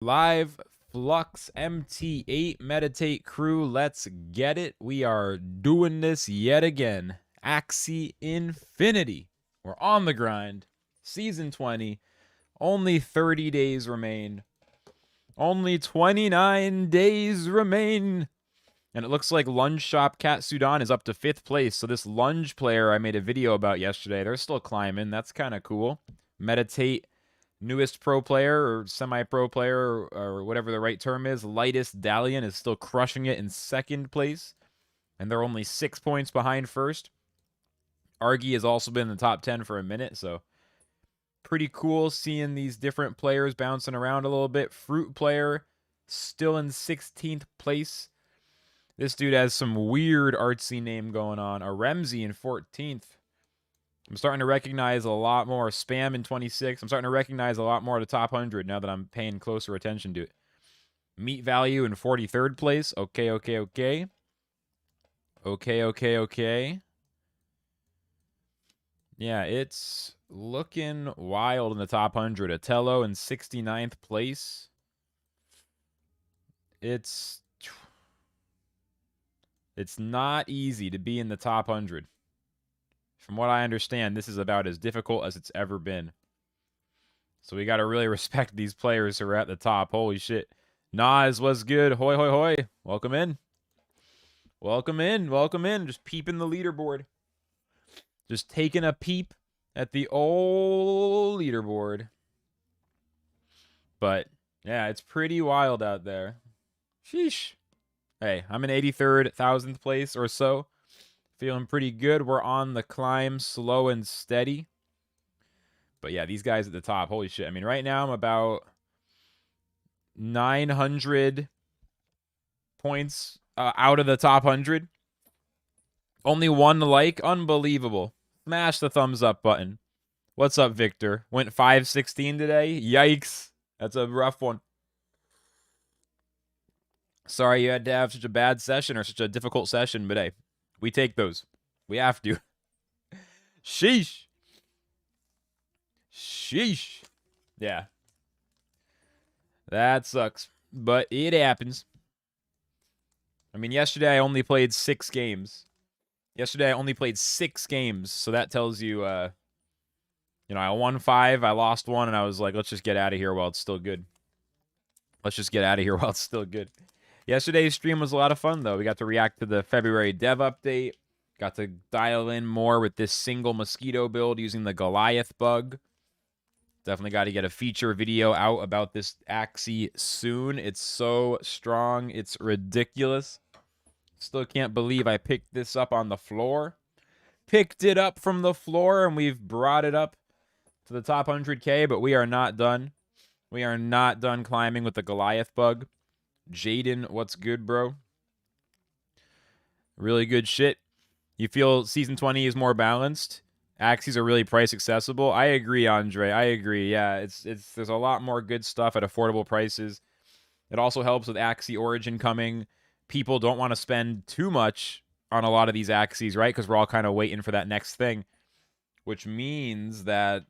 Live Flux MT8 Meditate crew, let's get it. We are doing this yet again. Axie Infinity. We're on the grind. Season 20. Only 30 days remain. Only 29 days remain. And it looks like Lunge Shop Cat Sudan is up to 5th place. So this Lunge player I made a video about yesterday, they're still climbing. That's kind of cool. Meditate, newest pro player or semi-pro player or whatever the right term is, Lightest Dalian is still crushing it in 2nd place. And they're only 6 points behind 1st. Argy has also been in the top 10 for a minute, so pretty cool seeing these different players bouncing around a little bit. Fruit player still in 16th place. This dude has some weird artsy name going on. A Remzi in 14th. I'm starting to recognize a lot more. Spam in 26. I'm starting to recognize a lot more of the top 100 now that I'm paying closer attention to it. Meat value in 43rd place. Okay. Okay. Yeah, it's looking wild in the top 100. Otello in 69th place. It's not easy to be in the top 100. From what I understand, this is about as difficult as it's ever been. So we got to really respect these players who are at the top. Holy shit. Nas was good. Hoi, hoi, hoi. Welcome in. Welcome in. Just peeping the leaderboard. Just taking a peep at the old leaderboard. But, yeah, it's pretty wild out there. Sheesh. Hey, I'm in 83rd, 1000th place or so. Feeling pretty good. We're on the climb, slow and steady. But yeah, these guys at the top, holy shit. I mean, right now I'm about 900 points out of the top 100. Only 1 like. Unbelievable. Smash the thumbs up button. What's up, Victor? Went 516 today? Yikes. That's a rough one. Sorry you had to have such a bad session or such a difficult session, but hey, we take those. We have to. Sheesh. Yeah. That sucks. But it happens. I mean, yesterday I only played 6 games. So that tells you, I won 5, I lost 1, and I was like, let's just get out of here while it's still good. Yesterday's stream was a lot of fun, though. We got to react to the February dev update. Got to dial in more with this single mosquito build using the Goliath bug. Definitely got to get a feature video out about this Axie soon. It's so strong. It's ridiculous. Still can't believe I picked this up on the floor. Picked it up from the floor, and we've brought it up to the top 100K, but we are not done. We are not done climbing with the Goliath bug. Jaden, what's good, bro? Really good shit. You feel Season 20 is more balanced? Axies are really price accessible. I agree, Andre. I agree. Yeah, there's a lot more good stuff at affordable prices. It also helps with Axie Origin coming. People don't want to spend too much on a lot of these Axies, right? Because we're all kind of waiting for that next thing, which means that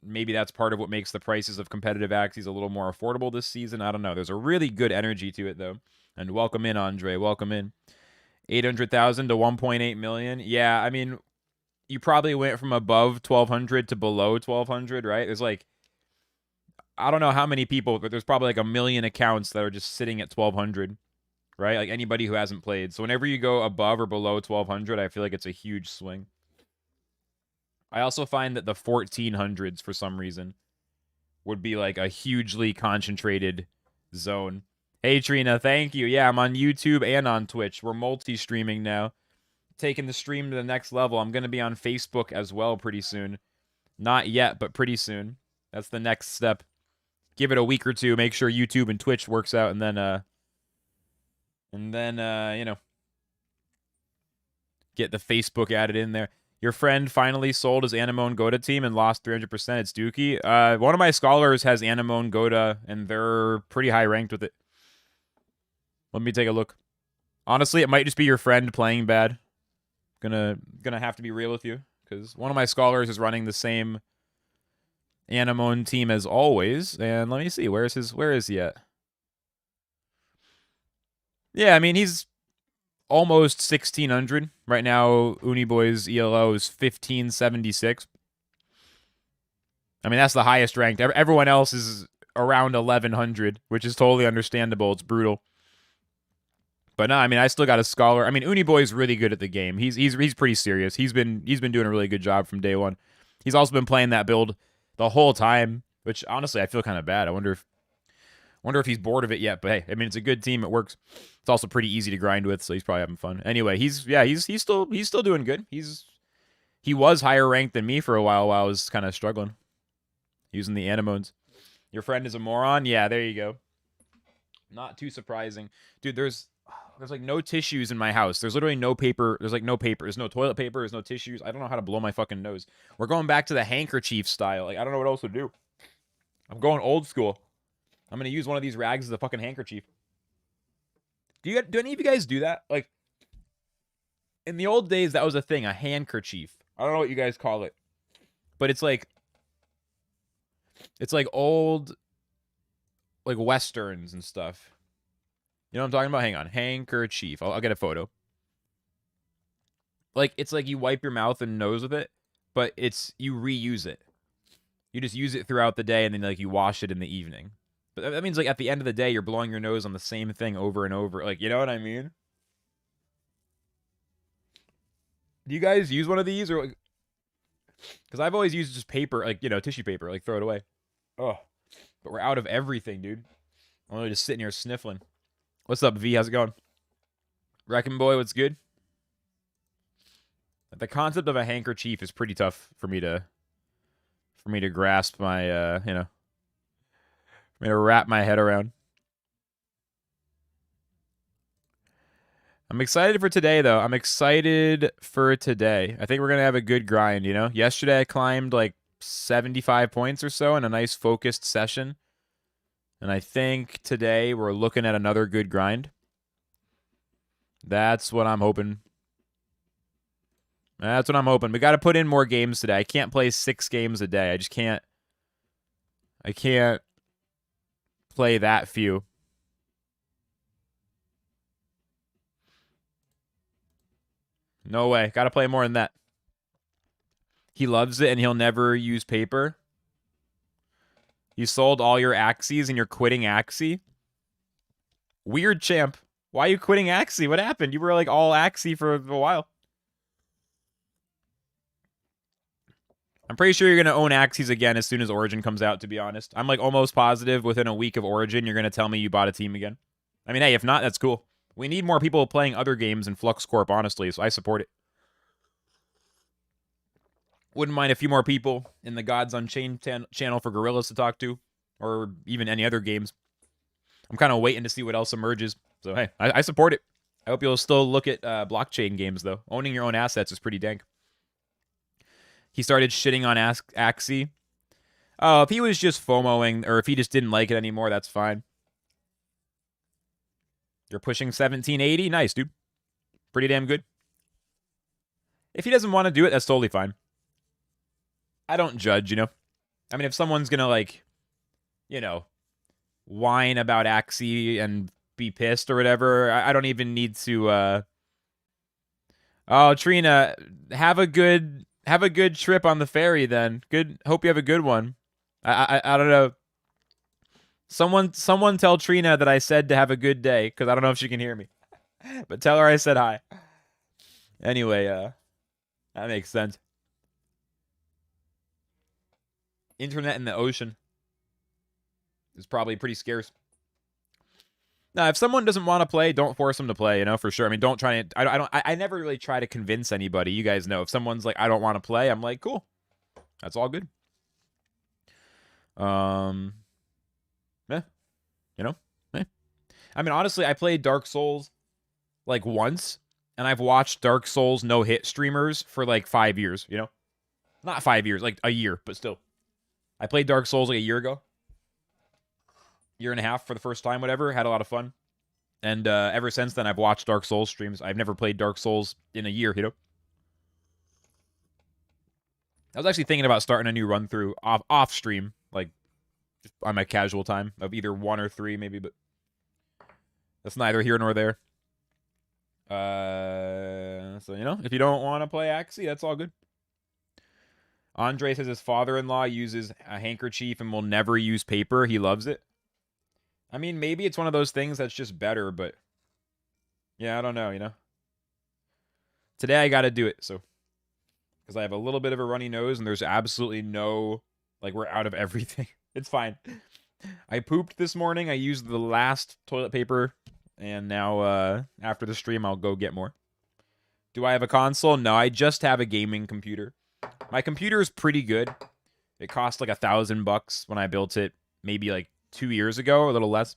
maybe that's part of what makes the prices of competitive Axies a little more affordable this season. I don't know. There's a really good energy to it, though. And welcome in, Andre. Welcome in. 800,000 to 1.8 million. Yeah, I mean, you probably went from above 1,200 to below 1,200, right? There's like, I don't know how many people, but there's probably like 1 million accounts that are just sitting at 1,200, right? Like anybody who hasn't played. So whenever you go above or below 1,200, I feel like it's a huge swing. I also find that the 1,400s, for some reason, would be like a hugely concentrated zone. Hey, Trina, thank you. Yeah, I'm on YouTube and on Twitch. We're multi-streaming now. Taking the stream to the next level. I'm going to be on Facebook as well pretty soon. Not yet, but pretty soon. That's the next step. Give it a week or two. Make sure YouTube and Twitch works out, and then get the Facebook added in there. Your friend finally sold his Anemone Goda team and lost 300%. It's Dookie. One of my scholars has Anemone Goda, and they're pretty high ranked with it. Let me take a look. Honestly, it might just be your friend playing bad. Gonna have to be real with you, because one of my scholars is running the same Anemone team as always. And let me see, where is he at? Yeah, I mean, he's almost 1,600 right now. Uniboy's ELO is 1,576. I mean, that's the highest ranked. Everyone else is around 1,100, which is totally understandable. It's brutal. But no, I mean, I still got a scholar. I mean, Uniboy's really good at the game. He's pretty serious. He's been doing a really good job from day one. He's also been playing that build the whole time, which honestly I feel kind of bad. I wonder if he's bored of it yet. But hey, I mean, it's a good team. It works. It's also pretty easy to grind with, so he's probably having fun. Anyway, he's still doing good. He was higher ranked than me for a while I was kind of struggling using the Anemones. Your friend is a moron? Yeah, there you go. Not too surprising. Dude, there's like no tissues in my house. There's literally no paper. There's like no paper. There's no toilet paper. There's no tissues. I don't know how to blow my fucking nose. We're going back to the handkerchief style. Like, I don't know what else to do. I'm going old school. I'm going to use one of these rags as a fucking handkerchief. Do any of you guys do that? Like, in the old days, that was a thing, a handkerchief. I don't know what you guys call it. But it's like old, like, westerns and stuff. You know what I'm talking about? Hang on. Handkerchief. I'll get a photo. Like, it's like you wipe your mouth and nose with it, but you reuse it. You just use it throughout the day, and then, like, you wash it in the evening. But that means, like, at the end of the day, you're blowing your nose on the same thing over and over. Like, you know what I mean? Do you guys use one of these? Or, like, because I've always used just paper, like, you know, tissue paper, like, throw it away. Oh, but we're out of everything, dude. I'm only just sitting here sniffling. What's up, V? How's it going? Wrecking Boy, what's good? The concept of a handkerchief is pretty tough for me to grasp my, you know, for me to wrap my head around. I'm excited for today, though. I'm excited for today. I think we're going to have a good grind, you know? Yesterday, I climbed, like, 75 points or so in a nice focused session. And I think today we're looking at another good grind. That's what I'm hoping. That's what I'm hoping. We got to put in more games today. I can't play 6 games a day. I just can't. I can't play that few. No way. Got to play more than that. He loves it and he'll never use paper. You sold all your Axies and you're quitting Axie? Weird, champ. Why are you quitting Axie? What happened? You were like all Axie for a while. I'm pretty sure you're going to own Axies again as soon as Origin comes out, to be honest. I'm like almost positive within a week of Origin, you're going to tell me you bought a team again. I mean, hey, if not, that's cool. We need more people playing other games in Flux Corp, honestly, so I support it. Wouldn't mind a few more people in the Gods Unchained channel for Gorillas to talk to, or even any other games. I'm kind of waiting to see what else emerges. So, hey, I support it. I hope you'll still look at blockchain games, though. Owning your own assets is pretty dank. He started shitting on Axie. Oh, if he was just FOMOing, or if he just didn't like it anymore, that's fine. You're pushing 1780? Nice, dude. Pretty damn good. If he doesn't want to do it, that's totally fine. I don't judge, you know? I mean, if someone's gonna, like, you know, whine about Axie and be pissed or whatever, I don't even need to, Oh, Trina, have a good trip on the ferry then. Hope you have a good one. I don't know. Someone tell Trina that I said to have a good day, because I don't know if she can hear me. But tell her I said hi. Anyway, that makes sense. Internet in the ocean is probably pretty scarce. Now, if someone doesn't want to play, don't force them to play, you know, for sure. I mean, don't try to, I never really try to convince anybody. You guys know, if someone's like, I don't want to play, I'm like, cool. That's all good. Yeah, you know, I mean, honestly, I played Dark Souls like once, and I've watched Dark Souls no-hit streamers for like 5 years, you know? Not 5 years, like a year, but still. I played Dark Souls like a year ago. Year and a half for the first time, whatever. Had a lot of fun. And ever since then, I've watched Dark Souls streams. I've never played Dark Souls in a year, you know? I was actually thinking about starting a new run-through off stream, like, just on my casual time, of either 1 or 3, maybe, but That's neither here nor there. So, you know, if you don't want to play Axie, that's all good. Andre says his father-in-law uses a handkerchief and will never use paper. He loves it. I mean, maybe it's one of those things that's just better, but yeah, I don't know, you know. Today I got to do it, so because I have a little bit of a runny nose and there's absolutely no, like, we're out of everything. It's fine. I pooped this morning. I used the last toilet paper, and now after the stream I'll go get more. Do I have a console? No, I just have a gaming computer. My computer is pretty good. It cost like $1,000 when I built it, maybe like 2 years ago, a little less.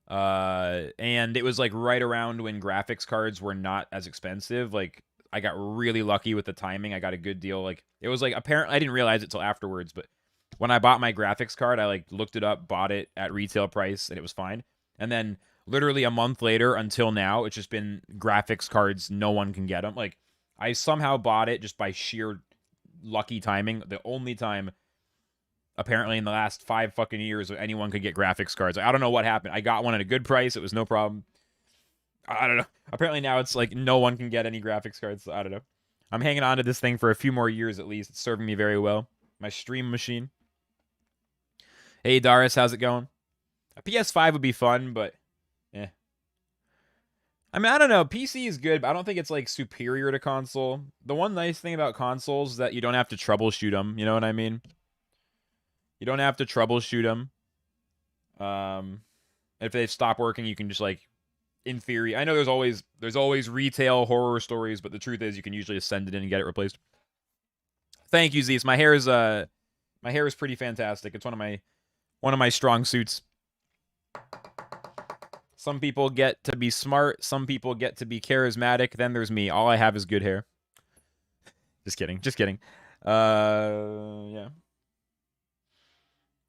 And it was like right around when graphics cards were not as expensive. Like, I got really lucky with the timing. I got a good deal. Like, it was like, apparently I didn't realize it till afterwards, but when I bought my graphics card, I like looked it up, bought it at retail price, and it was fine. And then literally a month later until now, it's just been graphics cards. No one can get them. Like, I somehow bought it just by sheer lucky timing. The only time, apparently, in the last 5 fucking years anyone could get graphics cards. I don't know what happened. I got one at a good price. It was no problem. I don't know. Apparently now it's like no one can get any graphics cards. I don't know. I'm hanging on to this thing for a few more years at least. It's serving me very well. My stream machine. Hey, Darius, how's it going? A PS5 would be fun, but eh. I mean, I don't know. PC is good, but I don't think it's like superior to console. The one nice thing about consoles is that you don't have to troubleshoot them. You know what I mean? You don't have to troubleshoot them. If they stop working, you can just like, in theory, I know there's always retail horror stories, but the truth is you can usually just send it in and get it replaced. Thank you, Zeus. My hair is pretty fantastic. It's one of my strong suits. Some people get to be smart, some people get to be charismatic, then there's me. All I have is good hair. Just kidding. Just kidding. Yeah.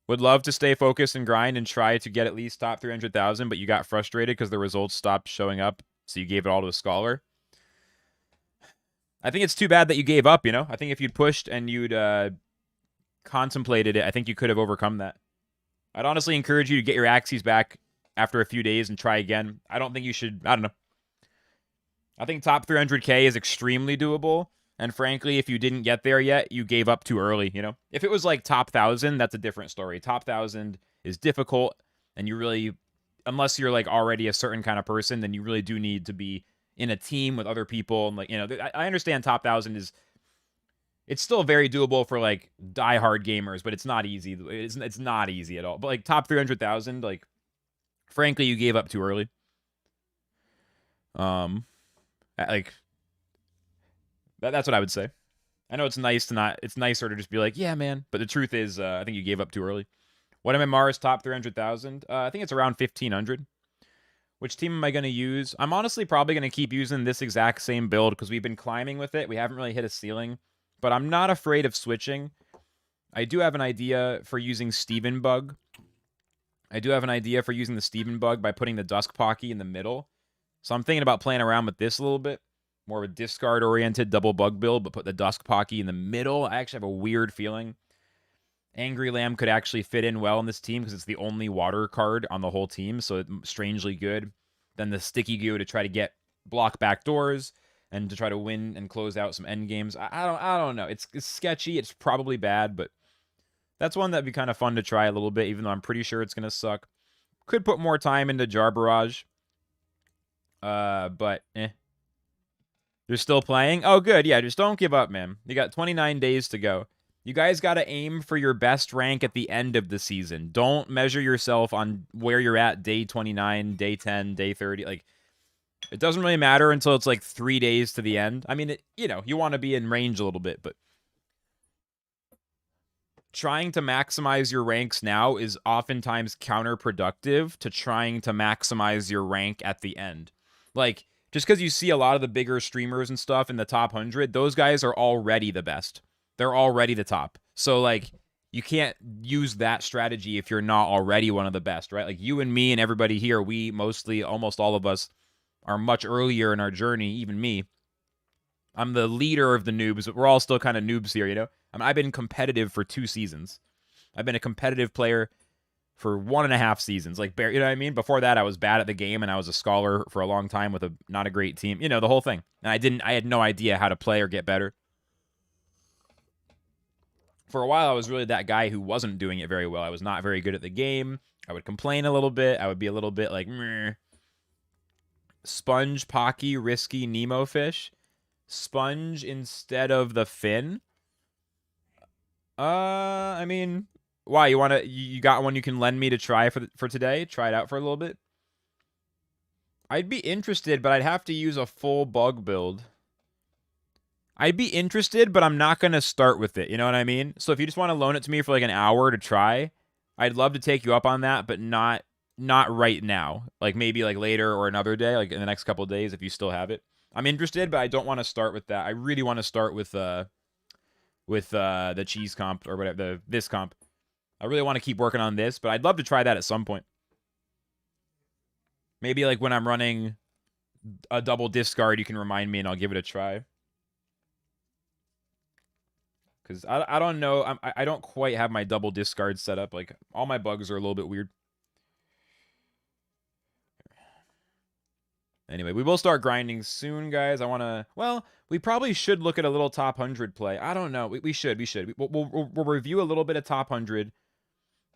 Would love to stay focused and grind and try to get at least top 300,000, but you got frustrated because the results stopped showing up, so you gave it all to a scholar. I think it's too bad that you gave up, you know? I think if you'd pushed and you'd contemplated it, I think you could have overcome that. I'd honestly encourage you to get your Axies back after a few days and try again. I don't think you should, I don't know. I think top 300K is extremely doable. And frankly, if you didn't get there yet, you gave up too early, you know? If it was like top 1,000, that's a different story. Top 1,000 is difficult, and you really, unless you're like already a certain kind of person, then you really do need to be in a team with other people. And like, you know, I understand top 1,000 is, it's still very doable for like diehard gamers, but it's not easy. It's not easy at all. But like top 300,000, like, frankly, you gave up too early. Like, that's what I would say. I know it's nice to not, it's nicer to just be like, yeah, man. But the truth is, I think you gave up too early. What MMR is top 300,000? I think it's around 1,500. Which team am I going to use? I'm honestly probably going to keep using this exact same build because we've been climbing with it. We haven't really hit a ceiling. But I'm not afraid of switching. I do have an idea for using Steven Bug. I do have an idea for using the Steven Bug by putting the Dusk Pocky in the middle. So I'm thinking about playing around with this a little bit. More of a discard-oriented double bug build, but put the Dusk Pocky in the middle. I actually have a weird feeling Angry Lamb could actually fit in well in this team because it's the only water card on the whole team, so it's strangely good. Then the Sticky Goo to try to get block back doors and to try to win and close out some end games. I don't know. It's sketchy. It's probably bad, but that's one that'd be kind of fun to try a little bit, even though I'm pretty sure it's going to suck. Could put more time into Jar Barrage. But, eh. You're still playing? Oh, good. Yeah, just don't give up, man. You got 29 days to go. You guys got to aim for your best rank at the end of the season. Don't measure yourself on where you're at day 29, day 10, day 30. Like, it doesn't really matter until it's like 3 days to the end. I mean, you know, you want to be in range a little bit, but trying to maximize your ranks now is oftentimes counterproductive to trying to maximize your rank at the end. Like, just because you see a lot of the bigger streamers and stuff in the top 100, those guys are already the best. They're already the top. So, like, you can't use that strategy if you're not already one of the best, right? Like, you and me and everybody here, we mostly, almost all of us, are much earlier in our journey, even me. I'm the leader of the noobs, but we're all still kind of noobs here, you know? I mean, I've been competitive for 2 seasons. I've been a competitive player for 1.5 seasons. Like, you know what I mean? Before that, I was bad at the game, and I was a scholar for a long time with a not a great team. You know, the whole thing. And I had no idea how to play or get better. For a while, I was really that guy who wasn't doing it very well. I was not very good at the game. I would complain a little bit. I would be a little bit like, meh. Sponge, Pocky, Risky, Nemo Fish. Sponge instead of the fin. I mean, why? You got one you can lend me to try for today? Try it out for a little bit? I'd be interested, but I'd have to use a full bug build. I'd be interested, but I'm not going to start with it. You know what I mean? So if you just want to loan it to me for like an hour to try, I'd love to take you up on that, but not right now. Like maybe like later or another day, like in the next couple of days if you still have it. I'm interested, but I don't want to start with that. I really want to start with the cheese comp or whatever, this comp. I really want to keep working on this, but I'd love to try that at some point. Maybe like when I'm running a double discard, you can remind me and I'll give it a try. Because I don't know. I don't quite have my double discard set up. Like, all my bugs are a little bit weird. Anyway, we will start grinding soon, guys. I want to... Well, we probably should look at a little top 100 play. I don't know. We should. We'll review a little bit of top 100.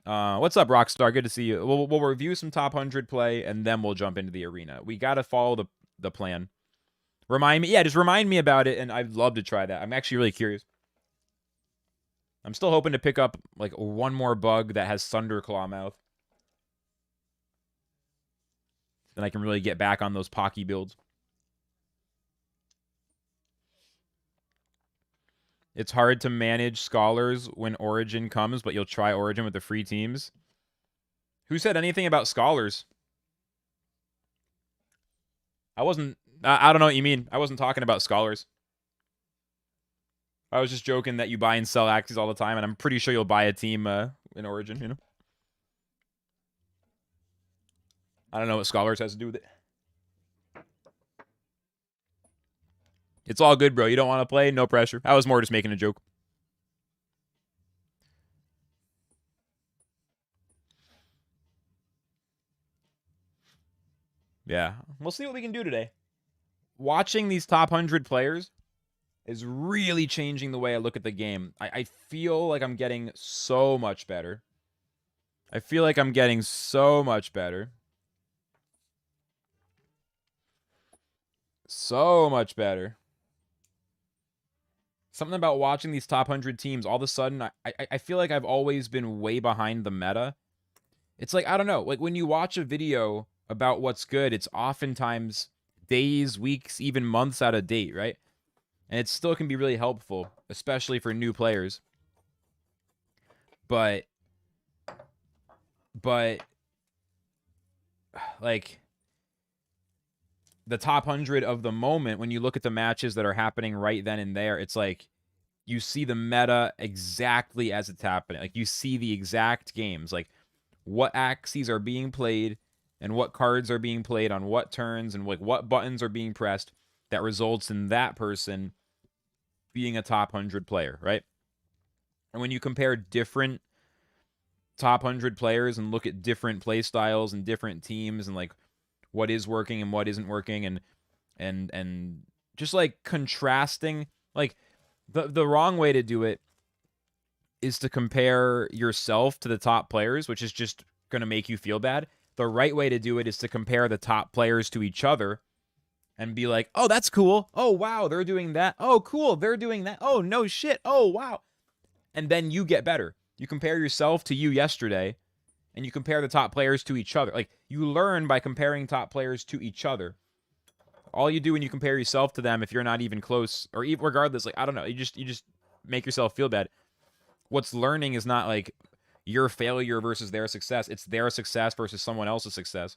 What's up, Rockstar? Good to see you. We'll review some top 100 play, and then we'll jump into the arena. We got to follow the plan. Remind me. Yeah, just remind me about it, and I'd love to try that. I'm actually really curious. I'm still hoping to pick up, like, one more bug that has Thunderclaw mouth. Then I can really get back on those Pocky builds. It's hard to manage Scholars when Origin comes, but you'll try Origin with the free teams. Who said anything about Scholars? I wasn't... I don't know what you mean. I wasn't talking about Scholars. I was just joking that you buy and sell Axies all the time, and I'm pretty sure you'll buy a team in Origin, you know? I don't know what Scholars has to do with it. It's all good, bro. You don't want to play? No pressure. I was more just making a joke. Yeah. We'll see what we can do today. Watching these top 100 players is really changing the way I look at the game. I feel like I'm getting so much better. I feel like I'm getting so much better. So much better. Something about watching these top 100 teams, all of a sudden, I feel like I've always been way behind the meta. It's like, I don't know, like when you watch a video about what's good, it's oftentimes days, weeks, even months out of date, right? And it still can be really helpful, especially for new players. But like, the top 100 of the moment, when you look at the matches that are happening right then and there, it's like you see the meta exactly as it's happening. Like, you see the exact games, like what Axies are being played and what cards are being played on what turns and like what buttons are being pressed that results in that person being a top 100 player, right? And when you compare different top 100 players and look at different play styles and different teams and like what is working and what isn't working and just like contrasting, like the wrong way to do it is to compare yourself to the top players, which is just going to make you feel bad. The right way to do it is to compare the top players to each other and be like, oh, that's cool. Oh, wow, they're doing that. Oh, cool, they're doing that. Oh, no shit. Oh, wow. And then you get better. You compare yourself to you yesterday, and you compare the top players to each other. Like, you learn by comparing top players to each other. All you do when you compare yourself to them, if you're not even close, or even regardless, like, I don't know, you just make yourself feel bad. What's learning is not like your failure versus their success. It's their success versus someone else's success.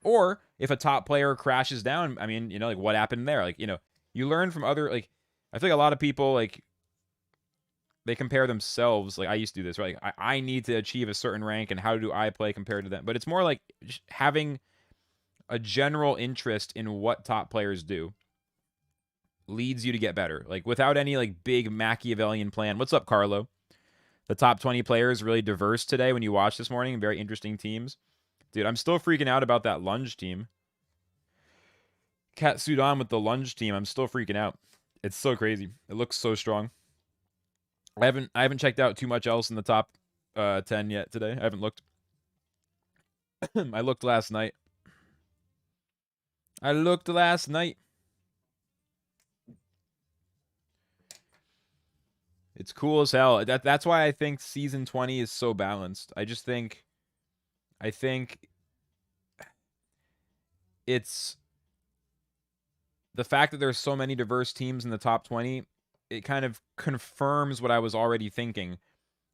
Or if a top player crashes down, I mean, you know, like what happened there? Like, you know, you learn from other, like, I feel like a lot of people, like, they compare themselves. Like, I used to do this, right? Like, I need to achieve a certain rank, and how do I play compared to them? But it's more like just having a general interest in what top players do leads you to get better. Like, without any, like, big Machiavellian plan. What's up, Carlo? The top 20 players really diverse today when you watch this morning. Very interesting teams. Dude, I'm still freaking out about that lunge team. Cat Sudan with the lunge team. I'm still freaking out. It's so crazy. It looks so strong. I haven't checked out too much else in the top 10 yet today. I haven't looked. I looked last night. It's cool as hell. That's why I think season 20 is so balanced. I think it's the fact that there's so many diverse teams in the top 20, it kind of confirms what I was already thinking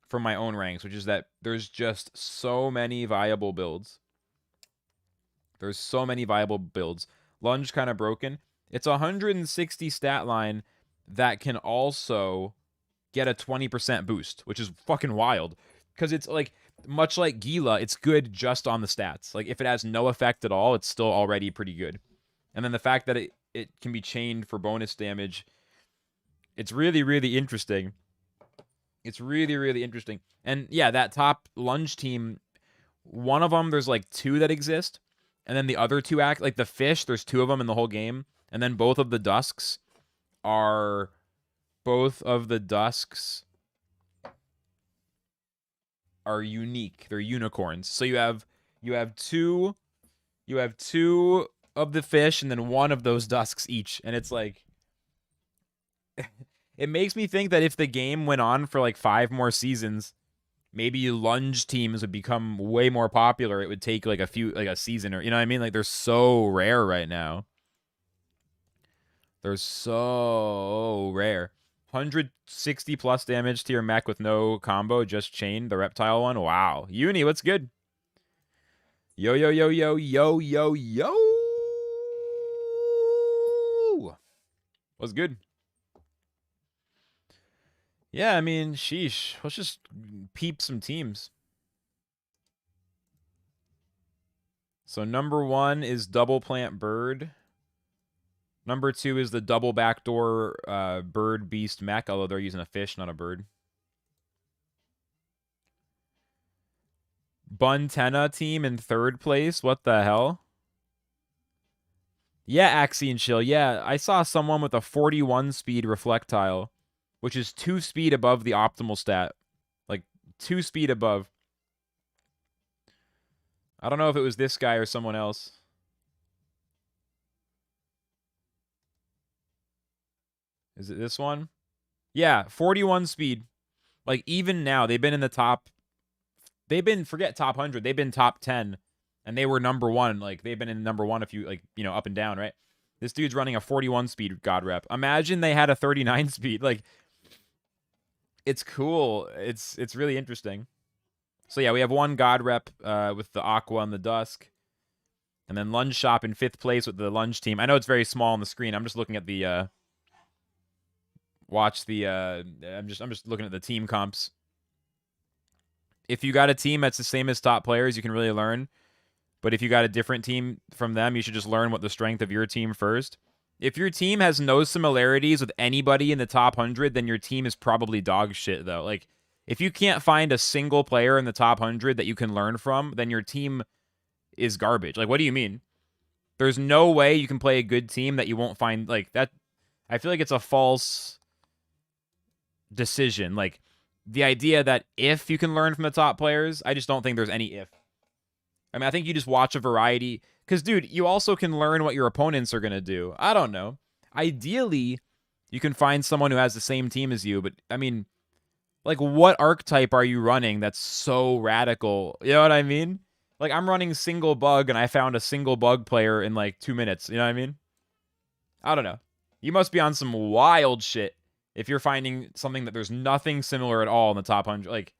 from my own ranks, which is that there's just so many viable builds. Lunge kind of broken. It's 160 stat line that can also get a 20% boost, which is fucking wild. Because it's like, much like Gila, it's good just on the stats. Like, if it has no effect at all, it's still already pretty good. And then the fact that it can be chained for bonus damage, it's really, really interesting. It's really, really interesting. And yeah, that top lunge team, one of them, there's like 2 that exist. And then the other 2 act, like the fish, there's 2 of them in the whole game. And then both of the dusks are unique. They're unicorns. So you have 2 of the fish and then 1 of those dusks each. And it's like it makes me think that if the game went on for like 5 more seasons, maybe lunge teams would become way more popular. It would take like a season, or you know what I mean? Like, they're so rare right now. They're so rare. 160 plus damage to your mech with no combo, just chain the reptile one. Wow. Uni, what's good? Yo, yo, yo, yo, yo, yo, yo. What's good? Yeah, I mean, sheesh. Let's just peep some teams. So number 1 is Double Plant Bird. Number 2 is the double backdoor bird beast mech, although they're using a fish, not a bird. Buntena team in 3rd place. What the hell? Yeah, Axie and Chill. Yeah, I saw someone with a 41 speed reflectile, which is 2 speed above the optimal stat. Like, 2 speed above. I don't know if it was this guy or someone else. Is it this one? Yeah, 41 speed. Like, even now, they've been in the top. Forget top 100. They've been top 10. And they were number 1. Like, they've been in number 1 a few, like, you know, up and down, right? This dude's running a 41 speed God rep. Imagine they had a 39 speed. Like, it's cool. It's really interesting. So, yeah, we have 1 God rep with the Aqua and the Dusk. And then Lunge Shop in 5th place with the Lunge team. I know it's very small on the screen. I'm just looking at the I'm just looking at the team comps. If you got a team that's the same as top players, you can really learn. But if you got a different team from them, you should just learn what the strength of your team first. If your team has no similarities with anybody in the top 100, then your team is probably dog shit, though. Like, if you can't find a single player in the top 100 that you can learn from, then your team is garbage. Like, what do you mean? There's no way you can play a good team that you won't find, like, that. I feel like it's a false decision. Like, the idea that if you can learn from the top players, I just don't think there's any if. I mean, I think you just watch a variety. Because, dude, you also can learn what your opponents are going to do. I don't know. Ideally, you can find someone who has the same team as you. But, I mean, like, what archetype are you running that's so radical? You know what I mean? Like, I'm running single bug, and I found a single bug player in, like, 2 minutes. You know what I mean? I don't know. You must be on some wild shit if you're finding something that there's nothing similar at all in the top 100. Like,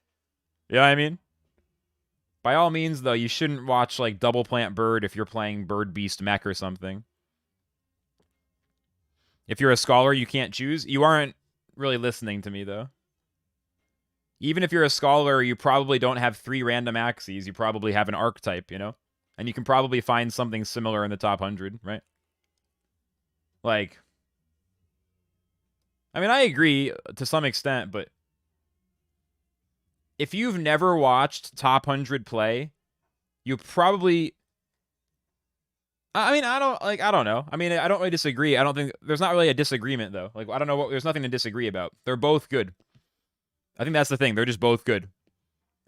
you know what I mean? By all means, though, you shouldn't watch, like, Double Plant Bird if you're playing Bird Beast Mech or something. If you're a scholar, you can't choose. You aren't really listening to me, though. Even if you're a scholar, you probably don't have 3 random axes. You probably have an archetype, you know? And you can probably find something similar in the top 100, right? Like, I mean, I agree to some extent, but if you've never watched top 100 play, you probably... I mean, I don't know. I mean, I don't really disagree. I don't think... There's not really a disagreement, though. Like, I don't know what... There's nothing to disagree about. They're both good. I think that's the thing. They're just both good.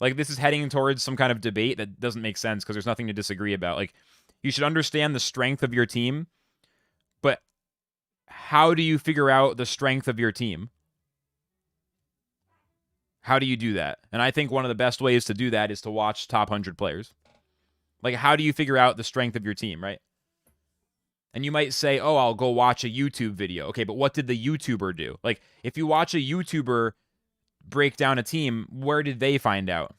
Like, this is heading towards some kind of debate that doesn't make sense because there's nothing to disagree about. Like, you should understand the strength of your team, but how do you figure out the strength of your team? How do you do that? And I think one of the best ways to do that is to watch top 100 players. Like, how do you figure out the strength of your team, right? And you might say, oh, I'll go watch a YouTube video. Okay, but what did the YouTuber do? Like, if you watch a YouTuber break down a team, where did they find out?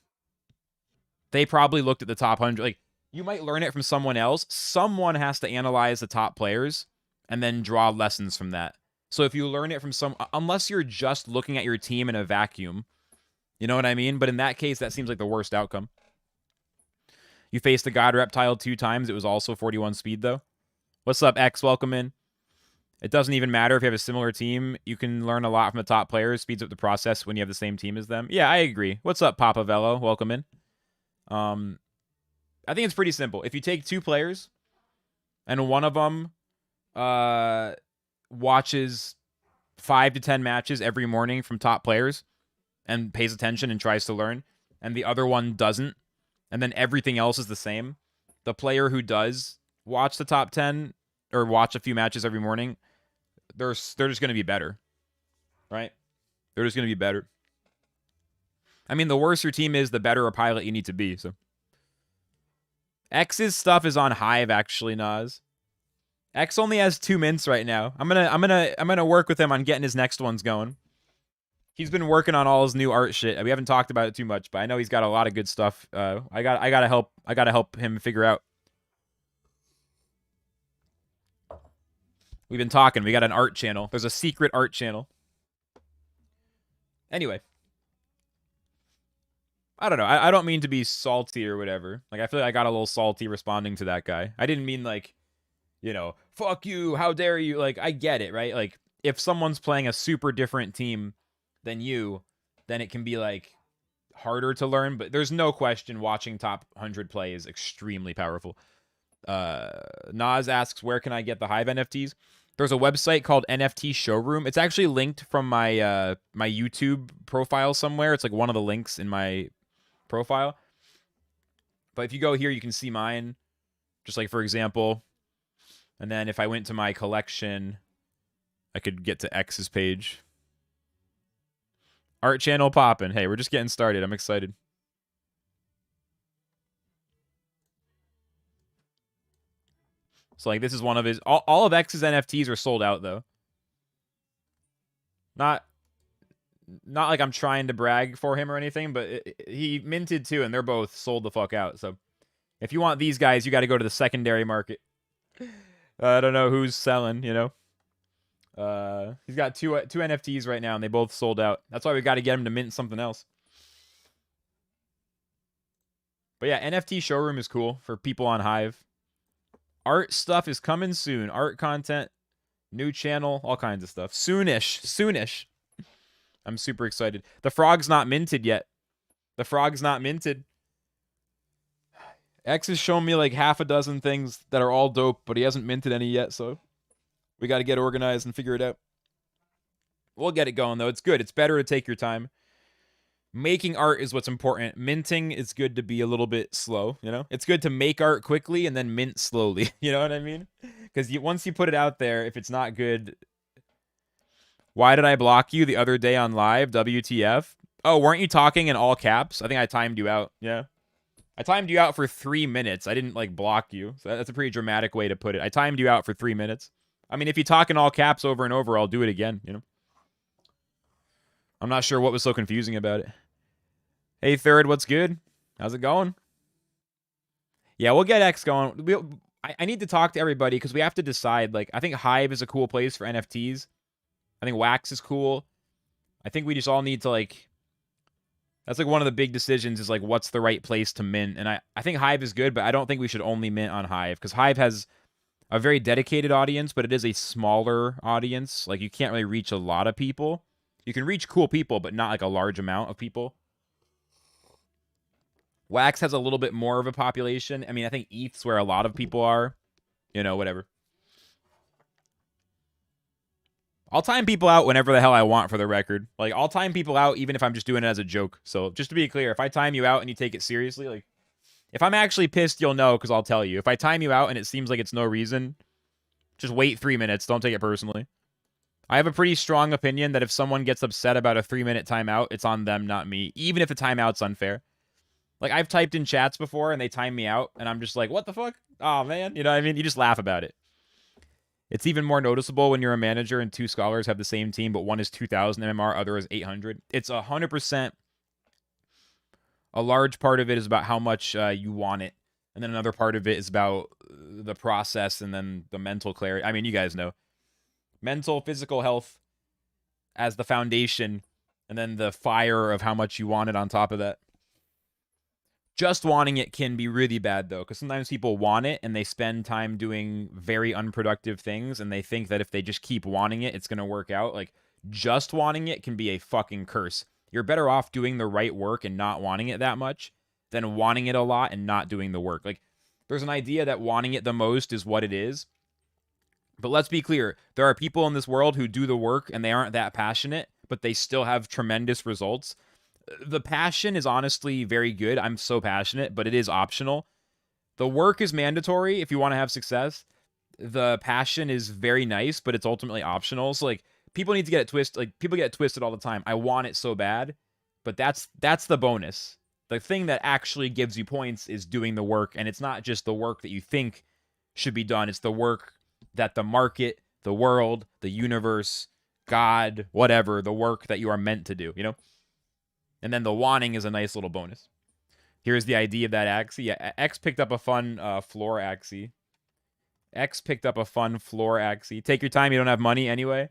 They probably looked at the top 100. Like, you might learn it from someone else. Someone has to analyze the top players and then draw lessons from that. So if you learn it from unless you're just looking at your team in a vacuum, you know what I mean? But in that case, that seems like the worst outcome. You faced the God Reptile 2 times. It was also 41 speed, though. What's up, X? Welcome in. It doesn't even matter if you have a similar team. You can learn a lot from the top players. Speeds up the process when you have the same team as them. Yeah, I agree. What's up, Papa Velo? Welcome in. I think it's pretty simple. If you take 2 players and one of them watches 5 to 10 matches every morning from top players and pays attention and tries to learn, and the other one doesn't, and then everything else is the same, the player who does watch the top 10 or watch a few matches every morning, they're just going to be better, right? They're just going to be better. I mean, the worse your team is, the better a pilot you need to be. So X's stuff is on Hive, actually, Nas. X only has 2 mints right now. I'm gonna work with him on getting his next ones going. He's been working on all his new art shit. We haven't talked about it too much, but I know he's got a lot of good stuff. I gotta help him figure out. We've been talking. We got an art channel. There's a secret art channel. Anyway. I don't know. I don't mean to be salty or whatever. Like, I feel like I got a little salty responding to that guy. I didn't mean, like, you know, fuck you, how dare you. Like, I get it, right? Like, if someone's playing a super different team than you, then it can be, like, harder to learn. But there's no question watching top 100 play is extremely powerful. Nas asks, where can I get the Hive NFTs? There's a website called NFT Showroom. It's actually linked from my my YouTube profile somewhere. It's like one of the links in my profile. But if you go here, you can see mine. Just like, for example. And then if I went to my collection, I could get to X's page. Art channel popping. Hey, we're just getting started. I'm excited. So, like, this is one of his... All of X's NFTs are sold out, though. Not like I'm trying to brag for him or anything, but he minted, too, and they're both sold the fuck out. So, if you want these guys, you got to go to the secondary market. I don't know who's selling, you know. He's got two NFTs right now, and they both sold out. That's why we got to get him to mint something else. But yeah, NFT Showroom is cool for people on Hive. Art stuff is coming soon. Art content, new channel, all kinds of stuff. Soonish. I'm super excited. The frog's not minted yet. The frog's not minted. X has shown me like half a dozen things that are all dope, but he hasn't minted any yet, so we got to get organized and figure it out. We'll get it going, though. It's good. It's better to take your time. Making art is what's important. Minting is good to be a little bit slow, you know? It's good to make art quickly and then mint slowly. You know what I mean? Because once you put it out there, if it's not good... Why did I block you the other day on live? WTF? Oh, weren't you talking in all caps? I think I timed you out. Yeah. I timed you out for 3 minutes. I didn't, like, block you. So that's a pretty dramatic way to put it. I timed you out for 3 minutes. I mean, if you talk in all caps over and over, I'll do it again, you know? I'm not sure what was so confusing about it. Hey, Third, what's good? How's it going? Yeah, we'll get X going. I need to talk to everybody because we have to decide. Like, I think Hive is a cool place for NFTs. I think Wax is cool. I think we just all need to, like... That's, like, one of the big decisions is, like, what's the right place to mint. And I think Hive is good, but I don't think we should only mint on Hive because Hive has a very dedicated audience, but it is a smaller audience. Like, you can't really reach a lot of people. You can reach cool people, but not, like, a large amount of people. Wax has a little bit more of a population. I mean, I think ETH's where a lot of people are. You know, whatever. I'll time people out whenever the hell I want, for the record. Like, I'll time people out even if I'm just doing it as a joke. So, just to be clear, if I time you out and you take it seriously, like, if I'm actually pissed, you'll know because I'll tell you. If I time you out and it seems like it's no reason, just wait 3 minutes. Don't take it personally. I have a pretty strong opinion that if someone gets upset about a 3-minute timeout, it's on them, not me, even if the timeout's unfair. Like, I've typed in chats before and they time me out, and I'm just like, what the fuck? Oh, man. You know what I mean? You just laugh about it. It's even more noticeable when you're a manager and two scholars have the same team, but one is 2,000 MMR, other is 800. It's 100%. A large part of it is about how much you want it. And then another part of it is about the process and then the mental clarity. I mean, you guys know. Mental, physical health as the foundation, and then the fire of how much you want it on top of that. Just wanting it can be really bad, though, because sometimes people want it and they spend time doing very unproductive things, and they think that if they just keep wanting it, it's going to work out. Like, just wanting it can be a fucking curse. You're better off doing the right work and not wanting it that much than wanting it a lot and not doing the work. Like, there's an idea that wanting it the most is what it is. But let's be clear. There are people in this world who do the work and they aren't that passionate, but they still have tremendous results. The passion is honestly very good. I'm so passionate, but it is optional. The work is mandatory if you want to have success. The passion is very nice, but it's ultimately optional. So, like, people need to get it twisted. Like, people get it twisted all the time. I want it so bad, but that's the bonus. The thing that actually gives you points is doing the work, and it's not just the work that you think should be done. It's the work that the market, the world, the universe, God, whatever, the work that you are meant to do, you know? And then the wanting is a nice little bonus. Here's the idea of that Axie. Yeah, X picked up a fun floor Axie. X picked up a fun floor Axie. Take your time. You don't have money anyway.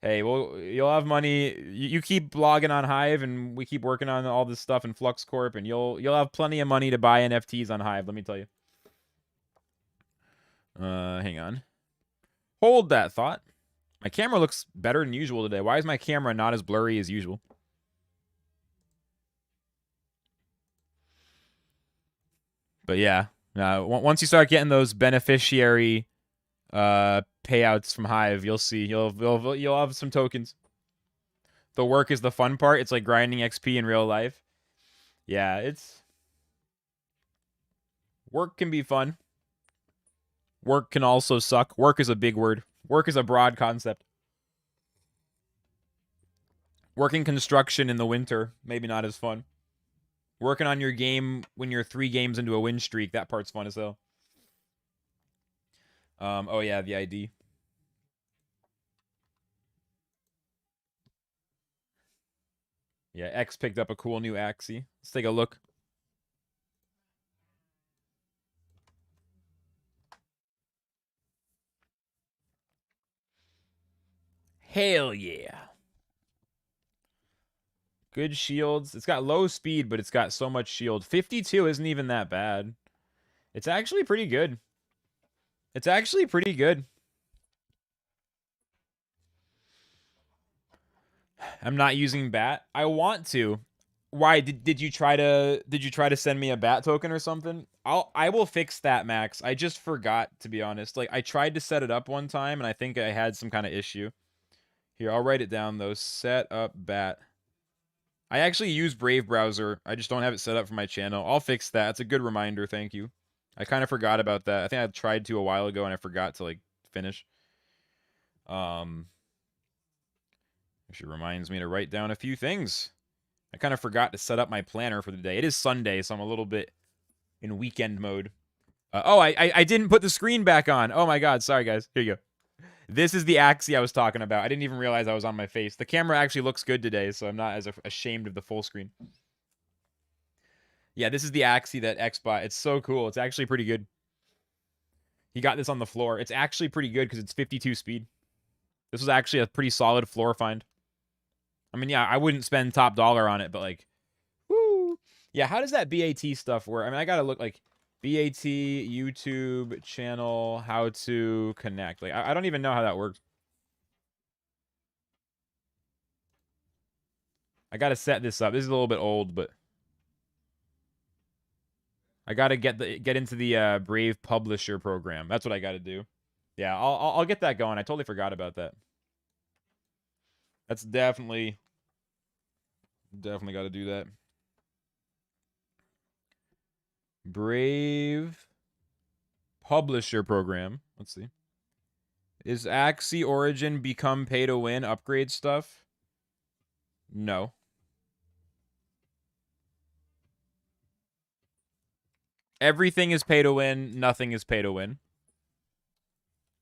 Hey, well, you'll have money. You keep blogging on Hive, and we keep working on all this stuff in Flux Corp, and you'll have plenty of money to buy NFTs on Hive. Let me tell you. Hang on. Hold that thought. My camera looks better than usual today. Why is my camera not as blurry as usual? But yeah, once you start getting those beneficiary payouts from Hive, you'll see. You'll have some tokens. The work is the fun part. It's like grinding XP in real life. Yeah, work can be fun. Work can also suck. Work is a big word. Work is a broad concept. Working construction in the winter, maybe not as fun. Working on your game when you're 3 games into a win streak, that part's fun as hell. Oh yeah, the ID. Yeah, X picked up a cool new Axie. Let's take a look. Hell yeah. Good shields. It's got low speed, but it's got so much shield. 52 isn't even that bad. It's actually pretty good. It's actually pretty good. I'm not using bat. I want to. Why did you try to send me a bat token or something? I will fix that, Max. I just forgot, to be honest. Like, I tried to set it up one time and I think I had some kind of issue. Here, I'll write it down though. Set up bat. I actually use Brave browser. I just don't have it set up for my channel. I'll fix that. It's a good reminder. Thank you. I kind of forgot about that. I think I tried to a while ago and I forgot to, like, finish. She reminds me to write down a few things. I kind of forgot to set up my planner for the day. It is Sunday, so I'm a little bit in weekend mode. I didn't put the screen back on. Oh my god, sorry guys. Here you go. This is the Axie I was talking about. I didn't even realize I was on my face. The camera actually looks good today, so I'm not as ashamed of the full screen. Yeah, this is the Axie that X bought. It's so cool. It's actually pretty good. He got this on the floor. It's actually pretty good because it's 52 speed. This was actually a pretty solid floor find. I mean, yeah, I wouldn't spend top dollar on it, but, like, woo. Yeah, how does that BAT stuff work? I mean, I gotta look, like, BAT, YouTube channel, how to connect. Like, I don't even know how that works. I gotta set this up. This is a little bit old, but I gotta get into the Brave Publisher program. That's what I gotta do. Yeah, I'll get that going. I totally forgot about that. That's definitely gotta do that. Brave Publisher program. Let's see. Is Axie Origin become pay to win upgrade stuff? No. Everything is pay to win. Nothing is pay to win.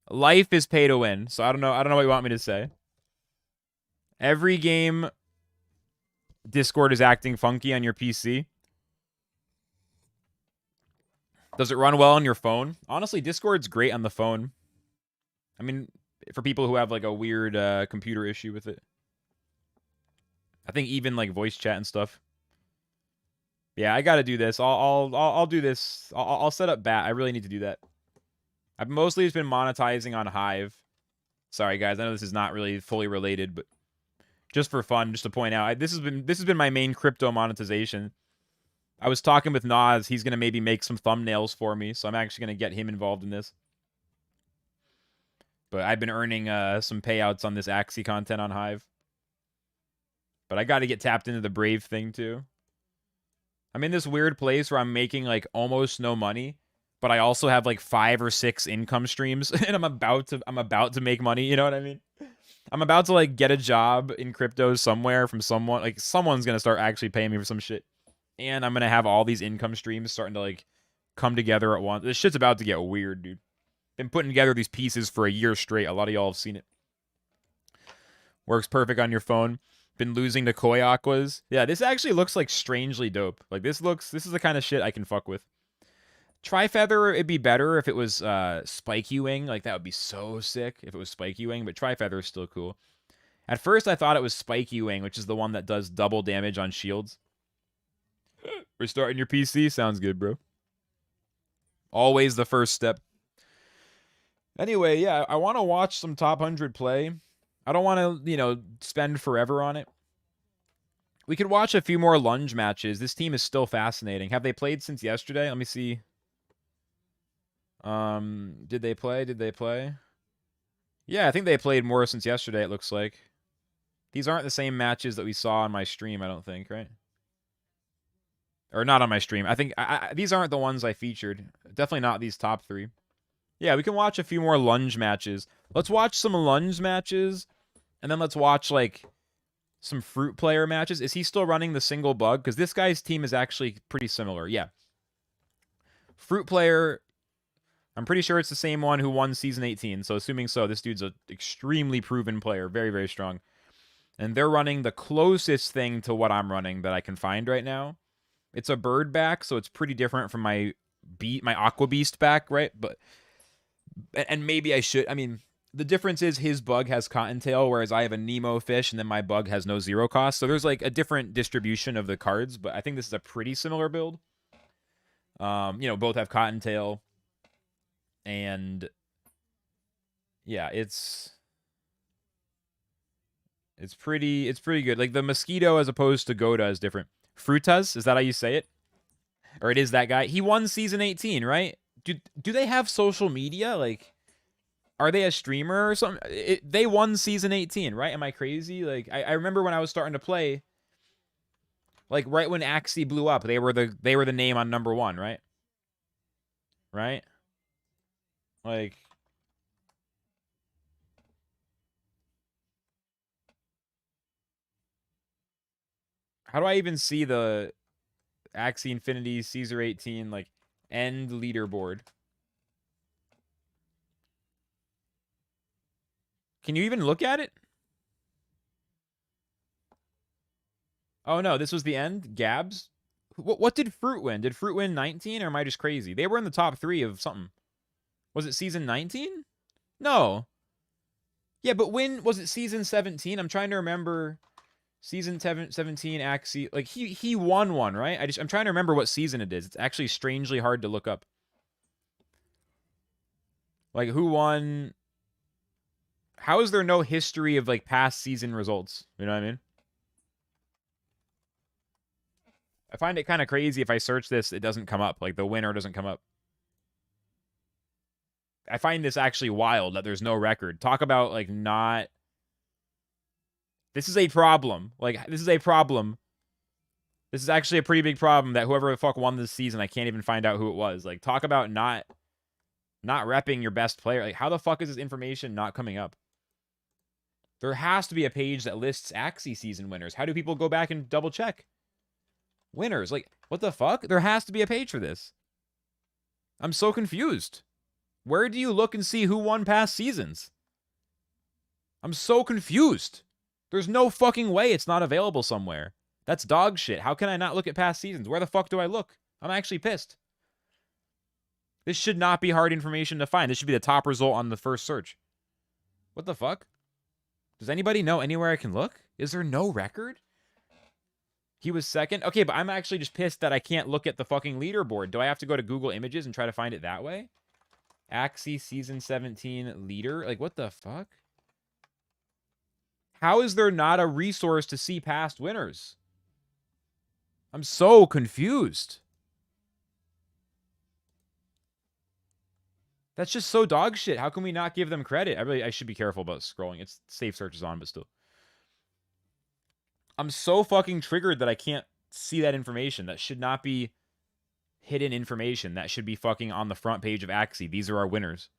Life is pay to win. So I don't know what you want me to say. Every game Discord is acting funky on your PC. Does it run well on your phone? Honestly, Discord's great on the phone. I mean, for people who have like a weird computer issue with it. I think even like voice chat and stuff. Yeah, I gotta do this. I'll do this. I'll set up bat. I really need to do that. I've mostly just been monetizing on Hive. Sorry guys, I know this is not really fully related, but just for fun, just to point out, this has been my main crypto monetization. I was talking with Nas. He's gonna maybe make some thumbnails for me, so I'm actually gonna get him involved in this. But I've been earning some payouts on this Axie content on Hive. But I got to get tapped into the Brave thing too. I'm in this weird place where I'm making like almost no money, but I also have like 5 or 6 income streams, and I'm about to make money. You know what I mean? I'm about to like get a job in crypto somewhere from someone. Like someone's gonna start actually paying me for some shit, and I'm gonna have all these income streams starting to like come together at once. This shit's about to get weird, dude. Been putting together these pieces for a year straight. A lot of y'all have seen it. Works perfect on your phone. Been losing to Koi Aquas. Yeah, this actually looks like strangely dope. Like this is the kind of shit I can fuck with. Tri-Feather, it'd be better if it was Spiky Wing. Like that would be so sick if it was Spiky Wing, but Tri-Feather is still cool. At first I thought it was Spiky Wing, which is the one that does double damage on shields. Restarting your PC? Sounds good, bro. Always the first step. Anyway, yeah, I want to watch some top 100 play. I don't want to, spend forever on it. We could watch a few more lunge matches. This team is still fascinating. Have they played since yesterday? Let me see. Did they play? Yeah, I think they played more since yesterday, it looks like. These aren't the same matches that we saw on my stream, I don't think, right? Or not on my stream. I think these aren't the ones I featured. Definitely not these top 3. Yeah, we can watch a few more lunge matches. Let's watch some lunge matches, and then let's watch, like, some fruit player matches. Is he still running the single bug? Because this guy's team is actually pretty similar. Yeah. Fruit player, I'm pretty sure it's the same one who won Season 18. So assuming so, this dude's an extremely proven player. Very, very strong. And they're running the closest thing to what I'm running that I can find right now. It's a bird back, so it's pretty different from my Aqua Beast back, right? And maybe I should. I mean, the difference is his bug has Cottontail, whereas I have a Nemo fish, and then my bug has no 0 cost. So there's like a different distribution of the cards, but I think this is a pretty similar build. Both have Cottontail, and yeah, it's pretty good. Like the Mosquito as opposed to Goda is different. Frutas, is that how you say it? Or it is that guy? He won Season 18, right? Do they have social media? Like, are they a streamer or something? They won Season 18, right? Am I crazy? Like, I remember when I was starting to play, like right when Axie blew up, they were the name on number 1, right? Right? Like, how do I even see the Axie Infinity Caesar 18 like end leaderboard? Can you even look at it? Oh no, this was the end? Gabs? What did Fruit win? Did Fruit win 19 or am I just crazy? They were in the top 3 of something. Was it season 19? No. Yeah, but when was it season 17? I'm trying to remember season 17 Axie. Like he won one, right? I'm trying to remember what season it is. It's actually strangely hard to look up. Like who won? How is there no history of like past season results? You know what I mean? I find it kind of crazy if I search this, it doesn't come up. Like, the winner doesn't come up. I find this actually wild that there's no record. Talk about, like, not... This is a problem. Like, this is a problem. This is actually a pretty big problem that whoever the fuck won this season, I can't even find out who it was. Like, talk about not repping your best player. Like, how the fuck is this information not coming up? There has to be a page that lists Axie season winners. How do people go back and double check? Winners. Like, what the fuck? There has to be a page for this. I'm so confused. Where do you look and see who won past seasons? I'm so confused. There's no fucking way it's not available somewhere. That's dog shit. How can I not look at past seasons? Where the fuck do I look? I'm actually pissed. This should not be hard information to find. This should be the top result on the first search. What the fuck? Does anybody know anywhere I can look? Is there no record? He was second? Okay, but I'm actually just pissed that I can't look at the fucking leaderboard. Do I have to go to Google Images and try to find it that way? Axie Season 17 leader? Like, what the fuck? How is there not a resource to see past winners? I'm so confused. That's just so dog shit. How can we not give them credit? I should be careful about scrolling. It's safe search is on, but still. I'm so fucking triggered that I can't see that information. That should not be hidden information. That should be fucking on the front page of Axie. These are our winners.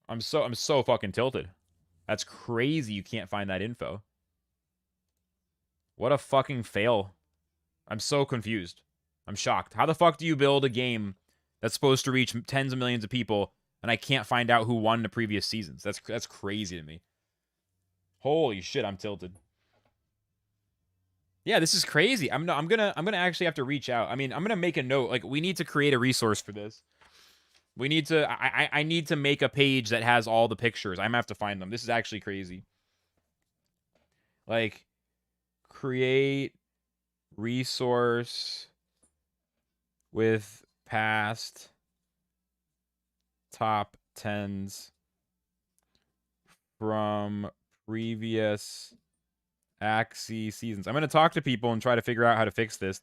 I'm so fucking tilted. That's crazy you can't find that info. What a fucking fail. I'm so confused. I'm shocked. How the fuck do you build a game that's supposed to reach tens of millions of people and I can't find out who won the previous seasons? That's crazy to me. Holy shit, I'm tilted. Yeah, this is crazy. I'm gonna actually have to reach out. I mean, I'm gonna make a note. Like, we need to create a resource for this. We need to I need to make a page that has all the pictures. I'm gonna have to find them. This is actually crazy. Like, create resource with past top 10s from previous Axie seasons. I'm going to talk to people and try to figure out how to fix this.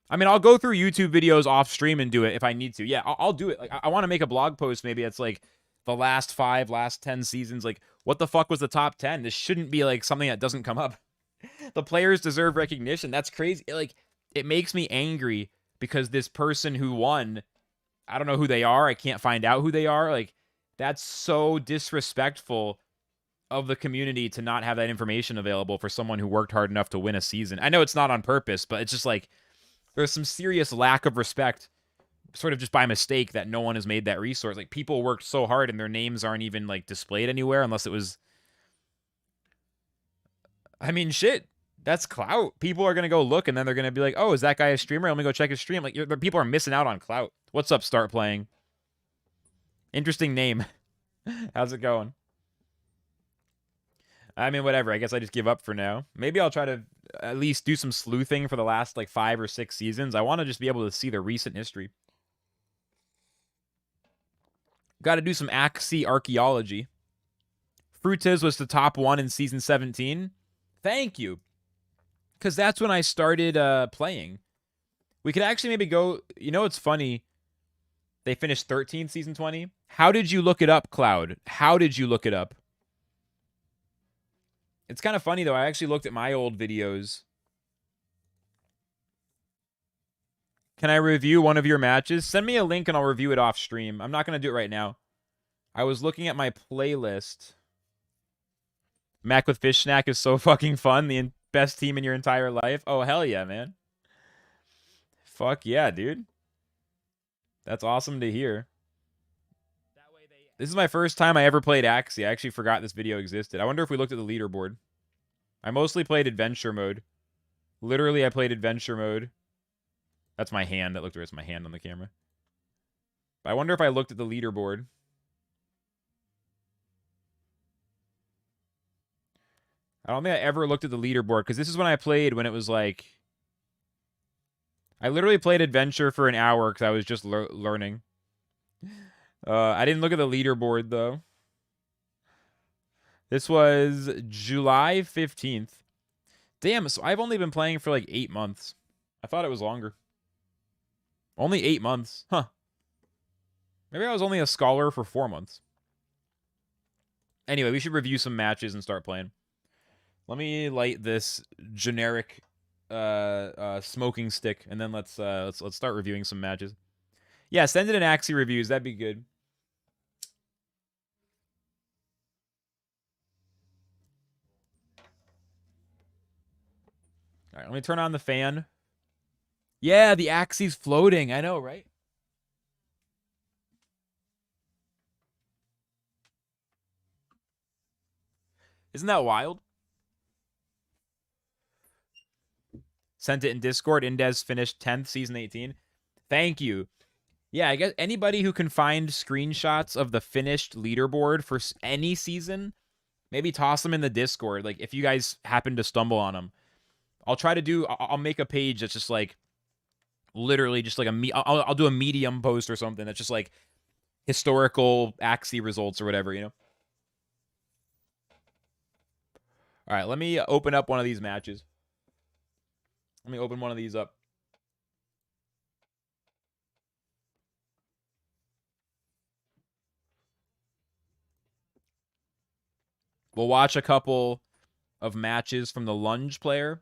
I mean, I'll go through YouTube videos off stream and do it if I need to. Yeah, I'll do it. Like, I want to make a blog post maybe that's like the last 5, last 10 seasons. Like, what the fuck was the top 10? This shouldn't be like something that doesn't come up. The players deserve recognition. That's crazy. Like, it makes me angry because this person who won, I don't know who they are. I can't find out who they are. Like, that's so disrespectful of the community to not have that information available for someone who worked hard enough to win a season. I know it's not on purpose, but it's just like there's some serious lack of respect sort of just by mistake that no one has made that resource. Like, people worked so hard and their names aren't even like displayed anywhere unless it was... I mean, shit. That's clout. People are going to go look, and then they're going to be like, oh, is that guy a streamer? Let me go check his stream. Like, people are missing out on clout. What's up, Start Playing? Interesting name. How's it going? I mean, whatever. I guess I just give up for now. Maybe I'll try to at least do some sleuthing for the last, like, 5 or 6 seasons. I want to just be able to see the recent history. Got to do some Axie archaeology. Fruitiz was the top one in Season 17. Thank you. Because that's when I started playing. We could actually maybe go... You know, it's funny. They finished 13th Season 20. How did you look it up, Cloud? How did you look it up? It's kind of funny, though. I actually looked at my old videos. Can I review one of your matches? Send me a link and I'll review it off stream. I'm not going to do it right now. I was looking at my playlist. Mac with Fish Snack is so fucking fun. The best team in your entire life. Oh, hell yeah, man. Fuck yeah, dude. That's awesome to hear. This is my first time I ever played Axie. I actually forgot this video existed. I wonder if we looked at the leaderboard. I mostly played adventure mode. Literally, I played adventure mode. That's my hand. That looked like it's my hand on the camera. But I wonder if I looked at the leaderboard. I don't think I ever looked at the leaderboard, because this is when I played when it was like... I literally played adventure for an hour because I was just learning. I didn't look at the leaderboard, though. This was July 15th. Damn, so I've only been playing for like 8 months. I thought it was longer. Only 8 months. Huh. Maybe I was only a scholar for 4 months. Anyway, we should review some matches and start playing. Let me light this generic smoking stick, and then let's start reviewing some matches. Yeah, send it in Axie reviews. That'd be good. All right, let me turn on the fan. Yeah, the Axie's floating. I know, right? Isn't that wild? Sent it in Discord. Indez finished 10th, season 18. Thank you. Yeah, I guess anybody who can find screenshots of the finished leaderboard for any season, maybe toss them in the Discord. Like, if you guys happen to stumble on them, I'll try to do. I'll make a page that's just like, literally just like I'll do a Medium post or something that's just like historical Axie results or whatever, you know. All right, let me open up one of these matches. Let me open one of these up. We'll watch a couple of matches from the Lunge player,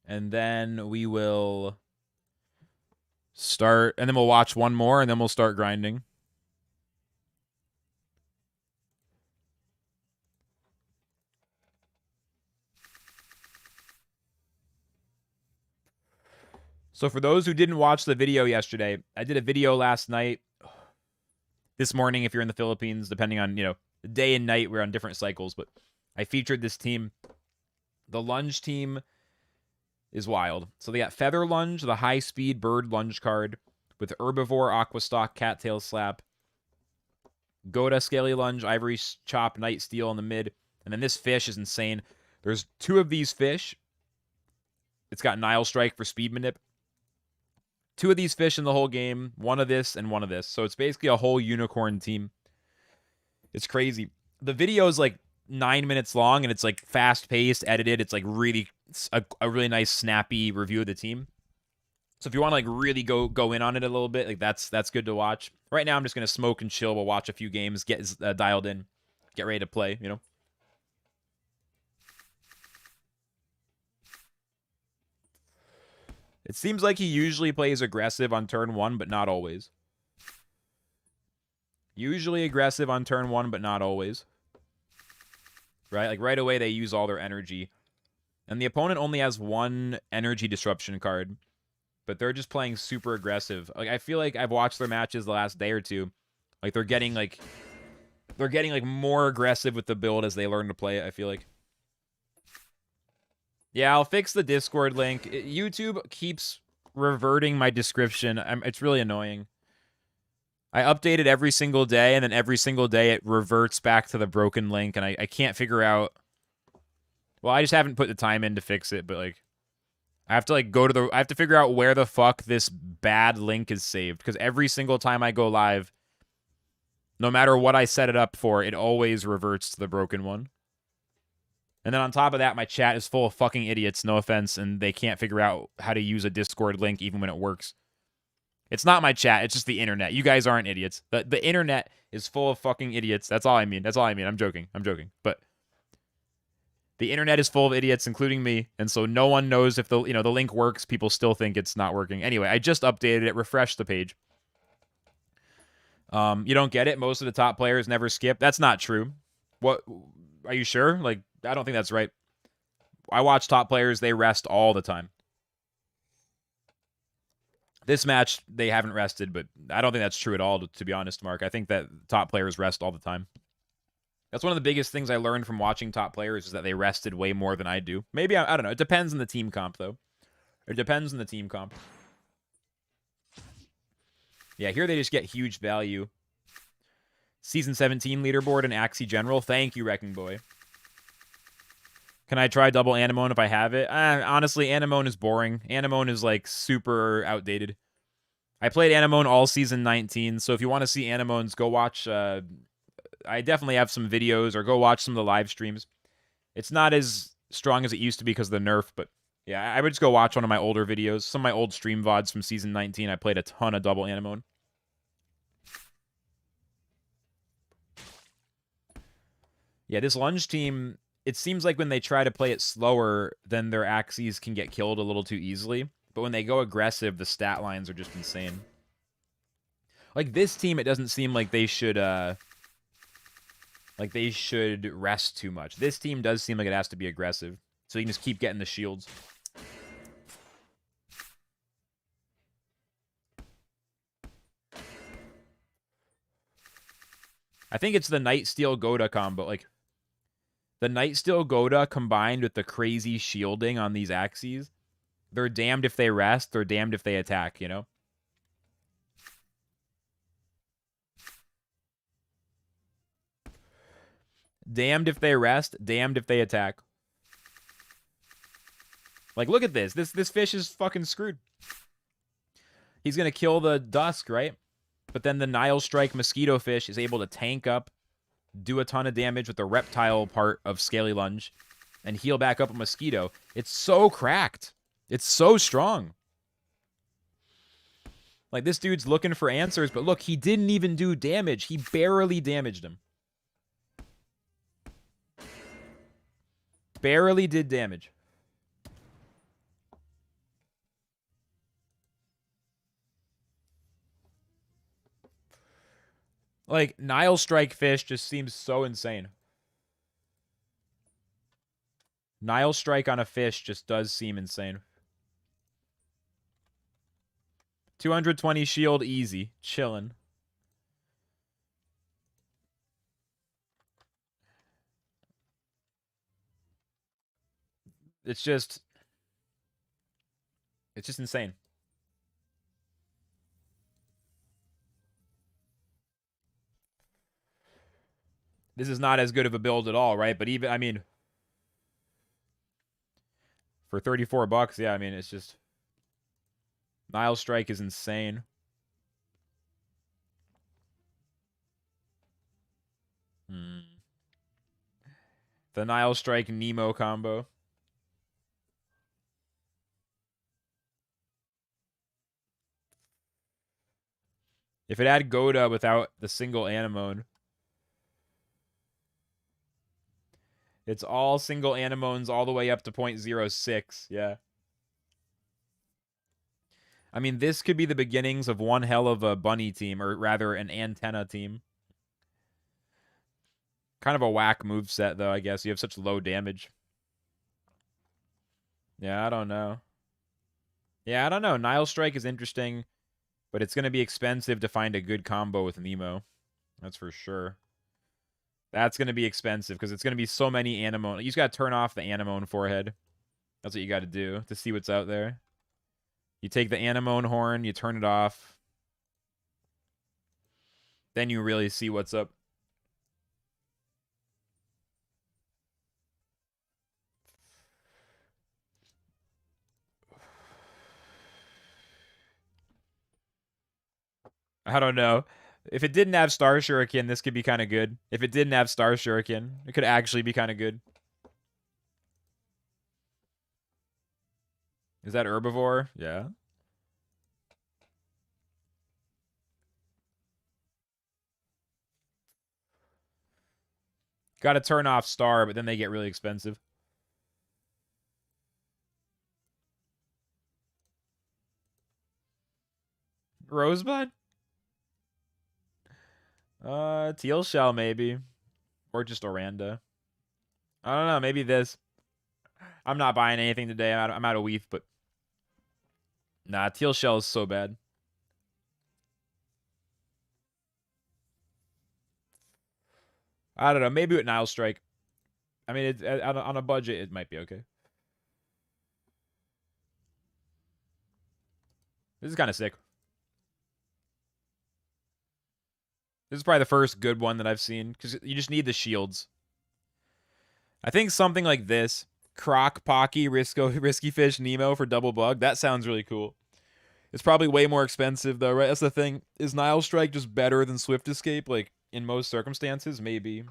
and then we will start, and then we'll watch one more, and then we'll start grinding. So for those who didn't watch the video yesterday, I did a video last night, this morning if you're in the Philippines, depending on, you know, day and night, we're on different cycles, but I featured this team. The Lunge team is wild. So they got Feather Lunge, the high-speed bird lunge card, with Herbivore, Aquastock, Cattail Slap, Goda, Scaly Lunge, Ivory Chop, Night Steel in the mid, and then this fish is insane. There's 2 of these fish. It's got Nile Strike for speed manip. 2 of these fish in the whole game, 1 of this and 1 of this. So it's basically a whole unicorn team. It's crazy. The video is like 9 minutes long, and it's like fast-paced, edited. It's like really a really nice, snappy review of the team. So if you want to like really go in on it a little bit, like that's good to watch. Right now, I'm just gonna smoke and chill. We'll watch a few games, get dialed in, get ready to play. You know. It seems like he usually plays aggressive on turn 1, but not always. Usually aggressive on turn 1, but not always. Right? Like right away, they use all their energy. And the opponent only has 1 energy disruption card. But they're just playing super aggressive. Like, I feel like I've watched their matches the last day or two. Like, they're getting more aggressive with the build as they learn to play it, I feel like. Yeah, I'll fix the Discord link. YouTube keeps reverting my description. It's really annoying. I update it every single day, and then every single day it reverts back to the broken link, and I can't figure out... Well, I just haven't put the time in to fix it, but, like... I have to, like, I have to figure out where the fuck this bad link is saved, because every single time I go live, no matter what I set it up for, it always reverts to the broken one. And then on top of that, my chat is full of fucking idiots, no offense, and they can't figure out how to use a Discord link even when it works. It's not my chat, it's just the internet. You guys aren't idiots. The internet is full of fucking idiots. That's all I mean. That's all I mean. I'm joking. But the internet is full of idiots, including me, and so no one knows if the link works. People still think it's not working. Anyway, I just updated it, refreshed the page. You don't get it? Most of the top players never skip. That's not true. What? Are you sure? Like, I don't think that's right. I watch top players, they rest all the time. This match, they haven't rested, but I don't think that's true at all, to be honest, Mark. I think that top players rest all the time. That's one of the biggest things I learned from watching top players is that they rested way more than I do. Maybe, I don't know. It depends on the team comp, though. It depends on the team comp. Yeah, here they just get huge value. Season 17 leaderboard and Axie General. Thank you, Wrecking Boy. Can I try double Anemone if I have it? Honestly, Anemone is boring. Anemone is, like, super outdated. I played Anemone all season 19, so if you want to see Anemones, go watch... I definitely have some videos, or go watch some of the live streams. It's not as strong as it used to be because of the nerf, but yeah, I would just go watch one of my older videos. Some of my old stream VODs from Season 19. I played a ton of double Anemone. Yeah, this lunge team, it seems like when they try to play it slower, then their Axies can get killed a little too easily. But when they go aggressive, the stat lines are just insane. Like this team, it doesn't seem like they should rest too much. This team does seem like it has to be aggressive. So you can just keep getting the shields. I think it's the Nightsteel Goda combo. Like, the Nightsteel Goda combined with the crazy shielding on these Axies, they're damned if they rest, they're damned if they attack, you know? Damned if they rest, damned if they attack. Like, look at this. This fish is fucking screwed. He's going to kill the Dusk, right? But then the Nile Strike Mosquito Fish is able to tank up, do a ton of damage with the reptile part of Scaly Lunge, and heal back up a Mosquito. It's so cracked. It's so strong. Like, this dude's looking for answers, but look, he didn't even do damage. He barely damaged him. Barely did damage. Like, Nile Strike Fish just seems so insane. Nile Strike on a fish just does seem insane. 220 shield easy. Chillin'. It's just insane. This is not as good of a build at all, right? But even, I mean, for 34 bucks, yeah, I mean, it's just, Nile Strike is insane. The Nile Strike Nemo combo. If it had Goda without the single Anemone, it's all single Anemones all the way up to 0.06. Yeah. I mean, this could be the beginnings of one hell of a bunny team, or rather an antenna team. Kind of a whack moveset, though, I guess. You have such low damage. Yeah, I don't know. Yeah, I don't know. Nile Strike is interesting, but it's going to be expensive to find a good combo with Nemo. That's for sure. That's going to be expensive because it's going to be so many Anemone. You just got to turn off the Anemone forehead. That's what you got to do to see what's out there. You take the Anemone horn, you turn it off. Then you really see what's up. I don't know. If it didn't have Star Shuriken, this could be kind of good. If it didn't have Star Shuriken, it could actually be kind of good. Is that Herbivore? Yeah. Got to turn off Star, but then they get really expensive. Rosebud? Teal Shell, maybe. Or just Oranda. I don't know, maybe this. I'm not buying anything today. I'm out of Weath, but... Nah, Teal Shell is so bad. I don't know. Maybe with Nile Strike. I mean, on a budget, it might be okay. This is kind of sick. This is probably the first good one that I've seen, because you just need the shields. I think something like this, Croc, Pocky, Risky Fish, Nemo for double bug, that sounds really cool. It's probably way more expensive, though, right? That's the thing. Is Nile Strike just better than Swift Escape, like, in most circumstances? Maybe.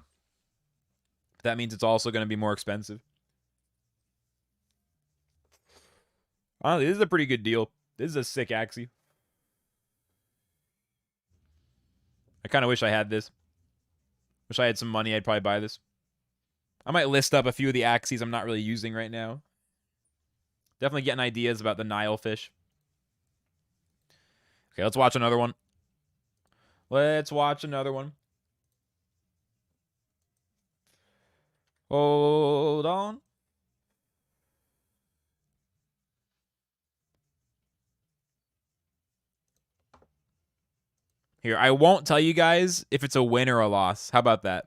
That means it's also going to be more expensive. Honestly, this is a pretty good deal. This is a sick Axie. I kind of wish I had this. Wish I had some money. I'd probably buy this. I might list up a few of the Axies I'm not really using right now. Definitely getting ideas about the Nile fish. Okay, let's watch another one. Let's watch another one. Hold on. Here, I won't tell you guys if it's a win or a loss. How about that?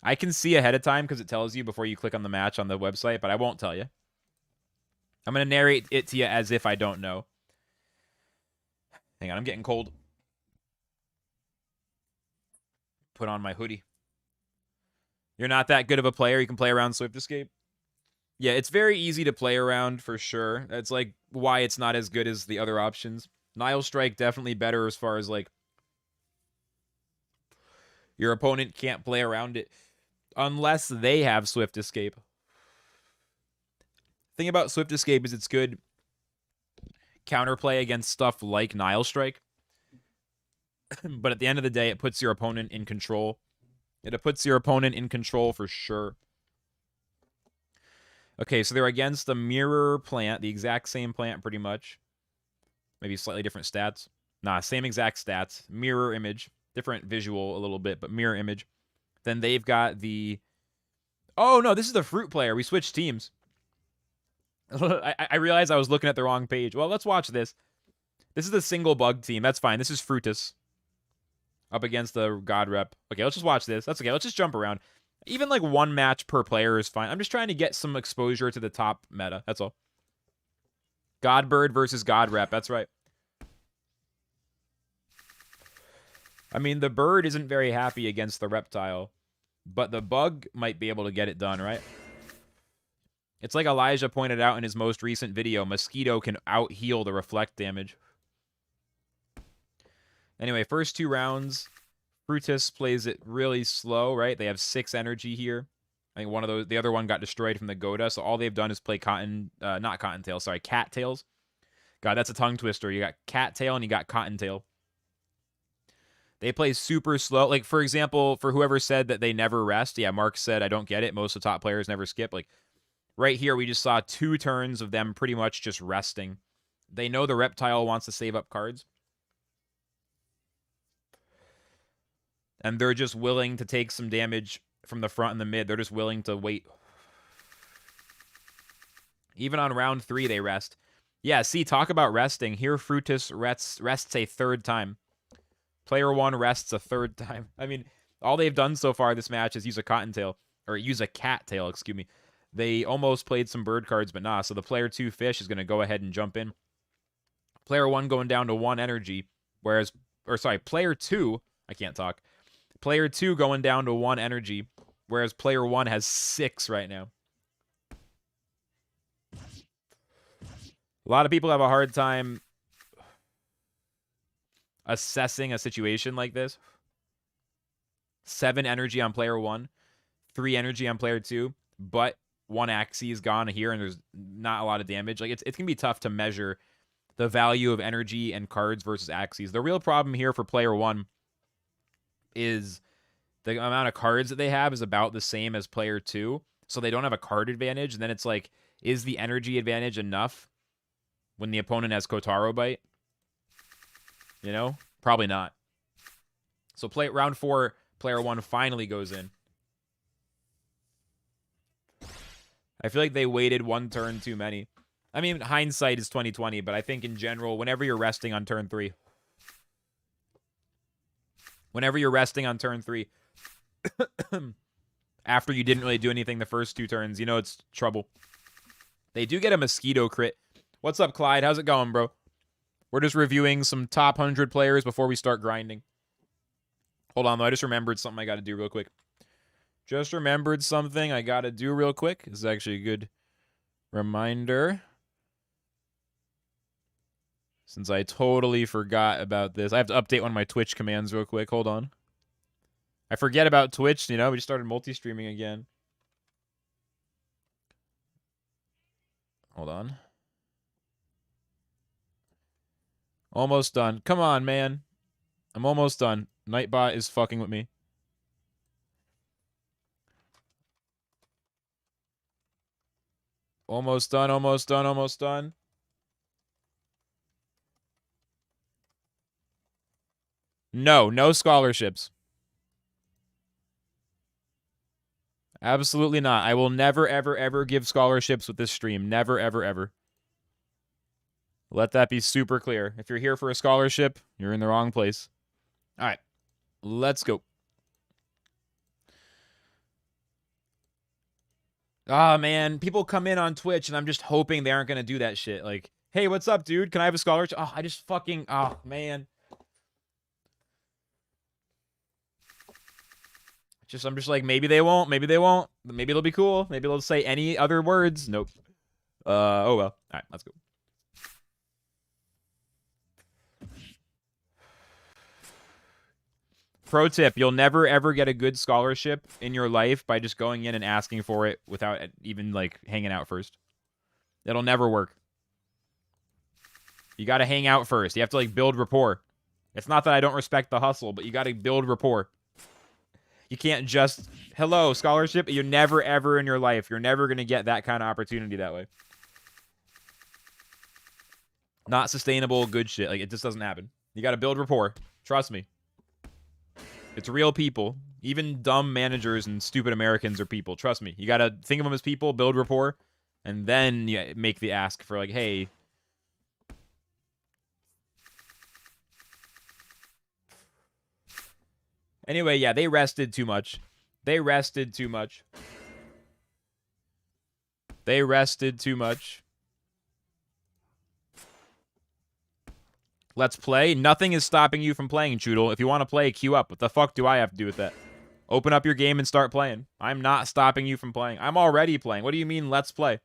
I can see ahead of time because it tells you before you click on the match on the website, but I won't tell you. I'm going to narrate it to you as if I don't know. Hang on, I'm getting cold. Put on my hoodie. You're not that good of a player. You can play around Swift Escape. Yeah, it's very easy to play around for sure. That's like why it's not as good as the other options. Nile Strike definitely better as far as like your opponent can't play around it unless they have Swift Escape. Thing about Swift Escape is it's good counterplay against stuff like Nile Strike. But at the end of the day, it puts your opponent in control. It puts your opponent in control for sure. Okay, so they're against the mirror plant, the exact same plant pretty much. Maybe slightly different stats. Nah, same exact stats. Mirror image. Different visual a little bit, but mirror image. Then they've got the... Oh, no, this is the fruit player. We switched teams. I realized I was looking at the wrong page. Well, let's watch this. This is the single bug team. That's fine. This is Fruitus. Up against the God Rep. Okay, let's just watch this. That's okay. Let's just jump around. Even like one match per player is fine. I'm just trying to get some exposure to the top meta. That's all. Godbird versus God Rep. That's right. I mean, the bird isn't very happy against the reptile, but the bug might be able to get it done, right? It's like Elijah pointed out in his most recent video, Mosquito can out-heal the reflect damage. Anyway, first 2 rounds, Fruitus plays it really slow, right? They have 6 energy here. I think one of those, the other one got destroyed from the Goda, so all they've done is play not Cottontail, sorry, Cattails. God, that's a tongue twister. You got Cattail and you got Cottontail. They play super slow. Like, for example, for whoever said that they never rest, yeah, Mark said, I don't get it. Most of the top players never skip. Like, right here, we just saw 2 turns of them pretty much just resting. They know the reptile wants to save up cards. And they're just willing to take some damage from the front and the mid. They're just willing to wait. Even on round 3, they rest. Yeah, see, talk about resting. Here, Fruitus rests a 3rd time. Player 1 rests a 3rd time. I mean, all they've done so far this match is use a Cottontail. Or use a Cattail, excuse me. They almost played some bird cards, but nah. So the player 2 fish is going to go ahead and jump in. Player 1 going down to 1 energy. Whereas, or sorry, player 2, I can't talk. Player 2 going down to 1 energy. Whereas player 1 has 6 right now. A lot of people have a hard time assessing a situation like this. 7 energy on player 1. 3 energy on player 2. But 1 Axie is gone here and there's not a lot of damage. Like, it's going to be tough to measure the value of energy and cards versus Axies. The real problem here for player 1 is the amount of cards that they have is about the same as player 2. So they don't have a card advantage. And then it's like, is the energy advantage enough when the opponent has Kotaro Bite? You know? Probably not. So round 4, player 1 finally goes in. I feel like they waited 1 turn too many. I mean, hindsight is 2020, but I think in general, whenever you're resting on turn 3, after you didn't really do anything the first 2 turns, you know it's trouble. They do get a Mosquito crit. What's up, Clyde? How's it going, bro? We're just reviewing some top 100 players before we start grinding. Hold on, though. I just remembered something I got to do real quick. This is actually a good reminder. Since I totally forgot about this. I have to update one of my Twitch commands real quick. Hold on. I forget about Twitch, you know. We just started multi-streaming again. Hold on. Almost done. Come on, man. I'm almost done. Nightbot is fucking with me. Almost done, almost done, almost done. No, no scholarships. Absolutely not. I will never, ever, ever give scholarships with this stream. Never, ever, ever. Let that be super clear. If you're here for a scholarship, you're in the wrong place. All right, let's go. Ah, man, people come in on Twitch, and I'm just hoping they aren't going to do that shit. Like, hey, what's up, dude? Can I have a scholarship? Oh, I just fucking, oh, man. I'm just like, maybe they won't. Maybe they won't. Maybe it'll be cool. Maybe they'll say any other words. Nope. Oh, well. All right, let's go. Pro tip, you'll never, ever get a good scholarship in your life by just going in and asking for it without even, like, hanging out first. It'll never work. You got to hang out first. You have to, like, build rapport. It's not that I don't respect the hustle, but you got to build rapport. You can't just, hello, scholarship. You're never, ever in your life. You're never going to get that kind of opportunity that way. Not sustainable, good shit. Like, it just doesn't happen. You got to build rapport. Trust me. It's real people. Even dumb managers and stupid Americans are people. Trust me. You got to think of them as people, build rapport, and then you make the ask for, like, hey. Anyway, yeah, they rested too much. They rested too much. They rested too much. Let's play. Nothing is stopping you from playing, Choodle. If you want to play, queue up. What the fuck do I have to do with that? Open up your game and start playing. I'm not stopping you from playing. I'm already playing. What do you mean, let's play?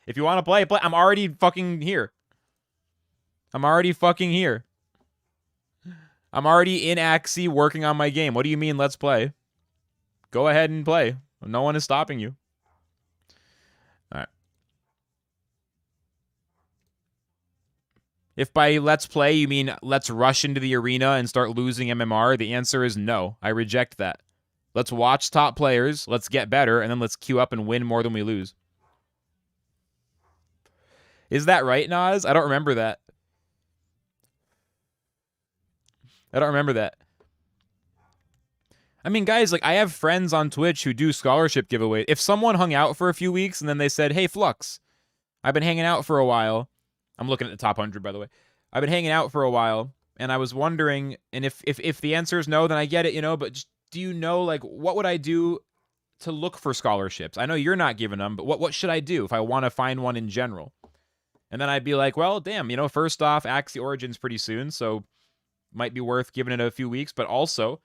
If you want to play, play. I'm already fucking here. I'm already fucking here. I'm already in Axie working on my game. What do you mean, let's play? Go ahead and play. No one is stopping you. All right. If by let's play you mean let's rush into the arena and start losing MMR, the answer is no. I reject that. Let's watch top players, let's get better, and then let's queue up and win more than we lose. Is that right, Nas? I don't remember that. I don't remember that. I mean, guys, like, I have friends on Twitch who do scholarship giveaways. If someone hung out for a few weeks and then they said, hey, Flux, I've been hanging out for a while. I'm looking at the top 100, by the way. I've been hanging out for a while, and I was wondering, and if the answer is no, then I get it, you know, but just, do you know, like, what would I do to look for scholarships? I know you're not giving them, but what should I do if I want to find one in general? And then I'd be like, well, damn, you know, first off, Axie Origin's pretty soon, so might be worth giving it a few weeks, but also,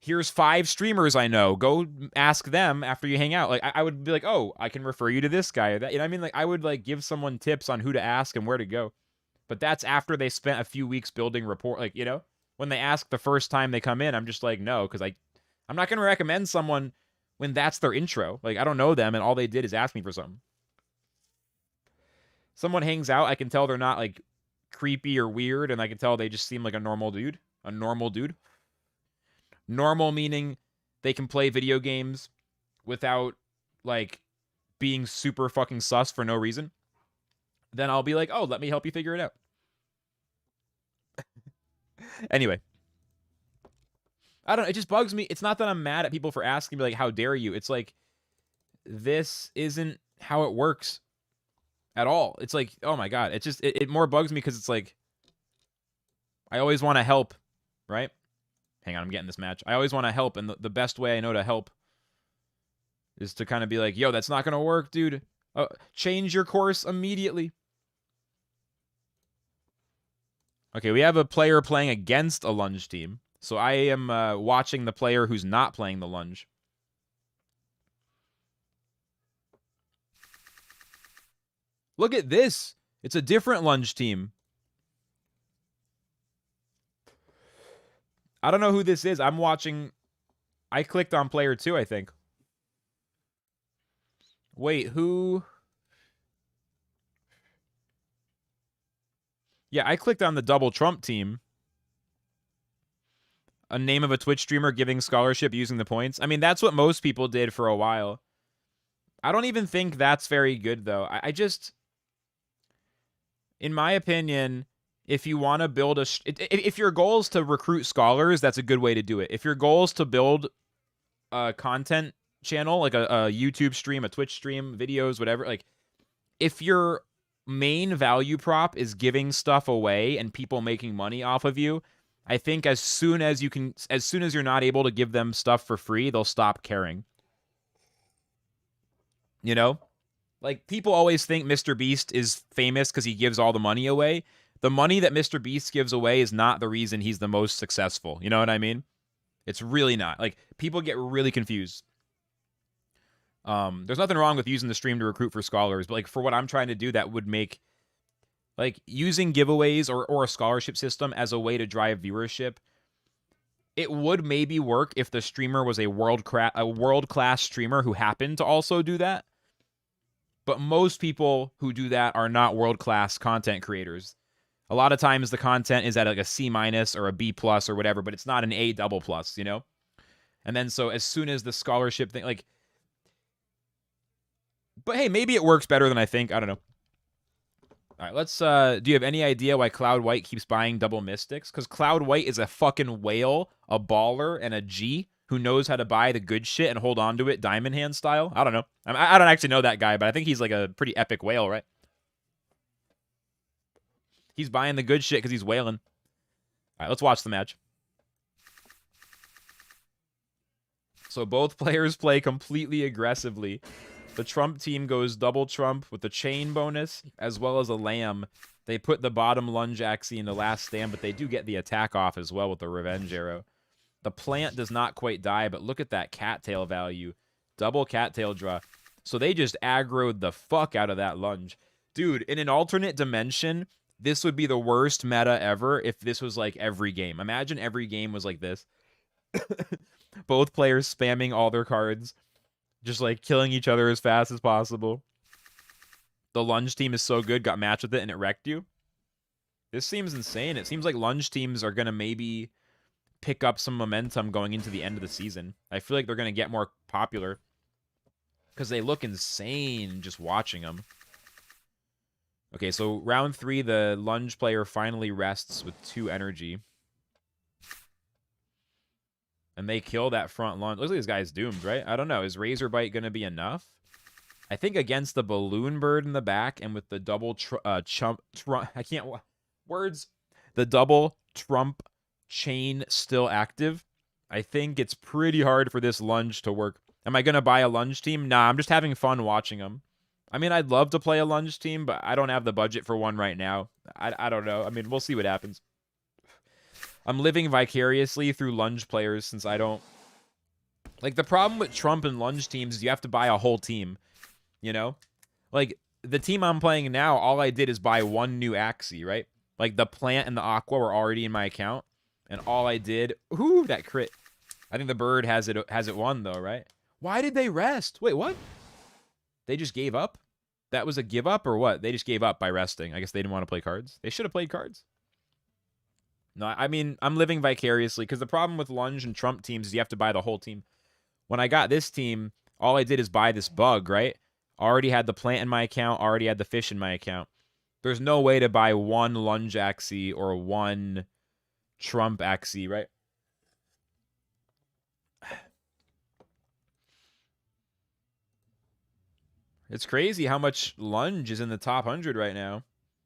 here's 5 streamers I know. Go ask them after you hang out. Like, I would be like, oh, I can refer you to this guy or that. You know what I mean? Like, I would, like, give someone tips on who to ask and where to go. But that's after they spent a few weeks building rapport. Like, you know, when they ask the first time they come in, I'm just like, no, because I'm not going to recommend someone when that's their intro. Like, I don't know them, and all they did is ask me for something. Someone hangs out, I can tell they're not, like, creepy or weird, and I can tell they just seem like a normal dude. A normal dude. Normal meaning they can play video games without, like, being super fucking sus for no reason. Then I'll be like, oh, let me help you figure it out. Anyway. I don't know. It just bugs me. It's not that I'm mad at people for asking me, like, how dare you? It's like, this isn't how it works at all. It's like, oh my God. It just, it more bugs me because it's like, I always want to help, right? Hang on, I'm getting this match. I always want to help, and the best way I know to help is to kind of be like, yo, that's not going to work, dude. Change your course immediately. Okay, we have a player playing against a lunge team. So I am watching the player who's not playing the lunge. Look at this. It's a different lunge team. I don't know who this is. I'm watching. I clicked on player 2, I think. Wait, who? Yeah, I clicked on the double Trump team. A name of a Twitch streamer giving scholarship using the points. I mean, that's what most people did for a while. I don't even think that's very good, though. I just, in my opinion, if you want to build if your goal is to recruit scholars, that's a good way to do it. If your goal is to build a content channel, like a YouTube stream, a Twitch stream, videos, whatever, like, if your main value prop is giving stuff away and people making money off of you, I think as soon as you're not able to give them stuff for free, they'll stop caring. You know? Like, people always think Mr. Beast is famous because he gives all the money away. The money that Mr. Beast gives away is not the reason he's the most successful. You know what I mean? It's really not. Like, people get really confused. There's nothing wrong with using the stream to recruit for scholars, but like for what I'm trying to do, that would make like using giveaways or a scholarship system as a way to drive viewership. It would maybe work if the streamer was a world-class streamer who happened to also do that. But most people who do that are not world-class content creators. A lot of times the content is at like a C- or a B+ or whatever, but it's not an A++, you know? And then so as soon as the scholarship thing, like, but hey, maybe it works better than I think. I don't know. All right, let's, do you have any idea why Cloud White keeps buying double Mystics? Because Cloud White is a fucking whale, a baller, and a G who knows how to buy the good shit and hold on to it diamond hand style. I don't know. I don't actually know that guy, but I think he's like a pretty epic whale, right? He's buying the good shit because he's whaling. All right, let's watch the match. So both players play completely aggressively. The Trump team goes double Trump with the chain bonus, as well as a lamb. They put the bottom lunge Axie in the last stand, but they do get the attack off as well with the revenge arrow. The plant does not quite die, but look at that cattail value. Double cattail draw. So they just aggroed the fuck out of that lunge. Dude, in an alternate dimension, this would be the worst meta ever if this was like every game. Imagine every game was like this. Both players spamming all their cards. Just like killing each other as fast as possible. The lunge team is so good, got matched with it, and it wrecked you. This seems insane. It seems like lunge teams are going to maybe pick up some momentum going into the end of the season. I feel like they're going to get more popular because they look insane just watching them. Okay, so round 3, the lunge player finally rests with 2 energy. And they kill that front lunge. Looks like this guy's doomed, right? I don't know. Is Razor Bite going to be enough? I think against the balloon bird in the back and with the double Trump. I can't. Words. The double Trump chain still active. I think it's pretty hard for this lunge to work. Am I going to buy a lunge team? Nah, I'm just having fun watching them. I mean, I'd love to play a lunge team, but I don't have the budget for one right now. I don't know. I mean, we'll see what happens. I'm living vicariously through lunge players since I don't... Like, the problem with Trump and lunge teams is you have to buy a whole team, you know? Like, the team I'm playing now, all I did is buy 1 new Axie, right? Like, the plant and the aqua were already in my account, and all I did... Ooh, that crit. I think the bird has it won, though, right? Why did they rest? Wait, what? They just gave up? That was a give up, or what? They just gave up by resting. I guess they didn't want to play cards. They should have played cards. No, I mean, I'm living vicariously, because the problem with lunge and Trump teams is you have to buy the whole team. When I got this team, all I did is buy this bug, right? Already had the plant in my account, already had the fish in my account. There's no way to buy 1 lunge Axie or 1 Trump Axie, right? It's crazy how much lunge is in the top 100 right now.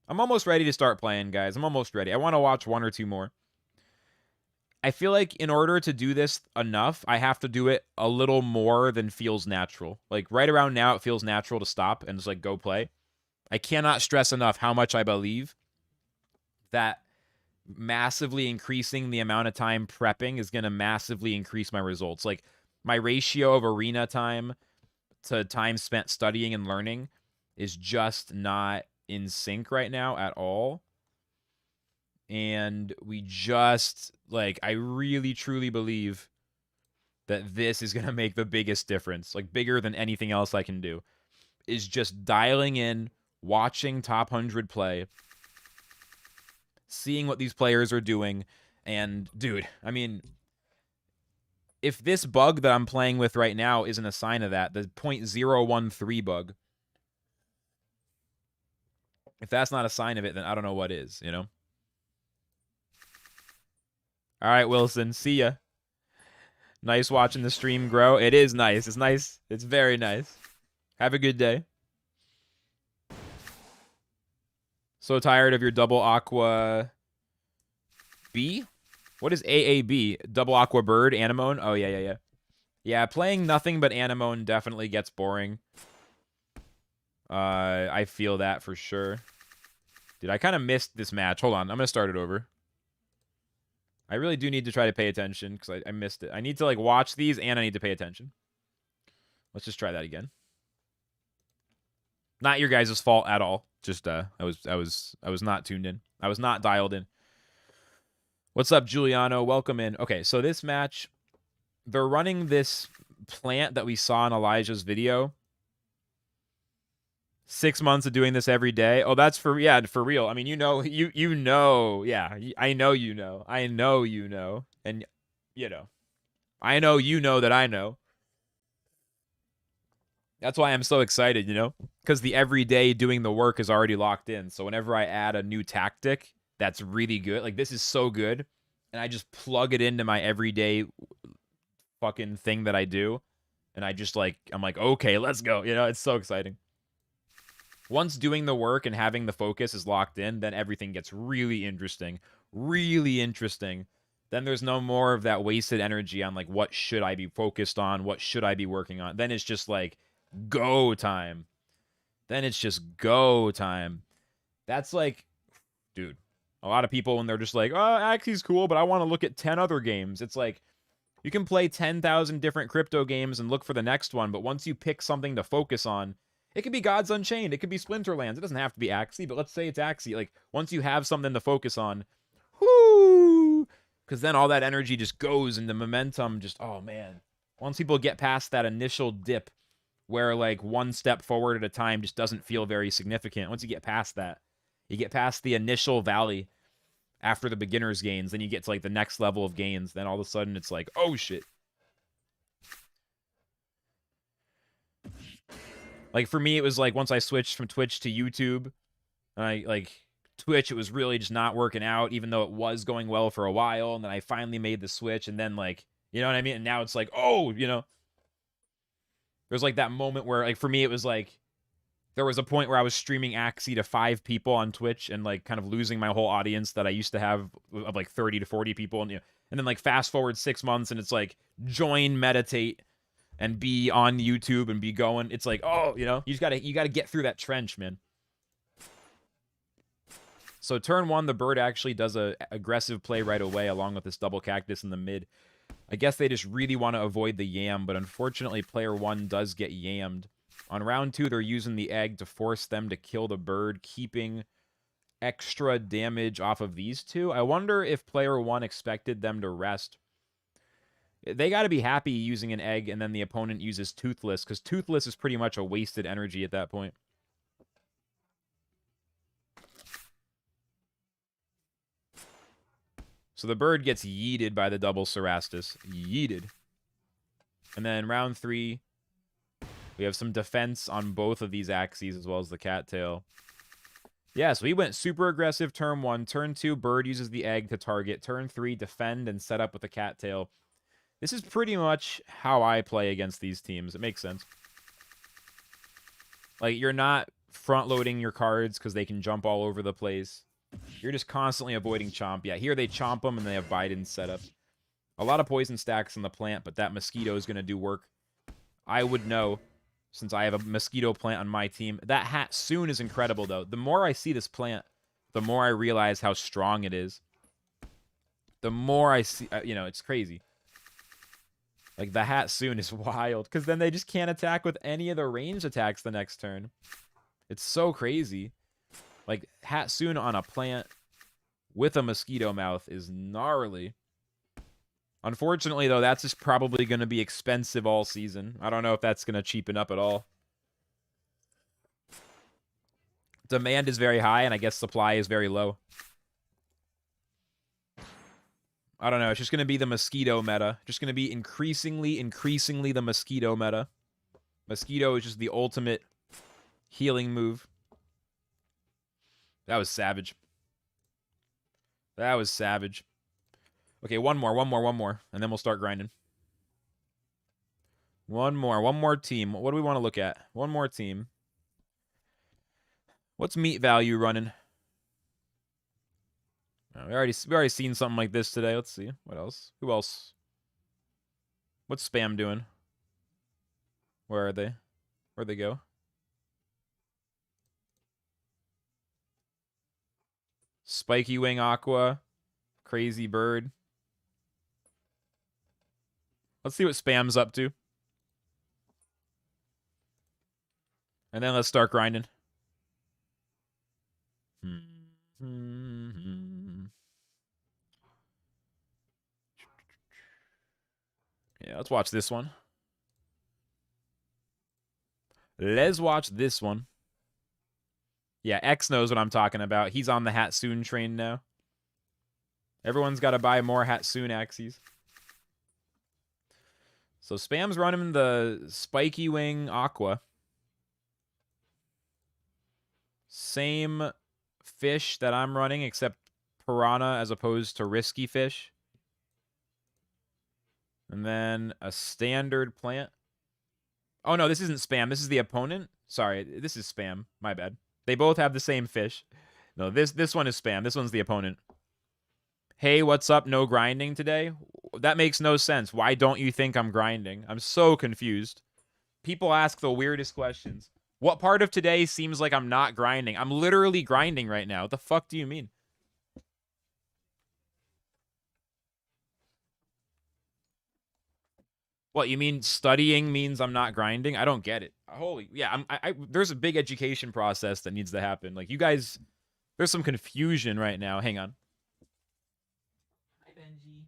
I'm almost ready to start playing, guys. I'm almost ready. I want to watch 1 or 2 more. I feel like in order to do this enough, I have to do it a little more than feels natural. Like, right around now, it feels natural to stop and just, like, go play. I cannot stress enough how much I believe that massively increasing the amount of time prepping is going to massively increase my results. Like, my ratio of arena time to time spent studying and learning is just not in sync right now at all. And we just, like, I really truly believe that this is going to make the biggest difference, like bigger than anything else I can do, is just dialing in, watching top 100 play, seeing what these players are doing. And, dude, I mean, if this bug that I'm playing with right now isn't a sign of that, the 0.013 bug, if that's not a sign of it, then I don't know what is, you know? All right, Wilson, see ya. Nice watching the stream grow. It is nice. It's nice. It's very nice. Have a good day. So tired of your double aqua B? What is AAB? Double aqua bird, anemone? Oh, yeah. Yeah, playing nothing but anemone definitely gets boring. I feel that for sure. Dude, I kind of missed this match. Hold on. I'm going to start it over. I really do need to try to pay attention because I missed it. I need to, like, watch these and I need to pay attention. Let's just try that again. Not your guys' fault at all. Just I was not tuned in. I was not dialed in. What's up, Giuliano? Welcome in. Okay, so this match, they're running this plant that we saw in Elijah's video. 6 months of doing this every day. Oh, that's for real. I mean, you know, yeah. I know you know. And you know. I know you know that I know. That's why I'm so excited, you know? Because the everyday doing the work is already locked in. So whenever I add a new tactic that's really good, like this is so good, and I just plug it into my everyday fucking thing that I do, and I just like, I'm like, okay, let's go. You know, it's so exciting. Once doing the work and having the focus is locked in, then everything gets really interesting. Really interesting. Then there's no more of that wasted energy on like, what should I be focused on? What should I be working on? Then it's just like, go time. Then it's just go time. That's like, dude, a lot of people when they're just like, oh, Axie's cool, but I want to look at 10 other games. It's like, you can play 10,000 different crypto games and look for the next one, but once you pick something to focus on, it could be Gods Unchained, it could be Splinterlands, it doesn't have to be Axie, but let's say it's Axie. Like, once you have something to focus on, whoo, because then all that energy just goes and the momentum just, oh man. Once people get past that initial dip, where like one step forward at a time just doesn't feel very significant. Once you get past that, you get past the initial valley after the beginner's gains, then you get to like the next level of gains. Then all of a sudden it's like, oh shit. Like for me, it was like once I switched from Twitch to YouTube, and I like Twitch, it was really just not working out, even though it was going well for a while. And then I finally made the switch, and then like, you know what I mean? And now it's like, oh, you know. There's like that moment where, like, for me, it was like, there was a point where I was streaming Axie to 5 people on Twitch and like kind of losing my whole audience that I used to have of like 30 to 40 people. And, you know, and then like fast forward 6 months and it's like join, meditate, and be on YouTube and be going. It's like, oh, you know, you gotta get through that trench, man. So turn 1, the bird actually does a aggressive play right away along with this double cactus in the mid. I guess they just really want to avoid the yam, but unfortunately player 1 does get yammed. On round 2, they're using the egg to force them to kill the bird, keeping extra damage off of these two. I wonder if player 1 expected them to rest. They got to be happy using an egg and then the opponent uses Toothless, because Toothless is pretty much a wasted energy at that point. So the bird gets yeeted by the double Cerastus. Yeeted. And then round 3, we have some defense on both of these Axies as well as the cattail. Yeah, so he went super aggressive turn 1. Turn 2, bird uses the egg to target. Turn 3, defend and set up with the cattail. This is pretty much how I play against these teams. It makes sense. Like, you're not front-loading your cards because they can jump all over the place. You're just constantly avoiding chomp. Yeah, here they chomp them and they have Biden set up. A lot of poison stacks in the plant, but that mosquito is going to do work. I would know, since I have a mosquito plant on my team. That hat soon is incredible, though. The more I see this plant, the more I realize how strong it is. The more I see, you know, it's crazy. Like, the hat soon is wild, because then they just can't attack with any of the ranged attacks the next turn. It's so crazy. Like, Hatsoon on a plant with a mosquito mouth is gnarly. Unfortunately, though, that's just probably going to be expensive all season. I don't know if that's going to cheapen up at all. Demand is very high, and I guess supply is very low. I don't know. It's just going to be the mosquito meta. Just going to be increasingly the mosquito meta. Mosquito is just the ultimate healing move. That was savage. That was savage. Okay, one more. And then we'll start grinding. One more team. What do we want to look at? One more team. What's meat value running? Oh, we already seen something like this today. Let's see. What else? Who else? What's spam doing? Where are they? Where'd they go? Spiky Wing Aqua. Crazy Bird. Let's see what spam's up to. And then let's start grinding. Yeah, let's watch this one. Let's watch this one. Yeah, X knows what I'm talking about. He's on the Hatsoon train now. Everyone's got to buy more Hatsoon Axies. So spam's running the Spiky Wing Aqua. Same fish that I'm running, except Piranha as opposed to Risky Fish. And then a standard plant. Oh, no, this isn't spam. This is the opponent. Sorry, this is spam. My bad. They both have the same fish. No, this one is spam. This one's the opponent. Hey, what's up? No grinding today? That makes no sense. Why don't you think I'm grinding? I'm so confused. People ask the weirdest questions. What part of today seems like I'm not grinding? I'm literally grinding right now. What the fuck do you mean? What, you mean studying means I'm not grinding? I don't get it. Holy, yeah, there's a big education process that needs to happen. Like, you guys, there's some confusion right now. Hang on. Hi, Benji.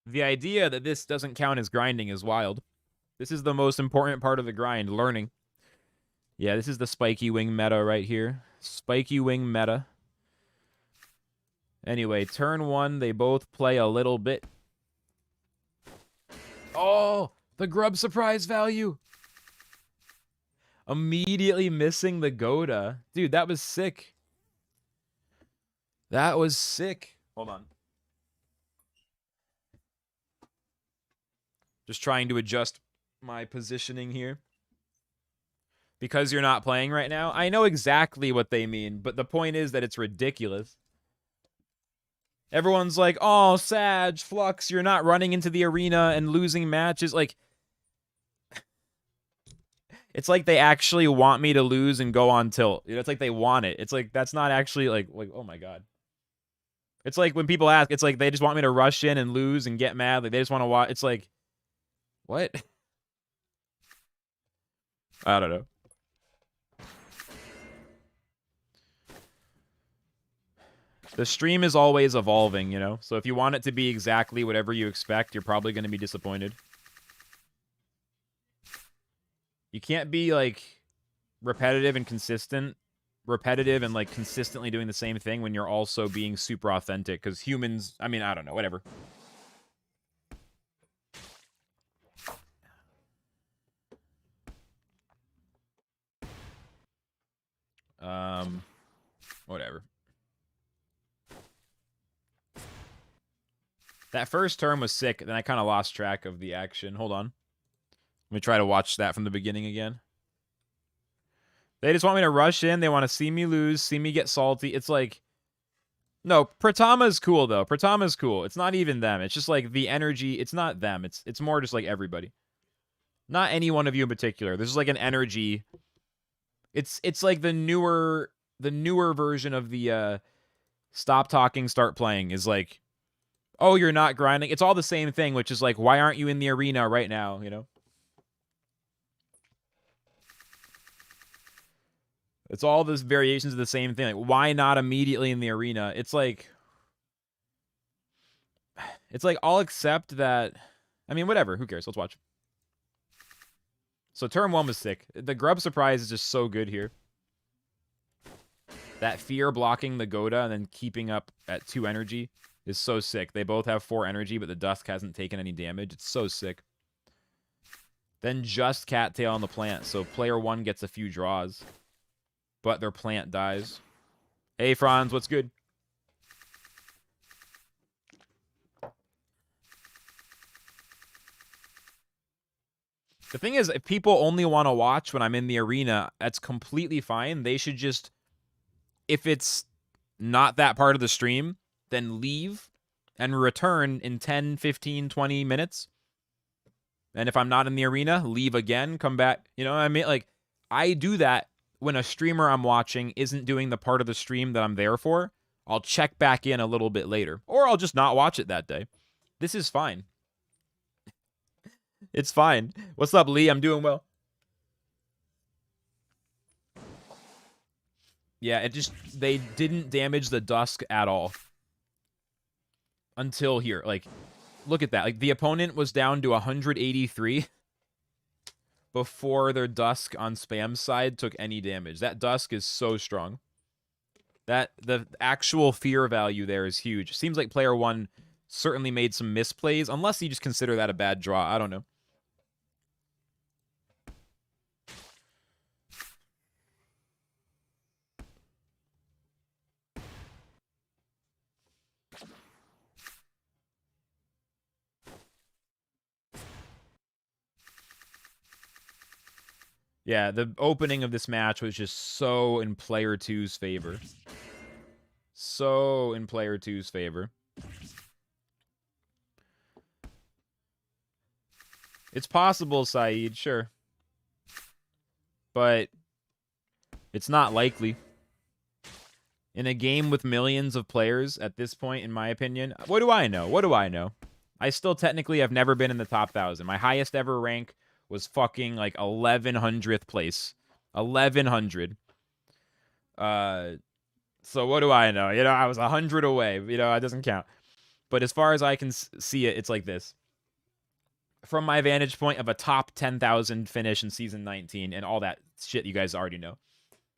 The idea that this doesn't count as grinding is wild. This is the most important part of the grind, learning. Yeah, this is the Spiky Wing meta right here. Spiky Wing meta. Anyway, turn one, they both play a little bit. Oh, the grub surprise value. Immediately missing the Goda. Dude, that was sick. That was sick. Hold on. Just trying to adjust my positioning here. Because you're not playing right now? I know exactly what they mean, but the point is that it's ridiculous. Everyone's like, oh, Sag, Flux, you're not running into the arena and losing matches. Like, it's like they actually want me to lose and go on tilt. It's like they want it. It's like, that's not actually like, oh my God. It's like when people ask, it's like they just want me to rush in and lose and get mad. Like, they just want to watch. It's like, what? I don't know. The stream is always evolving, you know? So if you want it to be exactly whatever you expect, you're probably going to be disappointed. You can't be, like, repetitive and consistent. Repetitive and, like, consistently doing the same thing when you're also being super authentic. Because humans, I mean, I don't know, whatever. Whatever. That first turn was sick, then I kind of lost track of the action. Hold on. Let me try to watch that from the beginning again. They just want me to rush in. They want to see me lose, see me get salty. It's like, no, Pratama's cool, though. Pratama's cool. It's not even them. It's just like the energy. It's not them. It's more just like everybody. Not any one of you in particular. This is like an energy. It's like the newer version of the stop talking, start playing is like, oh, you're not grinding. It's all the same thing, which is like, why aren't you in the arena right now, you know? It's all those variations of the same thing. Like, why not immediately in the arena? It's like, It's like, I'll accept that. I mean, whatever. Who cares? Let's watch. So turn 1 was sick. The grub surprise is just so good here. That fear blocking the Goda and then keeping up at 2 energy is so sick. They both have 4 energy, but the Dusk hasn't taken any damage. It's so sick. Then just Cattail on the plant. So player 1 gets a few draws, but their plant dies. Hey, Franz, what's good? The thing is, if people only want to watch when I'm in the arena, that's completely fine. They should just, if it's not that part of the stream, then leave and return in 10, 15, 20 minutes. And if I'm not in the arena, leave again, come back. You know what I mean? Like, I do that when a streamer I'm watching isn't doing the part of the stream that I'm there for. I'll check back in a little bit later. Or I'll just not watch it that day. This is fine. It's fine. What's up, Lee? I'm doing well. Yeah, it just, they didn't damage the Dusk at all. Until here. Like, look at that. Like, the opponent was down to 183 before their Dusk on Spam's side took any damage. That Dusk is so strong. The actual fear value there is huge. Seems like player 1 certainly made some misplays, unless you just consider that a bad draw. I don't know. Yeah, the opening of this match was just so in player 2's favor. So in player 2's favor. It's possible, Saeed, sure. But it's not likely. In a game with millions of players at this point, in my opinion, what do I know? What do I know? I still technically have never been in the top 1,000. My highest ever rank was fucking like 1100th place. 1100. So what do I know? You know, I was 100 away. You know, it doesn't count. But as far as I can see it, it's like this. From my vantage point of a top 10,000 finish in season 19 and all that shit you guys already know.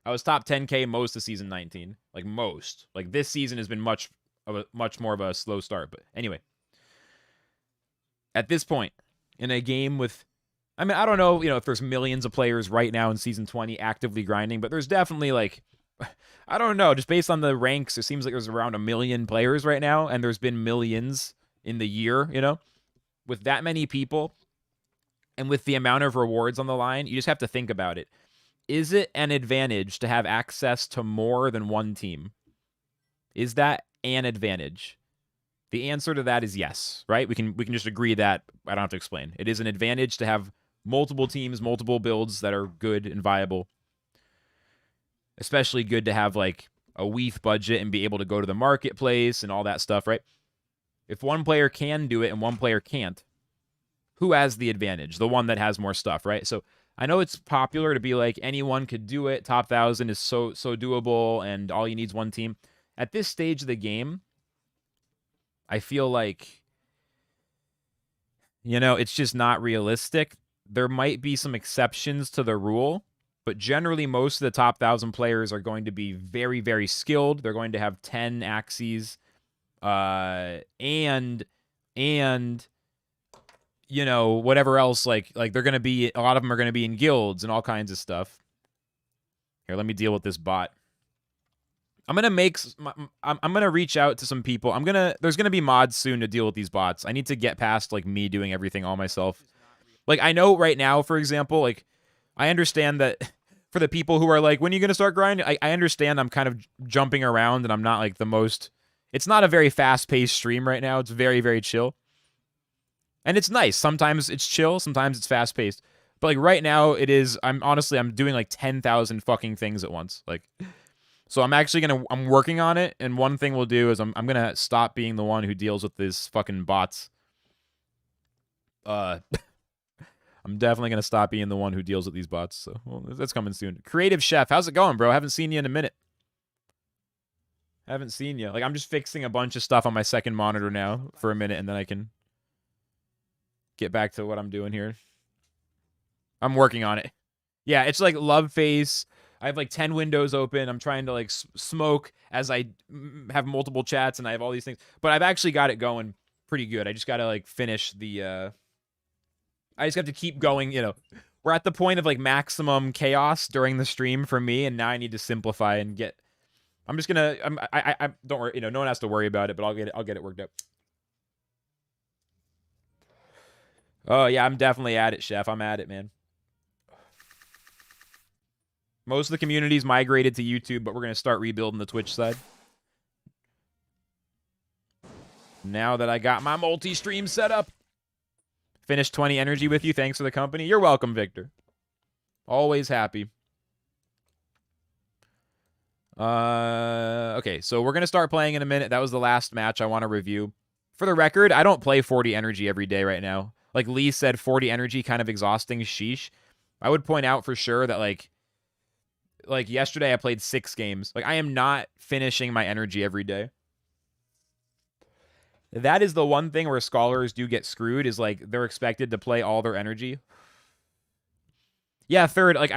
I was top 10K most of season 19. Like most. Like this season has been much more of a slow start. But anyway. At this point, in a game with, I mean, I don't know, you know, if there's millions of players right now in season 20 actively grinding, but there's definitely like, I don't know, just based on the ranks, it seems like there's around 1 million players right now, and there's been millions in the year, you know? With that many people, and with the amount of rewards on the line, you just have to think about it. Is it an advantage to have access to more than one team? Is that an advantage? The answer to that is yes, right? We can just agree that I don't have to explain. It is an advantage to have multiple teams, multiple builds that are good and viable. Especially good to have like a WETH budget and be able to go to the marketplace and all that stuff, right? If one player can do it and one player can't, who has the advantage? The one that has more stuff, right? So I know it's popular to be like anyone could do it. Top 1,000 is so doable and all you need is one team. At this stage of the game, I feel like, you know, it's just not realistic. There might be some exceptions to the rule, but generally most of the top 1,000 players are going to be very, very skilled. They're going to have 10 Axies, and you know, whatever else, like they're going to be, a lot of them are going to be in guilds and all kinds of stuff. Here, let me deal with this bot. I'm gonna I'm gonna reach out to some people. There's gonna be mods soon to deal with these bots. I need to get past like me doing everything all myself. Like I know right now, for example, like I understand that for the people who are like, when are you gonna start grinding? I understand I'm kind of jumping around and I'm not like the most. It's not a very fast-paced stream right now. It's very, very chill, and it's nice. Sometimes it's chill, sometimes it's fast-paced. But like right now, it is. I'm doing like 10,000 fucking things at once. Like. So I'm working on it, and one thing we'll do is I'm gonna stop being the one who deals with these fucking bots. I'm definitely gonna stop being the one who deals with these bots. So well, that's coming soon. Creative Chef, how's it going, bro? I haven't seen you in a minute. Haven't seen you. Like, I'm just fixing a bunch of stuff on my second monitor now for a minute, and then I can get back to what I'm doing here. I'm working on it. Yeah, it's like love face. I have like 10 windows open. I'm trying to like smoke as I have multiple chats, and I have all these things. But I've actually got it going pretty good. I just got to like finish the... I just have to keep going, you know. We're at the point of like maximum chaos during the stream for me, and now I need to simplify and get... I'm just gonna... I don't worry, you know, no one has to worry about it, but I'll get it worked out. Oh, yeah, I'm definitely at it, Chef. I'm at it, man. Most of the community's migrated to YouTube, but we're going to start rebuilding the Twitch side. Now that I got my multi-stream set up. Finished 20 energy with you. Thanks for the company. You're welcome, Victor. Always happy. Okay, so we're going to start playing in a minute. That was the last match I want to review. For the record, I don't play 40 energy every day right now. Like Lee said, 40 energy kind of exhausting. Sheesh. I would point out for sure that like yesterday I played 6 games. Like, I am not finishing my energy every day. That is the one thing where scholars do get screwed, is like they're expected to play all their energy. Yeah, third, like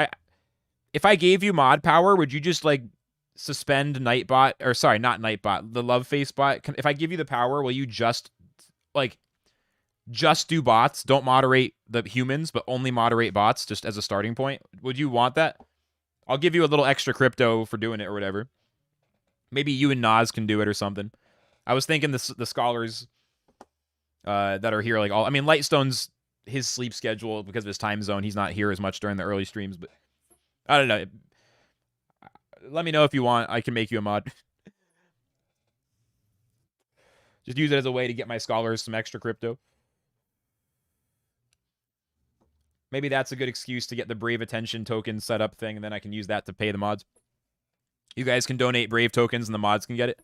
if I gave you mod power, would you just like suspend Nightbot, or sorry, not Nightbot, the Love Face bot? If I give you the power, will you just do bots? Don't moderate the humans, but only moderate bots just as a starting point. Would you want that? I'll give you a little extra crypto for doing it or whatever. Maybe you and Nas can do it or something. I was thinking the scholars that are here, like all... I mean, Lightstone's his sleep schedule because of his time zone. He's not here as much during the early streams, but I don't know. Let me know if you want. I can make you a mod. Just use it as a way to get my scholars some extra crypto. Maybe that's a good excuse to get the Brave Attention token set up thing, and then I can use that to pay the mods. You guys can donate Brave tokens, and the mods can get it.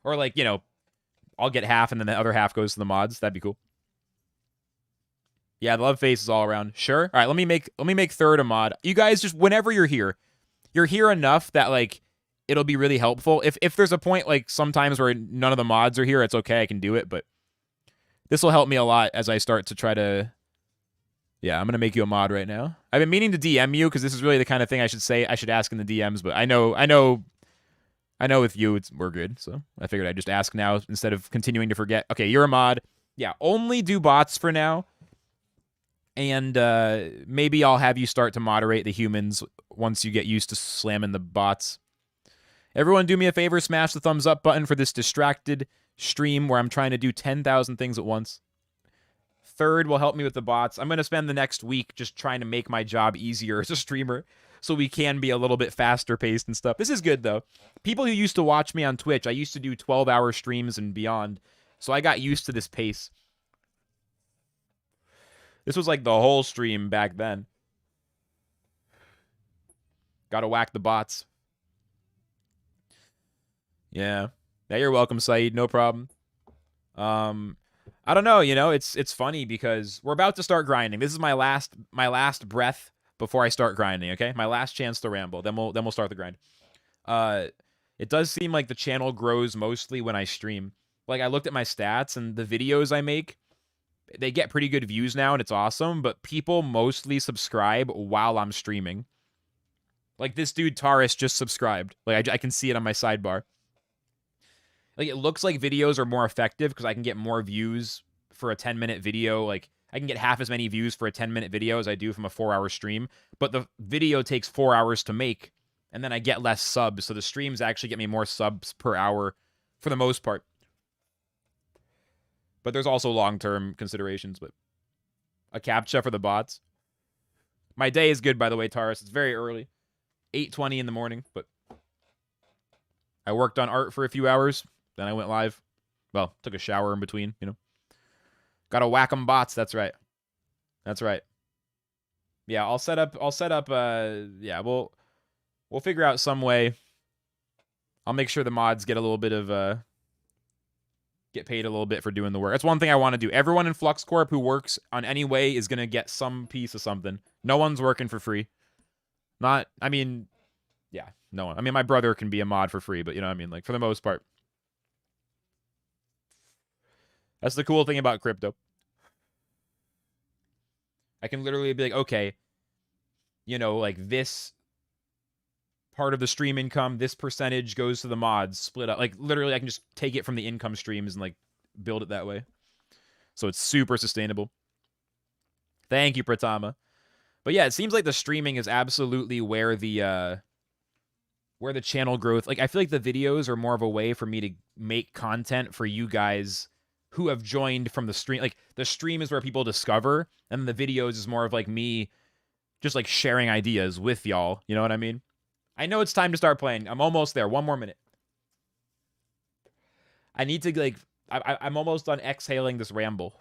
Or, like, you know, I'll get half, and then the other half goes to the mods. That'd be cool. Yeah, the love face is all around. Sure. All right, let me make third a mod. You guys just, whenever you're here enough that, like, it'll be really helpful. If there's a point, like, sometimes where none of the mods are here, it's okay. I can do it, but this will help me a lot as I start to try to... Yeah, I'm going to make you a mod right now. I've been meaning to DM you because this is really the kind of thing I should ask in the DMs, but I know with you we're good, so I figured I'd just ask now instead of continuing to forget. Okay, you're a mod. Yeah, only do bots for now. And maybe I'll have you start to moderate the humans once you get used to slamming the bots. Everyone do me a favor, smash the thumbs up button for this distracted stream where I'm trying to do 10,000 things at once. Third will help me with the bots. I'm going to spend the next week just trying to make my job easier as a streamer so we can be a little bit faster paced and stuff. This is good, though. People who used to watch me on Twitch, I used to do 12-hour streams and beyond, so I got used to this pace. This was like the whole stream back then. Gotta whack the bots. Yeah. Yeah, you're welcome, Saeed. No problem. I don't know, you know, it's funny because we're about to start grinding. This is my last breath before I start grinding, okay? My last chance to ramble. Then we'll start the grind. It does seem like the channel grows mostly when I stream. Like, I looked at my stats, and the videos I make, they get pretty good views now, and it's awesome, but people mostly subscribe while I'm streaming. Like, this dude, Taurus, just subscribed. Like, I can see it on my sidebar. Like, it looks like videos are more effective because I can get more views for a 10-minute video. Like, I can get half as many views for a 10-minute video as I do from a 4-hour stream. But the video takes 4 hours to make, and then I get less subs. So the streams actually get me more subs per hour for the most part. But there's also long-term considerations. But a CAPTCHA for the bots. My day is good, by the way, Taurus. It's very early. 8:20 in the morning, but I worked on art for a few hours. Then I went live. Well, took a shower in between, you know. Gotta whack 'em bots, that's right. That's right. Yeah, I'll set up, yeah, we'll figure out some way. I'll make sure the mods get a little bit of, get paid a little bit for doing the work. That's one thing I want to do. Everyone in Flux Corp who works on any way is going to get some piece of something. No one's working for free. I mean, yeah. No one. I mean, my brother can be a mod for free, but you know what I mean? Like, for the most part. That's the cool thing about crypto. I can literally be like, okay, you know, like this part of the stream income, this percentage goes to the mods, split up. Like, literally, I can just take it from the income streams and, like, build it that way. So it's super sustainable. Thank you, Pratama. But yeah, it seems like the streaming is absolutely where the channel growth, like, I feel like the videos are more of a way for me to make content for you guys who have joined from the stream. Like, the stream is where people discover, and the videos is more of, like, me just, like, sharing ideas with y'all. You know what I mean? I know it's time to start playing. I'm almost there. One more minute. I need to, like, I'm almost done exhaling this ramble.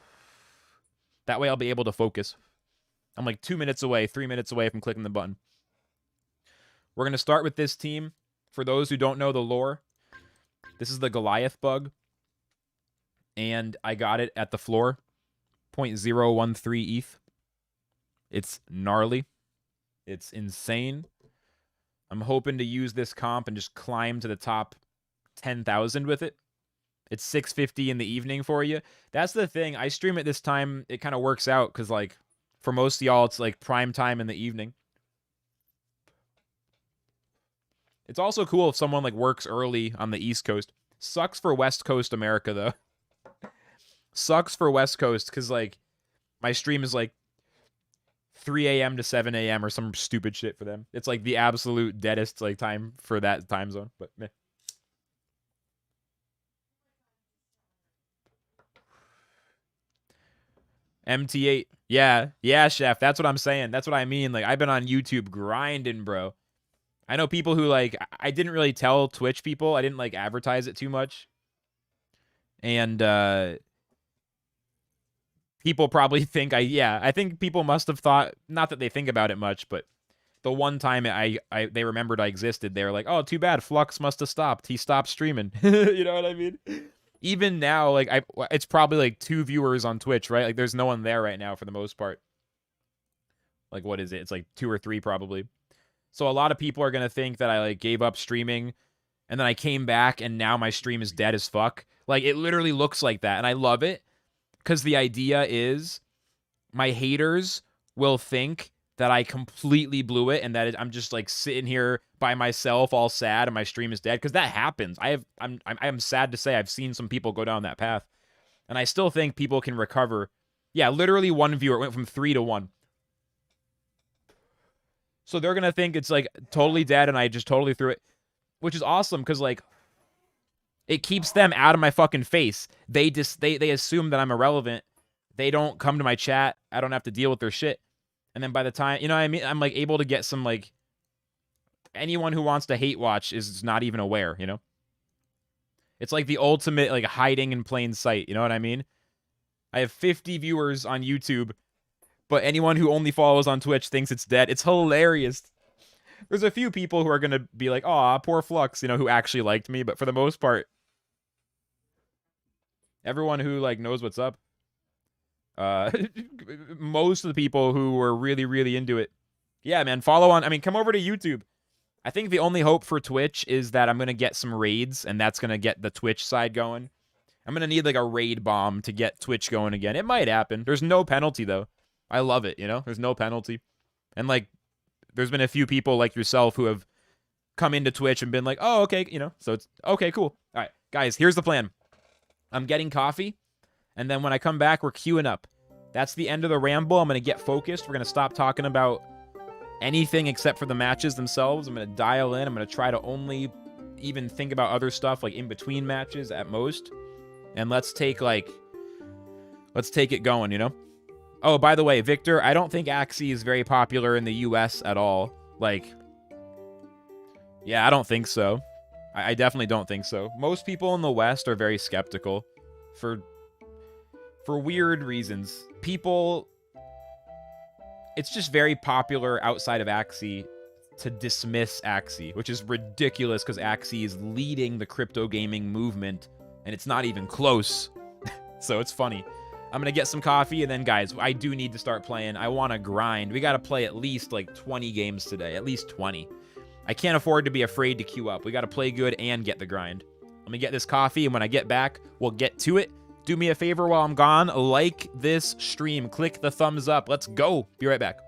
That way I'll be able to focus. I'm like 2 minutes away, 3 minutes away from clicking the button. We're going to start with this team. For those who don't know the lore, this is the Goliath bug. And I got it at the floor. 0.013 ETH. It's gnarly. It's insane. I'm hoping to use this comp and just climb to the top 10,000 with it. It's 6:50 in the evening for you. That's the thing. I stream at this time. It kind of works out because, like, for most of y'all, it's like prime time in the evening. It's also cool if someone, like, works early on the East Coast. Sucks for West Coast America, though. Sucks for West Coast because, like, my stream is, like, 3 a.m. to 7 a.m. or some stupid shit for them. It's, like, the absolute deadest, like, time for that time zone. But, meh. MT8. Yeah, chef. That's what I'm saying. That's what I mean. Like, I've been on YouTube grinding, bro. I know people who, like, I didn't really tell Twitch people. I didn't, like, advertise it too much. And, people probably think I think people must have thought, not that they think about it much, but the one time they remembered I existed, they were like, oh, too bad. Flux must have stopped. He stopped streaming. You know what I mean? Even now, like, it's probably like 2 viewers on Twitch, right? Like, there's no one there right now for the most part. Like, what is it? It's like 2 or 3 probably. So a lot of people are going to think that I, like, gave up streaming and then I came back and now my stream is dead as fuck. Like, it literally looks like that. And I love it because the idea is my haters will think that I completely blew it and that I'm just, like, sitting here by myself all sad and my stream is dead, because that happens. I'm sad to say I've seen some people go down that path, and I still think people can recover. Yeah, literally 1 viewer. It went from 3 to 1. So they're going to think it's, like, totally dead and I just totally threw it, which is awesome because, like, it keeps them out of my fucking face. They assume that I'm irrelevant. They don't come to my chat. I don't have to deal with their shit. And then by the time, you know what I mean? I'm, like, able to get some, like, anyone who wants to hate watch is not even aware, you know? It's like the ultimate, like, hiding in plain sight, you know what I mean? I have 50 viewers on YouTube, but anyone who only follows on Twitch thinks it's dead. It's hilarious. There's a few people who are going to be like, aw, poor Flux, you know, who actually liked me. But for the most part, everyone who, like, knows what's up, most of the people who were really, really into it. Yeah, man, follow on. I mean, come over to YouTube. I think the only hope for Twitch is that I'm going to get some raids, and that's going to get the Twitch side going. I'm going to need, like, a raid bomb to get Twitch going again. It might happen. There's no penalty, though. I love it, you know? There's no penalty. And, like, there's been a few people like yourself who have come into Twitch and been like, oh, okay, you know? So it's, okay, cool. All right, guys, here's the plan. I'm getting coffee, and then when I come back, we're queuing up. That's the end of the ramble. I'm going to get focused. We're going to stop talking about anything except for the matches themselves. I'm going to dial in. I'm going to try to only even think about other stuff, like in between matches at most. And let's take it going, you know? Oh, by the way, Victor, I don't think Axie is very popular in the US at all. Like, yeah, I don't think so. I definitely don't think so. Most people in the West are very skeptical for weird reasons. People, it's just very popular outside of Axie to dismiss Axie, which is ridiculous because Axie is leading the crypto gaming movement, and it's not even close. So it's funny. I'm going to get some coffee, and then, guys, I do need to start playing. I want to grind. We got to play at least, like, 20 games today. At least 20. I can't afford to be afraid to queue up. We got to play good and get the grind. Let me get this coffee, and when I get back, we'll get to it. Do me a favor while I'm gone. Like this stream. Click the thumbs up. Let's go. Be right back.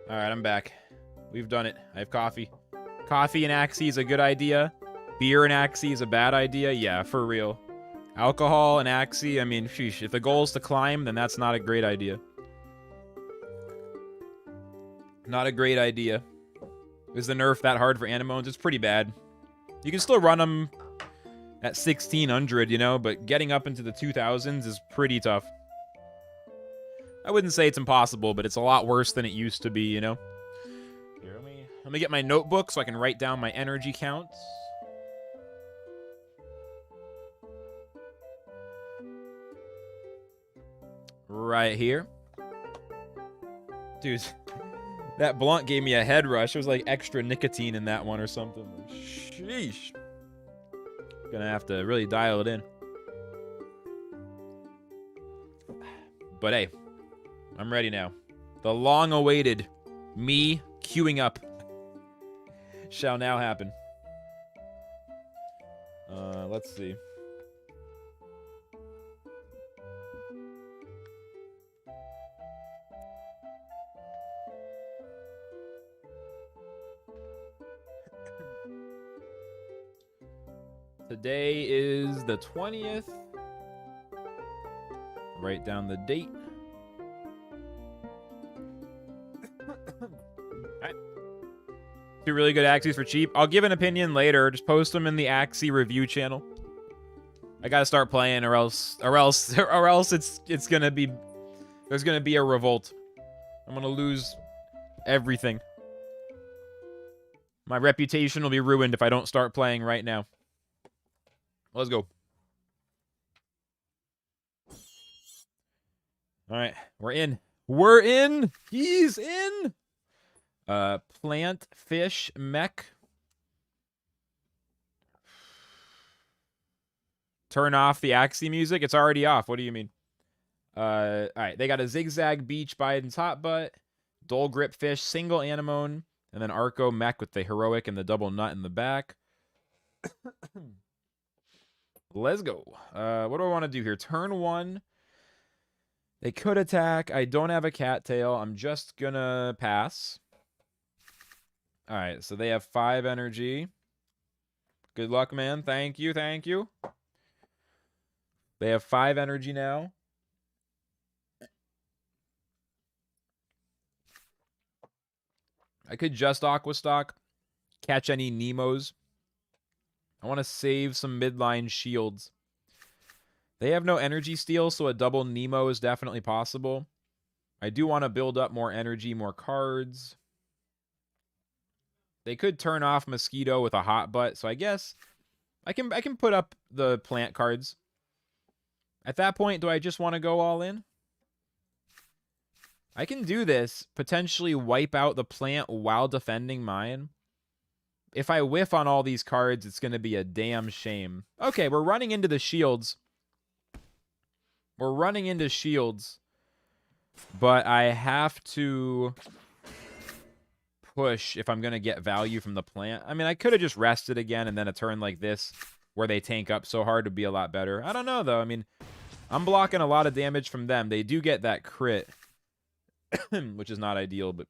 All right, I'm back. We've done it. I have coffee. Coffee and Axie is a good idea. Beer and Axie is a bad idea. Yeah, for real. Alcohol and Axie, I mean, sheesh. If the goal is to climb, then that's not a great idea. Not a great idea. Is the nerf that hard for Anemones? It's pretty bad. You can still run them at 1600, you know, but getting up into the 2000s is pretty tough. I wouldn't say it's impossible, but it's a lot worse than it used to be, you know? Here, let me get my notebook so I can write down my energy counts. Right here. Dude, that blunt gave me a head rush. It was like extra nicotine in that one or something. Sheesh. Gonna have to really dial it in. But hey, I'm ready now. The long-awaited me queuing up shall now happen. Let's see. Today is the 20th. Write down the date. Alright. 2 really good Axies for cheap. I'll give an opinion later. Just post them in the Axie review channel. I gotta start playing, or else it's gonna be, there's gonna be a revolt. I'm gonna lose everything. My reputation will be ruined if I don't start playing right now. Let's go. All right, we're in. We're in. He's in. Plant, fish, mech. Turn off the Axie music. It's already off. What do you mean? All right, they got a zigzag beach Biden's hot butt, dull grip fish, single anemone, and then Arco mech with the heroic and the double nut in the back. Let's go. What do I want to do here? Turn 1. They could attack. I don't have a cattail. I'm just gonna pass. All right, so they have 5 energy. Good luck, man. Thank you, thank you. They have 5 energy now. I could just Aqua Stock, catch any Nemos. I want to save some midline shields. They have no energy steal, so a double Nemo is definitely possible. I do want to build up more energy, more cards. They could turn off Mosquito with a hot butt, so I guess I can put up the plant cards. At that point, do I just want to go all in? I can do this, potentially wipe out the plant while defending mine. If I whiff on all these cards, it's going to be a damn shame. Okay, we're running into the shields. We're running into shields. But I have to push if I'm going to get value from the plant. I mean, I could have just rested again, and then a turn like this, where they tank up so hard, would be a lot better. I don't know, though. I mean, I'm blocking a lot of damage from them. They do get that crit, which is not ideal, but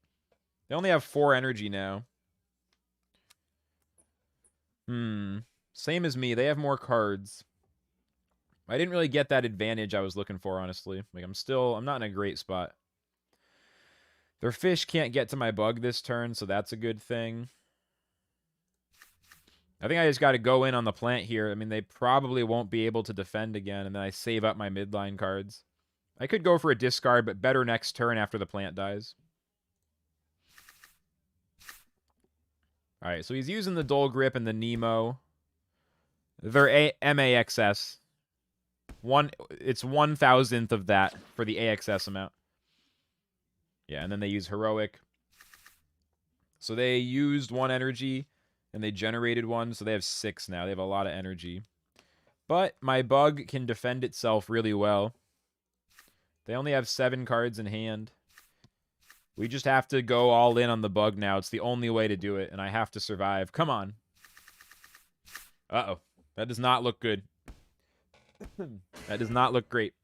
they only have 4 energy now. Same as me. They have more cards. I didn't really get that advantage I was looking for, honestly. Like, I'm not in a great spot. Their fish can't get to my bug this turn, so that's a good thing. I think I just got to go in on the plant here. I mean, they probably won't be able to defend again, and then I save up my midline cards. I could go for a discard, but better next turn after the plant dies. All right, so he's using the Dull Grip and the Nemo. They're MAXS. It's 1,000th of that for the AXS amount. Yeah, and then they use Heroic. So they used 1 energy, and they generated 1, so they have 6 now. They have a lot of energy. But my bug can defend itself really well. They only have 7 cards in hand. We just have to go all in on the bug now. It's the only way to do it, and I have to survive. Come on. Uh-oh. That does not look good. That does not look great.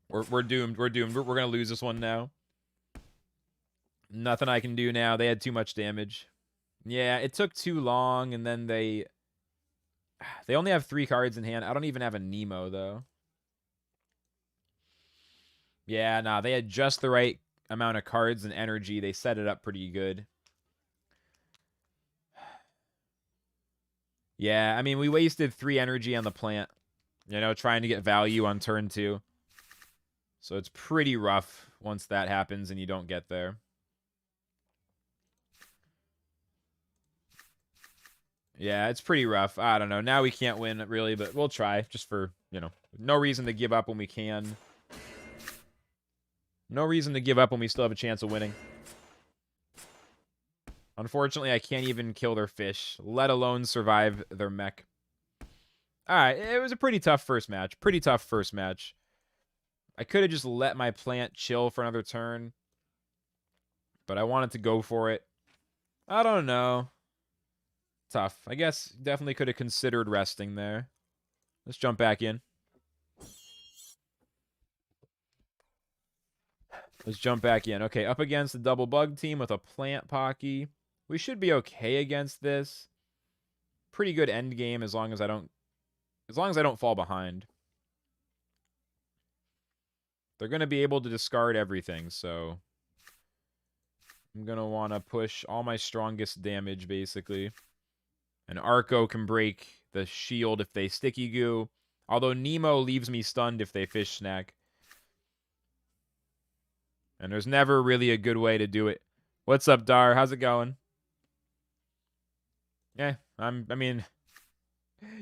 We're doomed. We're doomed. We're going to lose this one now. Nothing I can do now. They had too much damage. Yeah, it took too long, and then they only have 3 cards in hand. I don't even have a Nemo, though. Yeah, nah, they had just the right amount of cards and energy. They set it up pretty good. Yeah, I mean, we wasted 3 energy on the plant. You know, trying to get value on turn 2. So it's pretty rough once that happens and you don't get there. Yeah, it's pretty rough. I don't know. Now we can't win, really, but we'll try. Just for, you know, no reason to give up when we can. No reason to give up when we still have a chance of winning. Unfortunately, I can't even kill their fish, let alone survive their mech. Alright, it was a pretty tough first match. Pretty tough first match. I could have just let my plant chill for another turn. But I wanted to go for it. I don't know. Tough. I guess definitely could have considered resting there. Let's jump back in. Let's jump back in. Okay, up against the double bug team with a plant Pocky. We should be okay against this. pretty good end game as long as I don't fall behind. They're going to be able to discard everything, so I'm going to want to push all my strongest damage, basically. And Arco can break the shield if they sticky goo. Although Nemo leaves me stunned if they fish snack. And there's never really a good way to do it. What's up, Dar? How's it going? Yeah, I mean,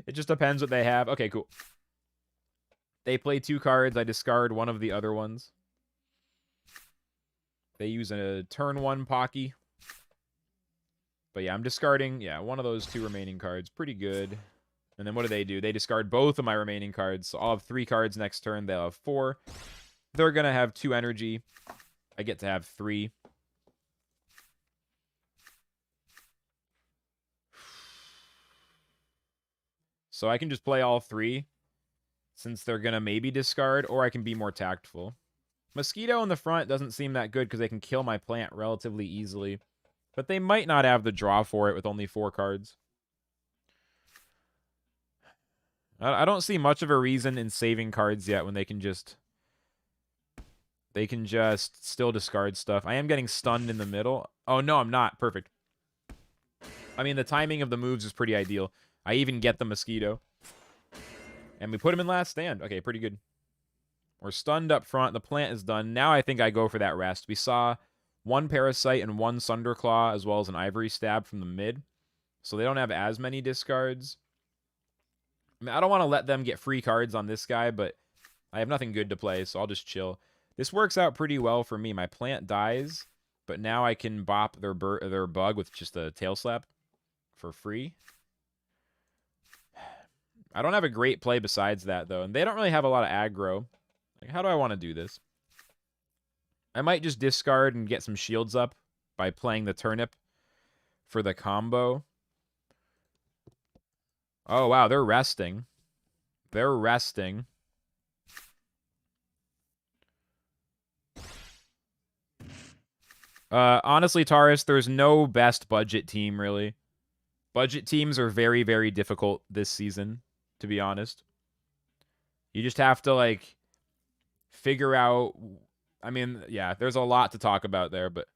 it just depends what they have. Okay, cool. They play 2 cards. I discard one of the other ones. They use a turn 1 Pocky. But yeah, I'm discarding, one of those 2 remaining cards. Pretty good. And then what do? They discard both of my remaining cards. So I'll have 3 cards next turn. They'll have 4. They're going to have 2 energy. I get to have 3. So I can just play all 3. Since they're going to maybe discard. Or I can be more tactful. Mosquito in the front doesn't seem that good because they can kill my plant relatively easily. But they might not have the draw for it with only 4 cards. I don't see much of a reason in saving cards yet when they can just still discard stuff. I am getting stunned in the middle. Oh, no, I'm not. Perfect. I mean, the timing of the moves is pretty ideal. I even get the mosquito. And we put him in last stand. Okay, pretty good. We're stunned up front. The plant is done. Now I think I go for that rest. We saw 1 Parasite and 1 Sunderclaw, as well as an Ivory Stab from the mid. So they don't have as many discards. I mean, I don't want to let them get free cards on this guy, but I have nothing good to play, so I'll just chill. This works out pretty well for me. My plant dies, but now I can bop their bug with just a tail slap for free. I don't have a great play besides that, though, and they don't really have a lot of aggro. Like, how do I want to do this? I might just discard and get some shields up by playing the turnip for the combo. Oh, wow, they're resting. They're resting. Honestly, Taurus, there's no best budget team, really. Budget teams are very, very difficult this season, to be honest. You just have to, like, figure out... I mean, yeah, there's a lot to talk about there, but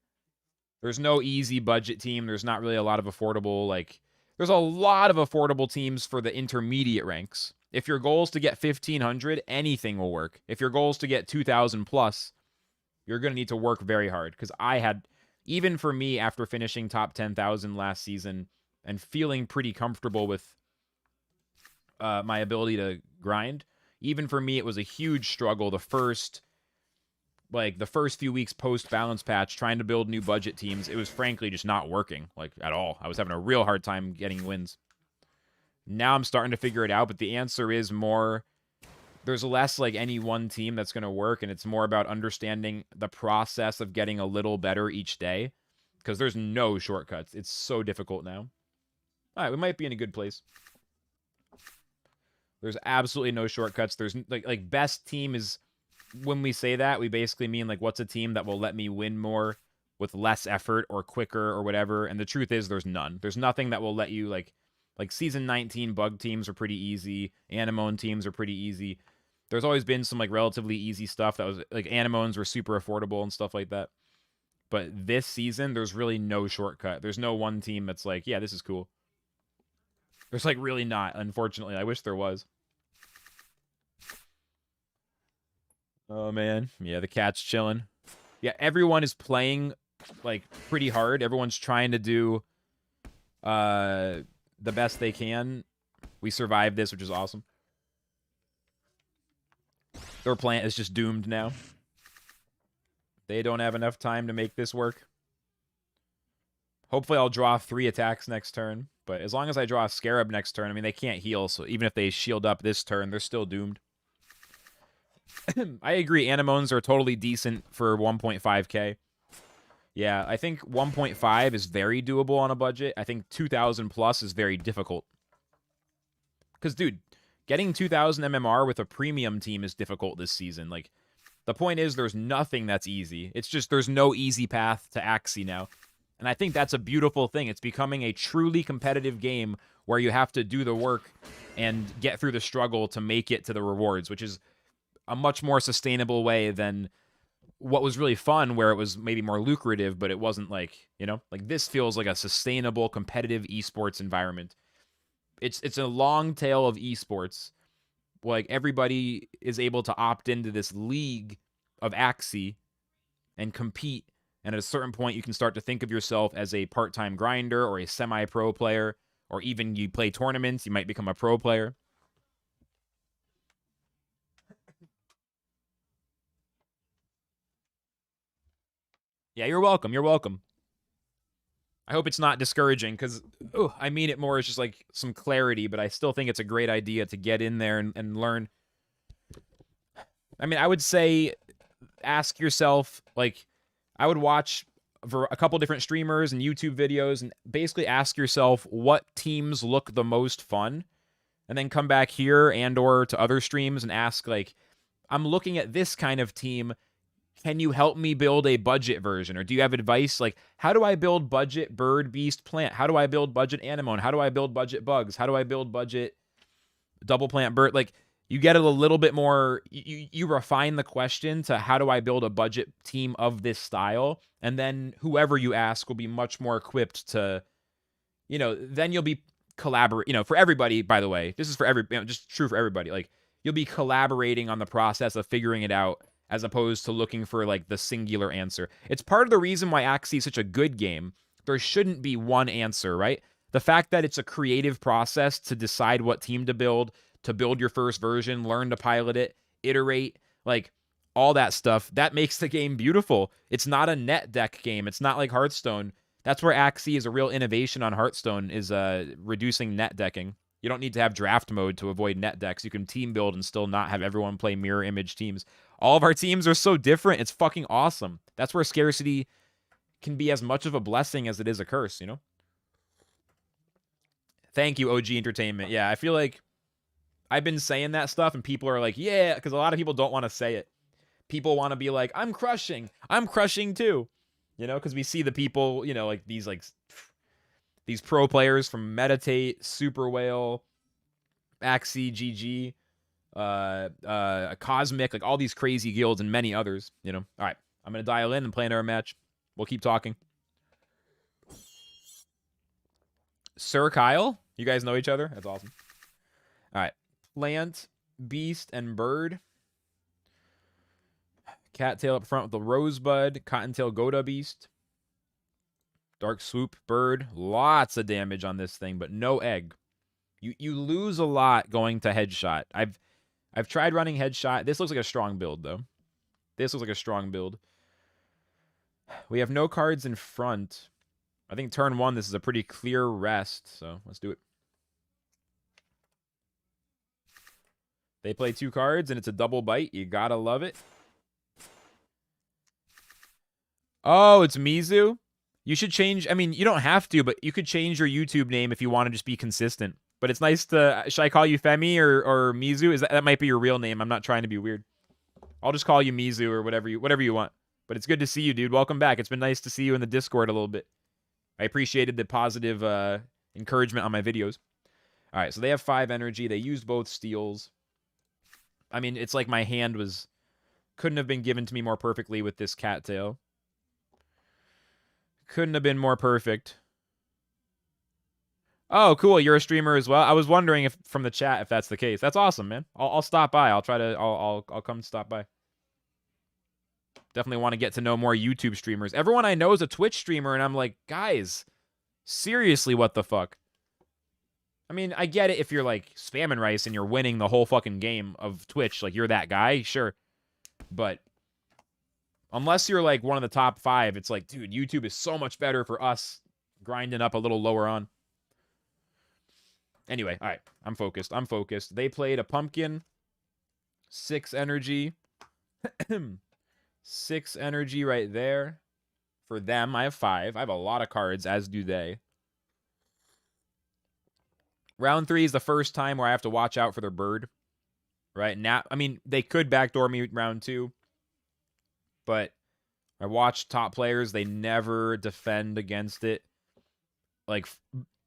there's no easy budget team. There's not really a lot of affordable, like... There's a lot of affordable teams for the intermediate ranks. If your goal is to get 1,500, anything will work. If your goal is to get 2,000 plus, you're going to need to work very hard. Because I had, even for me, after finishing top 10,000 last season and feeling pretty comfortable with my ability to grind, even for me, it was a huge struggle the first few weeks post-balance patch, trying to build new budget teams. It was frankly just not working, like, at all. I was having a real hard time getting wins. Now I'm starting to figure it out, but the answer is more... There's less, like, any one team that's going to work, and it's more about understanding the process of getting a little better each day, because there's no shortcuts. It's so difficult now. All right, we might be in a good place. There's absolutely no shortcuts. There's, like best team is... When we say that, we basically mean, like, what's a team that will let me win more with less effort or quicker or whatever. And the truth is there's none. There's nothing that will let you, like Season 19 bug teams are pretty easy. Anemone teams are pretty easy. There's always been some, like, relatively easy stuff that was, like, Anemones were super affordable and stuff like that. But this season, there's really no shortcut. There's no one team that's like, yeah, this is cool. There's, like, really not, unfortunately. I wish there was. Oh, man. Yeah, the cat's chilling. Yeah, everyone is playing, like, pretty hard. Everyone's trying to do the best they can. We survived this, which is awesome. Their plant is just doomed now. They don't have enough time to make this work. Hopefully I'll draw 3 attacks next turn. But as long as I draw a Scarab next turn, I mean, they can't heal. So even if they shield up this turn, they're still doomed. I agree. Anemones are totally decent for 1.5k. Yeah, I think 1.5 is very doable on a budget. I think 2,000 plus is very difficult. Because, dude, getting 2,000 MMR with a premium team is difficult this season. Like, the point is there's nothing that's easy. It's just there's no easy path to Axie now. And I think that's a beautiful thing. It's becoming a truly competitive game where you have to do the work and get through the struggle to make it to the rewards, which is a much more sustainable way than what was really fun, where it was maybe more lucrative, but it wasn't like, like this feels like a sustainable, competitive esports environment. It's a long tail of esports. Like everybody is able to opt into this league of Axie and compete. And at a certain point, you can start to think of yourself as a part-time grinder or a semi-pro player, or even you play tournaments, you might become a pro player. Yeah, you're welcome. You're welcome. I hope it's not discouraging because I mean it more as just like some clarity, but I still think it's a great idea to get in there and learn. I mean, I would say ask yourself, like, I would watch for a couple different streamers and YouTube videos and basically ask yourself what teams look the most fun, and then come back here and or to other streams and ask, like, I'm looking at this kind of team. Can you help me build a budget version? Or do you have advice? Like, how do I build budget bird, beast, plant? How do I build budget anemone? How do I build budget bugs? How do I build budget double plant bird? Like, you get it a little bit more, you refine the question to how do I build a budget team of this style? And then whoever you ask will be much more equipped to, then you'll be collaborate, for everybody, by the way. This is for just true for everybody. Like, you'll be collaborating on the process of figuring it out as opposed to looking for like the singular answer. It's part of the reason why Axie is such a good game. There shouldn't be one answer, right? The fact that it's a creative process to decide what team to build your first version, learn to pilot it, iterate, like all that stuff, that makes the game beautiful. It's not a net deck game. It's not like Hearthstone. That's where Axie is a real innovation on Hearthstone, is reducing net decking. You don't need to have draft mode to avoid net decks. You can team build and still not have everyone play mirror image teams. All of our teams are so different. It's fucking awesome. That's where scarcity can be as much of a blessing as it is a curse, Thank you, OG Entertainment. Yeah, I feel like I've been saying that stuff and people are like, yeah, because a lot of people don't want to say it. People want to be like, I'm crushing too. Because we see the people, like these pro players from Meditate, Super Whale, Axie, GG, Cosmic, like all these crazy guilds and many others, All right, I'm going to dial in and play another match. We'll keep talking. Sir Kyle, you guys know each other? That's awesome. All right, plant, beast, and bird. Cattail up front with the Rosebud, Cottontail Goda Beast. Dark Swoop Bird. Lots of damage on this thing, but no egg. You lose a lot going to headshot. I've tried running headshot. This looks like a strong build, though. This looks like a strong build. We have no cards in front. I think turn 1, this is a pretty clear rest, so let's do it. They play 2 cards, and it's a double bite. You gotta love it. Oh, it's Mizu? You should change. I mean, you don't have to, but you could change your YouTube name if you want to just be consistent. But it's nice to... Should I call you Femi or Mizu? That might be your real name. I'm not trying to be weird. I'll just call you Mizu or whatever you want. But it's good to see you, dude. Welcome back. It's been nice to see you in the Discord a little bit. I appreciated the positive encouragement on my videos. All right, so they have 5 energy. They used both steals. I mean, it's like my hand couldn't have been given to me more perfectly with this cattail. Couldn't have been more perfect. Oh, cool. You're a streamer as well. I was wondering if from the chat if that's the case. That's awesome, man. I'll stop by. I'll come stop by. Definitely want to get to know more YouTube streamers. Everyone I know is a Twitch streamer, and I'm like, guys, seriously, what the fuck? I mean, I get it if you're like spamming rice and you're winning the whole fucking game of Twitch, like you're that guy, sure. But unless you're like one of the top 5, it's like, dude, YouTube is so much better for us grinding up a little lower on. Anyway, all right, I'm focused. They played a pumpkin, 6 energy. 6 energy right there. For them, I have 5. I have a lot of cards, as do they. Round 3 is the first time where I have to watch out for their bird. Right now, I mean, they could backdoor me round 2. But I watch top players, they never defend against it. Like,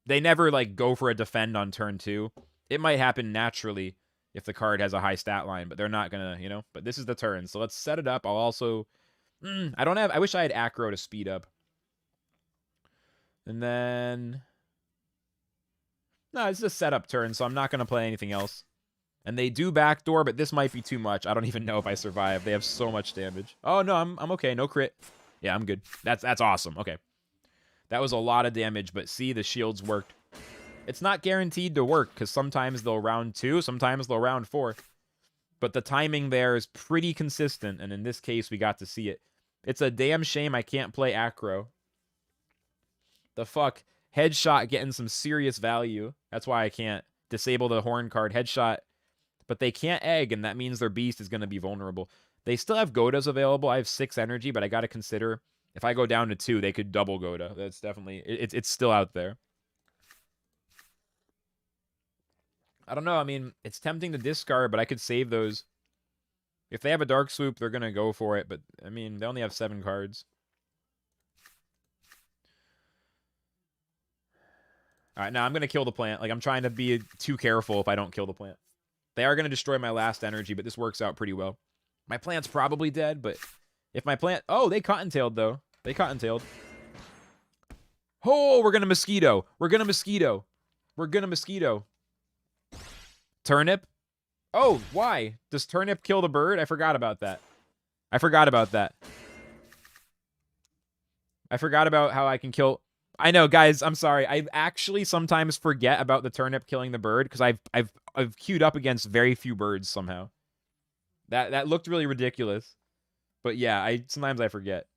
they never, like, go for a defend on turn 2. It might happen naturally if the card has a high stat line, but they're not gonna, you know? But this is the turn, so let's set it up. I'll also... I wish I had acro to speed up. And then... No, it's a setup turn, so I'm not gonna play anything else. And they do backdoor, but this might be too much. I don't even know if I survive. They have so much damage. Oh, no, I'm okay. No crit. Yeah, I'm good. That's awesome. Okay. That was a lot of damage, but see, the shields worked. It's not guaranteed to work, because sometimes they'll round 2, sometimes they'll round 4. But the timing there is pretty consistent, and in this case, we got to see it. It's a damn shame I can't play acro. The fuck? Headshot getting some serious value. That's why I can't disable the horn card. Headshot... But they can't egg, and that means their beast is going to be vulnerable. They still have Godas available. I have 6 energy, but I got to consider if I go down to 2, they could double Goda. That's definitely... It's still out there. I don't know. I mean, it's tempting to discard, but I could save those. If they have a Dark Swoop, they're going to go for it. But, I mean, they only have 7 cards. All right, now I'm going to kill the plant. Like, I'm trying to be too careful if I don't kill the plant. They are going to destroy my last energy, but this works out pretty well. My plant's probably dead, but if my plant... Oh, they cottontailed, though. They cottontailed. Oh, we're going to mosquito. We're going to mosquito. We're going to mosquito. Turnip? Oh, why? Does turnip kill the bird? I forgot about that. I forgot about that. I forgot about how I can kill... I know, guys, I'm sorry. I actually sometimes forget about the turnip killing the bird because I've queued up against very few birds somehow. That looked really ridiculous. But yeah, sometimes I forget.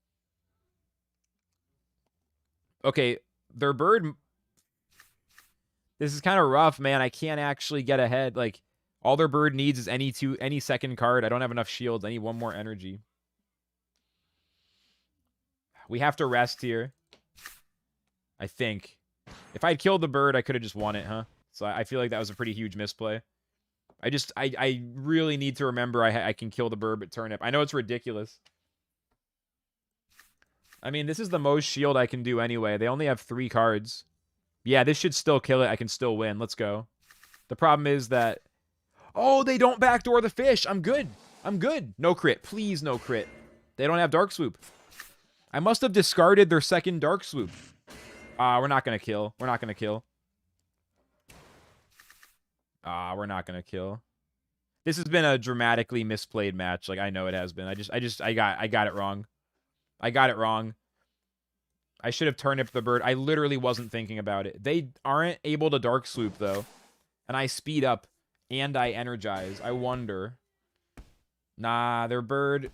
Okay, their bird... This is kind of rough, man. I can't actually get ahead. Like, all their bird needs is any second card. I don't have enough shields. I need 1 more energy. We have to rest here. I think. If I'd killed the bird, I could have just won it, huh? So I feel like that was a pretty huge misplay. I really need to remember I can kill the bird but turnip. I know it's ridiculous. I mean, this is the most shield I can do anyway. They only have 3 cards. Yeah, this should still kill it. I can still win. Let's go. The problem is that... Oh, they don't backdoor the fish. I'm good. I'm good. No crit. Please, no crit. They don't have Dark Swoop. I must have discarded their second Dark Swoop. We're not going to kill. We're not going to kill. We're not going to kill. This has been a dramatically misplayed match. Like, I know it has been. I got it wrong. I got it wrong. I should have turned up the bird. I literally wasn't thinking about it. They aren't able to Dark Swoop, though. And I speed up and I energize. I wonder. Nah, their bird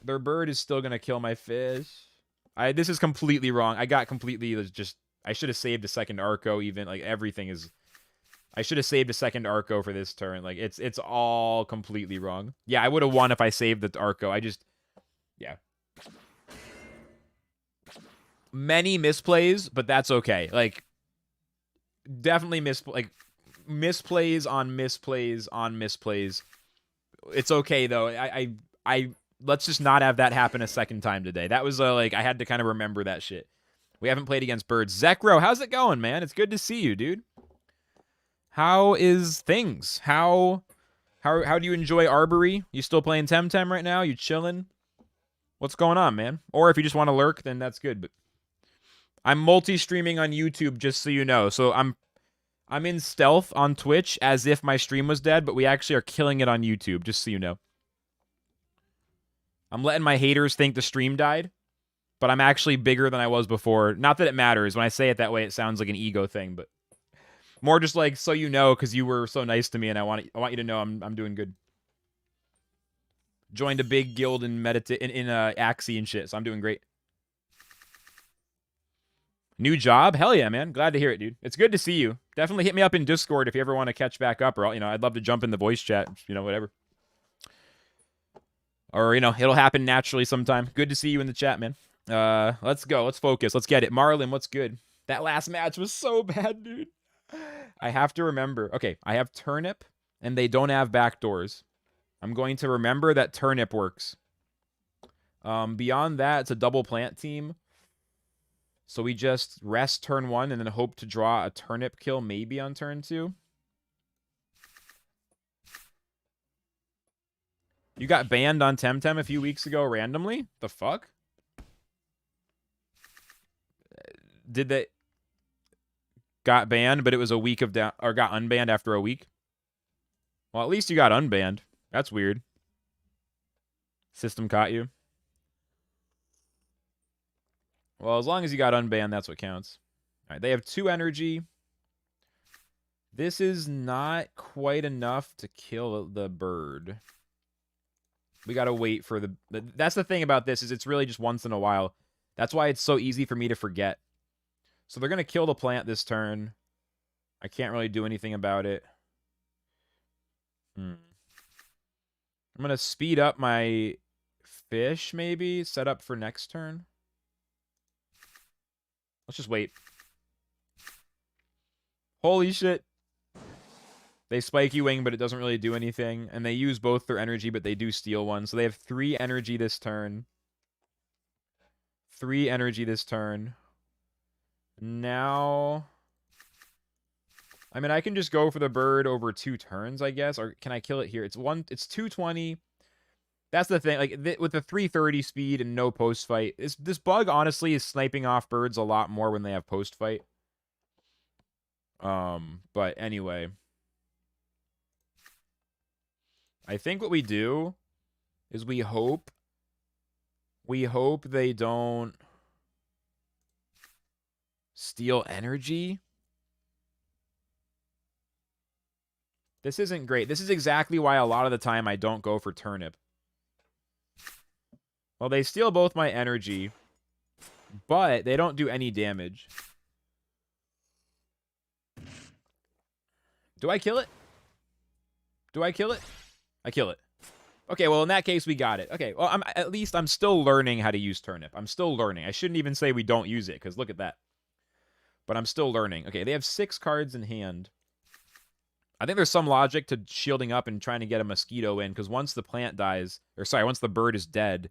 is still going to kill my fish. This is completely wrong. I got completely just... I should have saved a second Arco even. Like, everything is... I should have saved a second Arco for this turn. Like, it's all completely wrong. Yeah, I would have won if I saved the Arco. Yeah. Many misplays, but that's okay. Like, definitely misplays on misplays on misplays. It's okay, though. Let's just not have that happen a second time today. That was, I had to kind of remember that shit. We haven't played against birds. Zekro, how's it going, man? It's good to see you, dude. How is things? How do you enjoy Arbory? You still playing Temtem right now? You chilling? What's going on, man? Or if you just want to lurk, then that's good. But I'm multi-streaming on YouTube, just so you know. So I'm in stealth on Twitch as if my stream was dead, but we actually are killing it on YouTube, just so you know. I'm letting my haters think the stream died, but I'm actually bigger than I was before. Not that it matters. When I say it that way, it sounds like an ego thing, but more just like so you know, because you were so nice to me, and I want you to know I'm doing good. Joined a big guild in Axie and shit, so I'm doing great. New job? Hell yeah, man. Glad to hear it, dude. It's good to see you. Definitely hit me up in Discord if you ever want to catch back up, or I'd love to jump in the voice chat, whatever. Or, it'll happen naturally sometime. Good to see you in the chat, man. Let's go. Let's focus. Let's get it. Marlon, what's good? That last match was so bad, dude. I have to remember. Okay, I have Turnip, and they don't have backdoors. I'm going to remember that Turnip works. Beyond that, it's a double plant team. So we just rest turn 1 and then hope to draw a turnip kill maybe on turn 2. You got banned on Temtem a few weeks ago randomly? The fuck? Did they... Got banned, but it was a week of down... Or got unbanned after a week? Well, at least you got unbanned. That's weird. System caught you. Well, as long as you got unbanned, that's what counts. All right, they have 2 energy. This is not quite enough to kill the bird. We got to wait for the... That's the thing about this, is it's really just once in a while. That's why it's so easy for me to forget. So they're going to kill the plant this turn. I can't really do anything about it. I'm going to speed up my fish, maybe. Set up for next turn. Let's just wait. Holy shit. They Spiky Wing, but it doesn't really do anything. And they use both their energy, but they do steal one. So they have 3 energy this turn. 3 energy this turn. Now... I mean, I can just go for the bird over 2 turns, I guess. Or can I kill it here? It's 220. That's the thing. Like, with the 330 speed and no post-fight, this bug, honestly, is sniping off birds a lot more when they have post-fight. But anyway... I think what we do is we hope they don't steal energy. This isn't great. This is exactly why a lot of the time I don't go for turnip. Well, they steal both my energy, but they don't do any damage. Do I kill it? Do I kill it? I kill it. Okay, well, in that case, we got it. Okay, well, at least I'm still learning how to use turnip. I'm still learning. I shouldn't even say we don't use it, because look at that. But I'm still learning. Okay, they have 6 cards in hand. I think there's some logic to shielding up and trying to get a mosquito in, because once the plant dies, or sorry, once the bird is dead,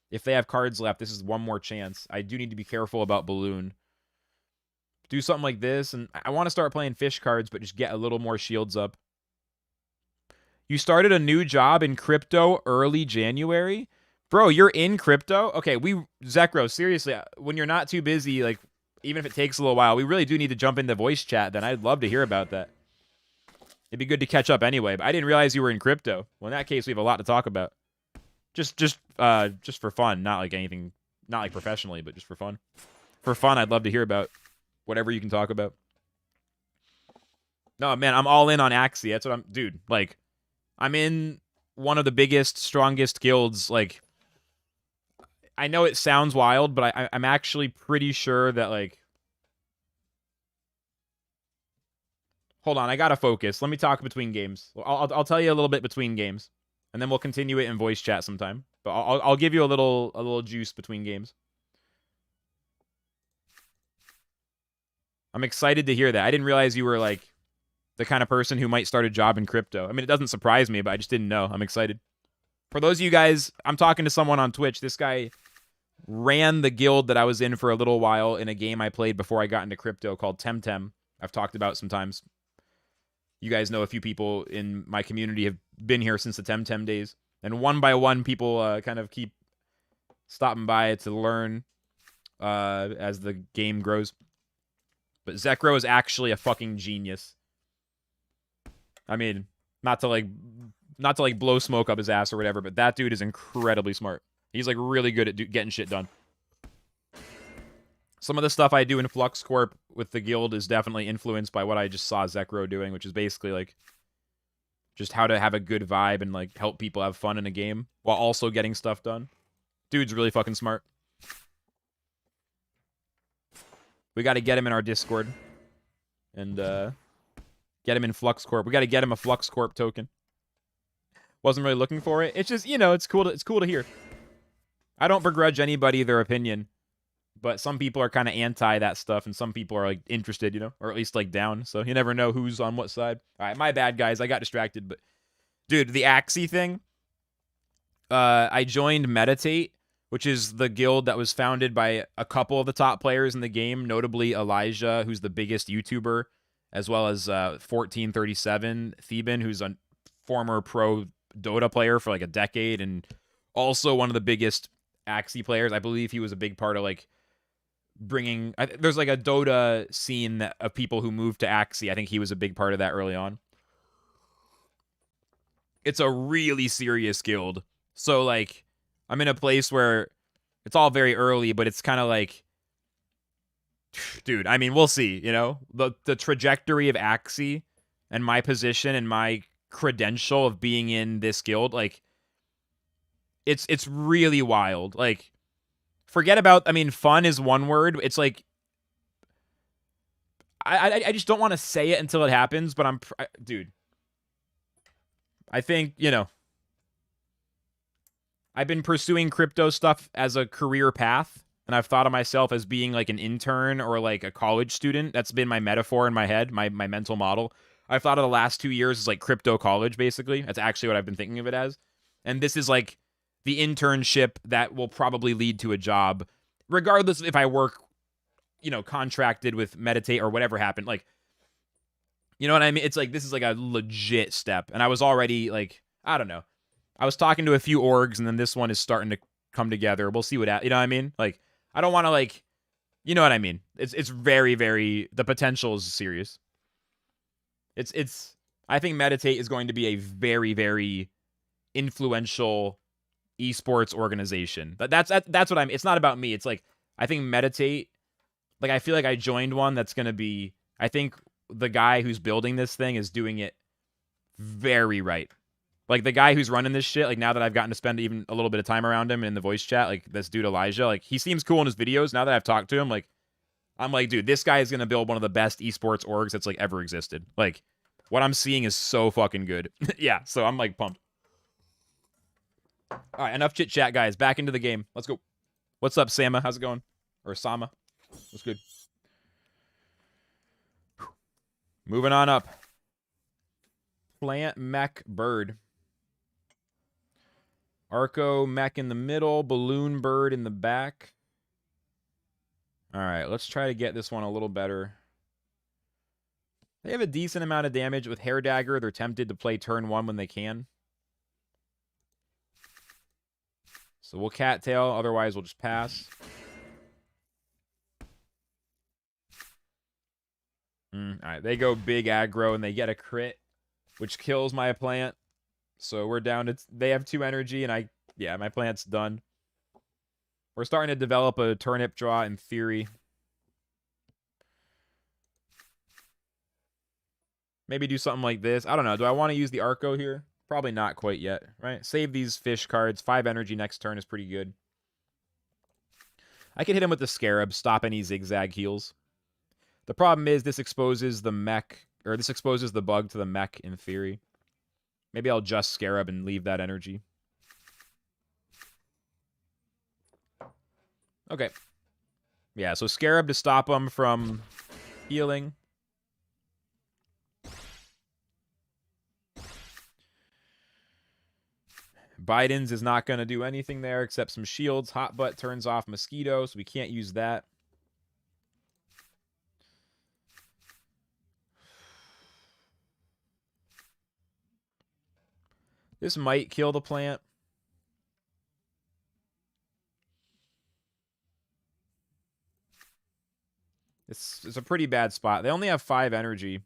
if they have cards left, this is one more chance. I do need to be careful about Balloon. Do something like this, and I want to start playing fish cards, but just get a little more shields up. You started a new job in crypto early January? Bro, you're in crypto? Okay, Zekro, seriously, when you're not too busy, like, even if it takes a little while, we really do need to jump into voice chat, then I'd love to hear about that. It'd be good to catch up anyway, but I didn't realize you were in crypto. Well, in that case, we have a lot to talk about. Just for fun, not like anything, not like professionally, but just for fun. For fun, I'd love to hear about whatever you can talk about. No, man, I'm all in on Axie. That's what I'm... Dude, like... I'm in one of the biggest, strongest guilds. Like, I know it sounds wild, but I'm actually pretty sure that, like... Hold on, I gotta focus. Let me talk between games. I'll tell you a little bit between games, and then we'll continue it in voice chat sometime. But I'll give you a little juice between games. I'm excited to hear that. I didn't realize you were, like... the kind of person who might start a job in crypto. I mean, it doesn't surprise me, but I just didn't know. I'm excited. For those of you guys, I'm talking to someone on Twitch. This guy ran the guild that I was in for a little while in a game I played before I got into crypto called Temtem. I've talked about sometimes. You guys know a few people in my community have been here since the Temtem days. And one by one, people kind of keep stopping by to learn as the game grows. But Zekro is actually a fucking genius. I mean, not to like blow smoke up his ass or whatever, but that dude is incredibly smart. He's like really good at getting shit done. Some of the stuff I do in Flux Corp with the guild is definitely influenced by what I just saw Zekro doing, which is basically like just how to have a good vibe and like help people have fun in a game while also getting stuff done. Dude's really fucking smart. We got to get him in our Discord and get him in Flux Corp. We got to get him a Flux Corp token. Wasn't really looking for it. It's just, you know, it's cool to hear. I don't begrudge anybody their opinion, but some people are kind of anti that stuff, and some people are like interested, you know, or at least like down. So you never know who's on what side. All right, my bad, guys. I got distracted, but dude, the Axie thing. I joined MT8 which is the guild that was founded by a couple of the top players in the game, notably Elijah, who's the biggest YouTuber, as well as 1437 Theben, who's a former pro Dota player for like a decade and also one of the biggest Axie players. I believe he was a big part of like bringing. There's like a Dota scene of people who moved to Axie. I think he was a big part of that early on. It's a really serious guild. So like I'm in a place where it's all very early, but it's kind of like, dude, I mean, we'll see, you know? The trajectory of Axie and my position and my credential of being in this guild, like it's really wild. Like forget about, I mean, fun is one word. It's like I just don't want to say it until it happens, but dude, I think, you know, I've been pursuing crypto stuff as a career path, and I've thought of myself as being like an intern or like a college student. That's been my metaphor in my head, my mental model. I've thought of the last 2 years as like crypto college, basically. That's actually what I've been thinking of it as. And this is like the internship that will probably lead to a job, regardless if I work, you know, contracted with Meditate or whatever happened. Like, you know what I mean? It's like, this is like a legit step. And I was already like, I don't know. I was talking to a few orgs, and then this one is starting to come together. We'll see what, you know what I mean? Like, I don't want to like, you know what I mean? It's very, very, the potential is serious. I think Meditate is going to be a very, very influential esports organization. That's what I'm, it's not about me. It's like, I think Meditate, like, I feel like I joined one that's going to be, I think the guy who's building this thing is doing it very right. Like, the guy who's running this shit, like, now that I've gotten to spend even a little bit of time around him in the voice chat, like, this dude Elijah, like, he seems cool in his videos. Now that I've talked to him, like, I'm like, dude, this guy is going to build one of the best esports orgs that's, like, ever existed. Like, what I'm seeing is so fucking good. Yeah, so I'm, like, pumped. All right, enough chit-chat, guys. Back into the game. Let's go. What's up, Sama? How's it going? Or Sama? What's good? Moving on up. Plant, mech, bird. Arco mech in the middle, balloon bird in the back. All right, let's try to get this one a little better. They have a decent amount of damage with Hair Dagger. They're tempted to play turn 1 when they can. So we'll cattail, otherwise we'll just pass. All right, they go big aggro and they get a crit, which kills my plant. So we're down to, they have 2 energy, and yeah, my plant's done. We're starting to develop a turnip draw in theory. Maybe do something like this. I don't know. Do I want to use the Arco here? Probably not quite yet, right? Save these fish cards. 5 energy next turn is pretty good. I could hit him with the Scarab, stop any zigzag heals. The problem is this exposes the mech, or this exposes the bug to the mech in theory. Maybe I'll just Scarab and leave that energy. Okay. Yeah, so Scarab to stop him from healing. Biden's is not going to do anything there except some shields. Hot Butt turns off Mosquito, so we can't use that. This might kill the plant. It's a pretty bad spot. They only have 5 energy.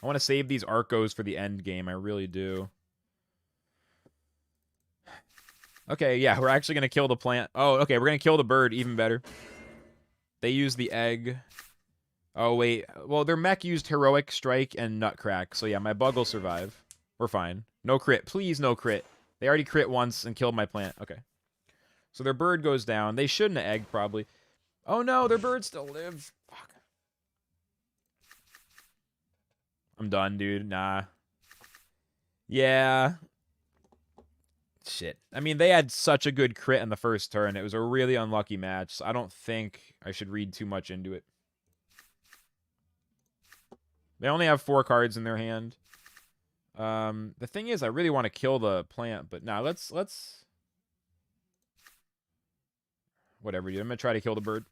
I want to save these Arcos for the end game. I really do. Okay, yeah, we're actually going to kill the plant. Oh, okay, we're going to kill the bird. Even better. They use the egg. Oh, wait. Well, their mech used Heroic Strike and Nutcrack. So, yeah, my bug will survive. We're fine. No crit. Please, no crit. They already crit once and killed my plant. Okay. So their bird goes down. They shouldn't have egg, probably. Oh, no, their bird still lives. Fuck. I'm done, dude. Nah. Yeah. Shit. I mean, they had such a good crit in the first turn. It was a really unlucky match, so I don't think I should read too much into it. They only have 4 cards in their hand. The thing is, I really want to kill the plant, but nah, let's Whatever, dude. I'm going to try to kill the bird.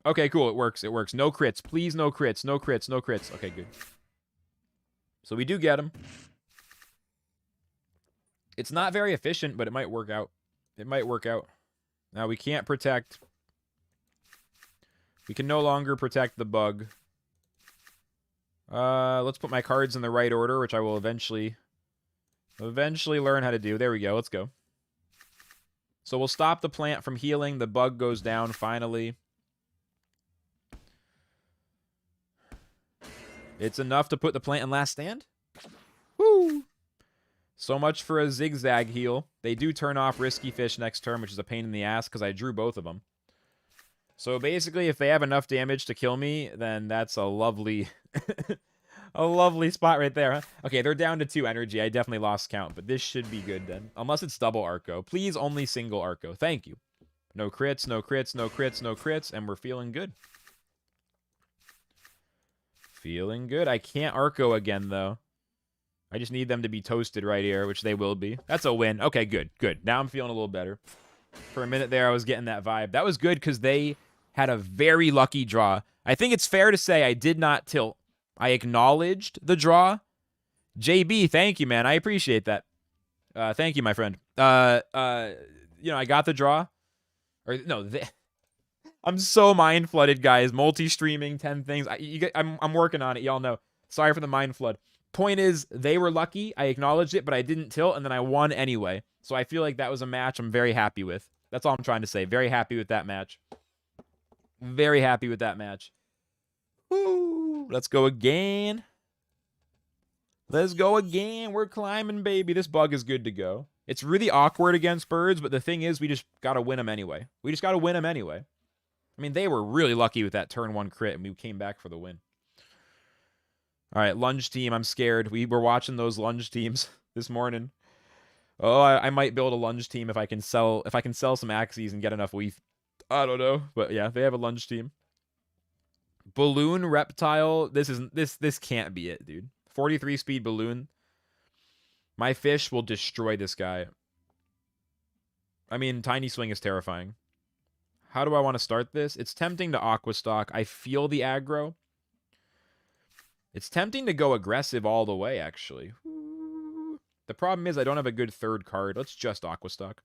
Okay, cool. It works. It works. No crits. Please, no crits. No crits. No crits. Okay, good. So we do get him. It's not very efficient, but it might work out. It might work out. Now, we can't protect. We can no longer protect the bug. Let's put my cards in the right order, which I will eventually learn how to do. There we go. Let's go. So we'll stop the plant from healing. The bug goes down finally. It's enough to put the plant in last stand. Woo! So much for a zigzag heal. They do turn off Risky Fish next turn, which is a pain in the ass because I drew both of them. So basically, if they have enough damage to kill me, then that's a lovely, a lovely spot right there, huh? Okay, they're down to 2 energy. I definitely lost count, but this should be good then. Unless it's double Arco. Please, only single Arco. Thank you. No crits, no crits, no crits, no crits, and we're feeling good. Feeling good. I can't Arco again, though. I just need them to be toasted right here, which they will be. That's a win. Okay, good, good. Now I'm feeling a little better. For a minute there, I was getting that vibe. That was good because they had a very lucky draw. I think it's fair to say I did not tilt. I acknowledged the draw. JB, thank you, man. I appreciate that. Thank you, my friend. You know, I got the draw. Or no, I'm so mind flooded, guys. Multi-streaming, 10 things. I'm working on it. Y'all know. Sorry for the mind flood. Point is, they were lucky. I acknowledged it, but I didn't tilt, and then I won anyway. So I feel like that was a match I'm very happy with. That's all I'm trying to say. Very happy with that match. Very happy with that match. Woo! Let's go again. Let's go again. We're climbing, baby. This bug is good to go. It's really awkward against birds, but the thing is, we just got to win them anyway. We just got to win them anyway. I mean, they were really lucky with that turn 1 crit, and we came back for the win. All right, lunge team. I'm scared. We were watching those lunge teams this morning. Oh, I might build a lunge team if I can sell some Axies and get enough WETH. I don't know, but yeah, they have a lunge team. Balloon reptile. This can't be it, dude. 43 speed balloon. My fish will destroy this guy. I mean, tiny swing is terrifying. How do I want to start this? It's tempting to aqua stock. I feel the aggro. It's tempting to go aggressive all the way, actually. The problem is I don't have a good third card. Let's just aqua stock.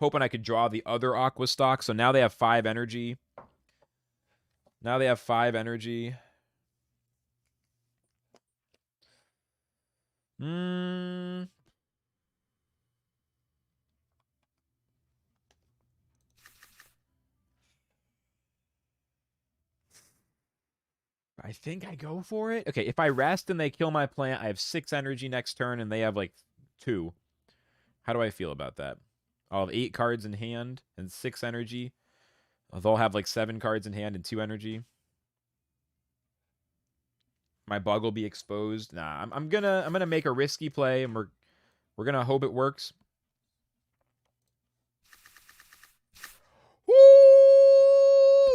Hoping I could draw the other aqua stock. So now they have 5 energy. Now they have 5 energy. I think I go for it. Okay, if I rest and they kill my plant, I have 6 energy next turn, and they have, like, 2. How do I feel about that? I'll have 8 cards in hand and 6 energy. They'll have, like, 7 cards in hand and 2 energy. My bug will be exposed. Nah, I'm gonna make a risky play, and we're gonna hope it works.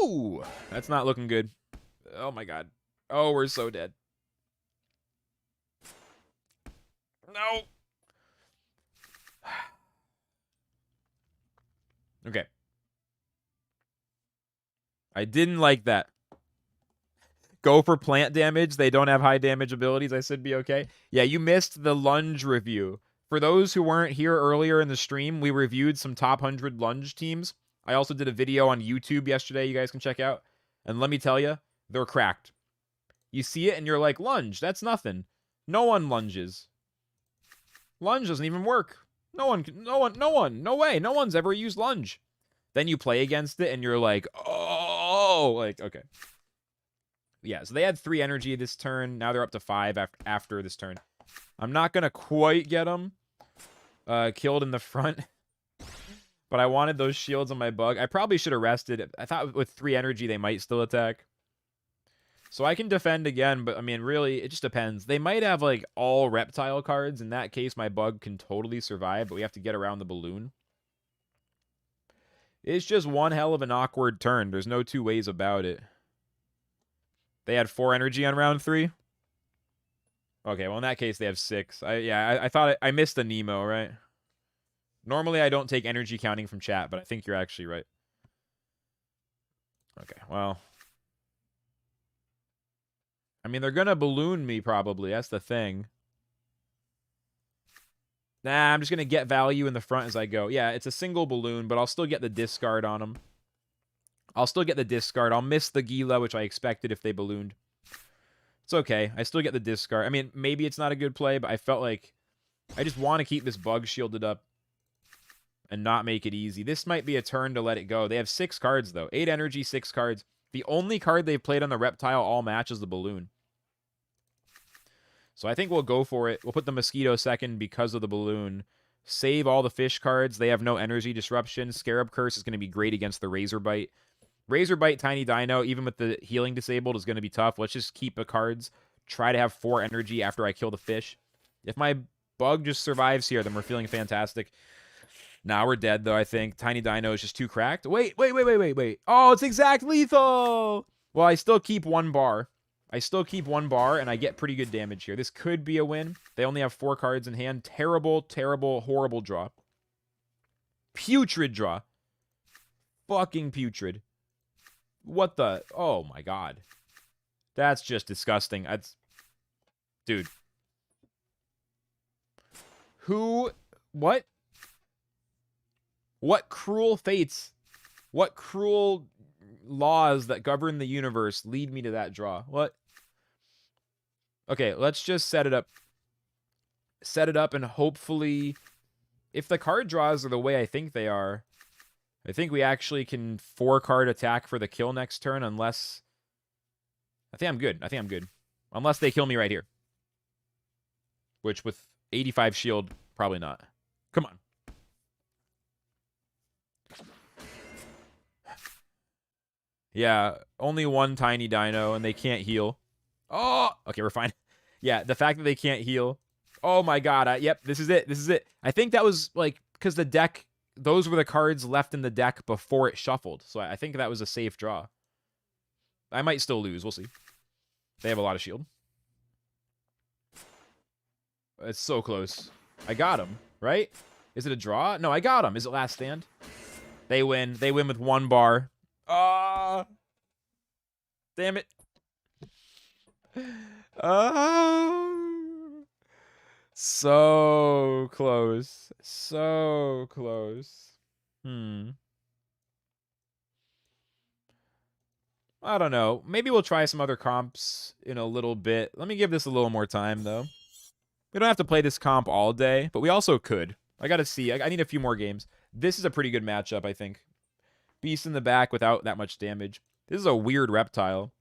Woo! That's not looking good. Oh my god. Oh, we're so dead. No. Okay. I didn't like that. Go for plant damage. They don't have high damage abilities. I said be okay. Yeah, you missed the lunge review. For those who weren't here earlier in the stream, we reviewed some top 100 lunge teams. I also did a video on YouTube yesterday you guys can check out. And let me tell you, they're cracked. You see it and you're like, lunge, that's nothing. No one lunges. Lunge doesn't even work. No way. No one's ever used lunge. Then you play against it and you're like, oh, like, okay. Yeah, so they had 3 energy this turn. Now they're up to 5 after this turn. I'm not going to quite get them killed in the front. But I wanted those shields on my bug. I probably should have rested. I thought with 3 energy they might still attack. So I can defend again, but I mean, really, it just depends. They might have, like, all reptile cards. In that case, my bug can totally survive, but we have to get around the balloon. It's just one hell of an awkward turn. There's no 2 ways about it. They had 4 energy on round 3. Okay, well, in that case, they have 6. I thought I missed the Nemo, right? Normally, I don't take energy counting from chat, but I think you're actually right. Okay, well. I mean, they're going to balloon me, probably. That's the thing. Nah, I'm just going to get value in the front as I go. Yeah, it's a single balloon, but I'll still get the discard on them. I'll still get the discard. I'll miss the Gila, which I expected if they ballooned. It's okay. I still get the discard. I mean, maybe it's not a good play, but I felt like I just want to keep this bug shielded up and not make it easy. This might be a turn to let it go. They have 6 cards, though. 8 energy, 6 cards. The only card they've played on the reptile all match is the balloon. So I think we'll go for it. We'll put the mosquito second because of the balloon. Save all the fish cards. They have no energy disruption. Scarab Curse is going to be great against the Razor Bite. Razor Bite, Tiny Dino, even with the healing disabled, is going to be tough. Let's just keep the cards. Try to have 4 energy after I kill the fish. If my bug just survives here, then we're feeling fantastic. Nah, we're dead, though, I think. Tiny Dino is just too cracked. Wait. Oh, it's exact lethal! Well, I still keep 1 bar. And I get pretty good damage here. This could be a win. They only have 4 cards in hand. Terrible, terrible, horrible draw. Putrid draw. Fucking putrid. What the? Oh, my God. That's just disgusting. That's... Dude. Who... What? What cruel fates, what cruel laws that govern the universe lead me to that draw? What? Okay, let's just set it up. Set it up and hopefully, if the card draws are the way I think they are, I think we actually can 4-card attack for the kill next turn unless... I think I'm good. Unless they kill me right here. Which with 85 shield, probably not. Come on. Yeah, only 1 Tiny Dino, and they can't heal. Oh! Okay, we're fine. Yeah, the fact that they can't heal. Oh my God. Yep, this is it. I think that was, like, because the deck... Those were the cards left in the deck before it shuffled. So I think that was a safe draw. I might still lose. We'll see. They have a lot of shield. It's so close. I got him, right? Is it a draw? No, I got him. Is it last stand? They win. They win with 1 bar. Ah, damn it. So close. So close. I don't know. Maybe we'll try some other comps in a little bit. Let me give this a little more time, though. We don't have to play this comp all day, but we also could. I gotta see. I need a few more games. This is a pretty good matchup, I think. Beast in the back without that much damage. This is a weird reptile.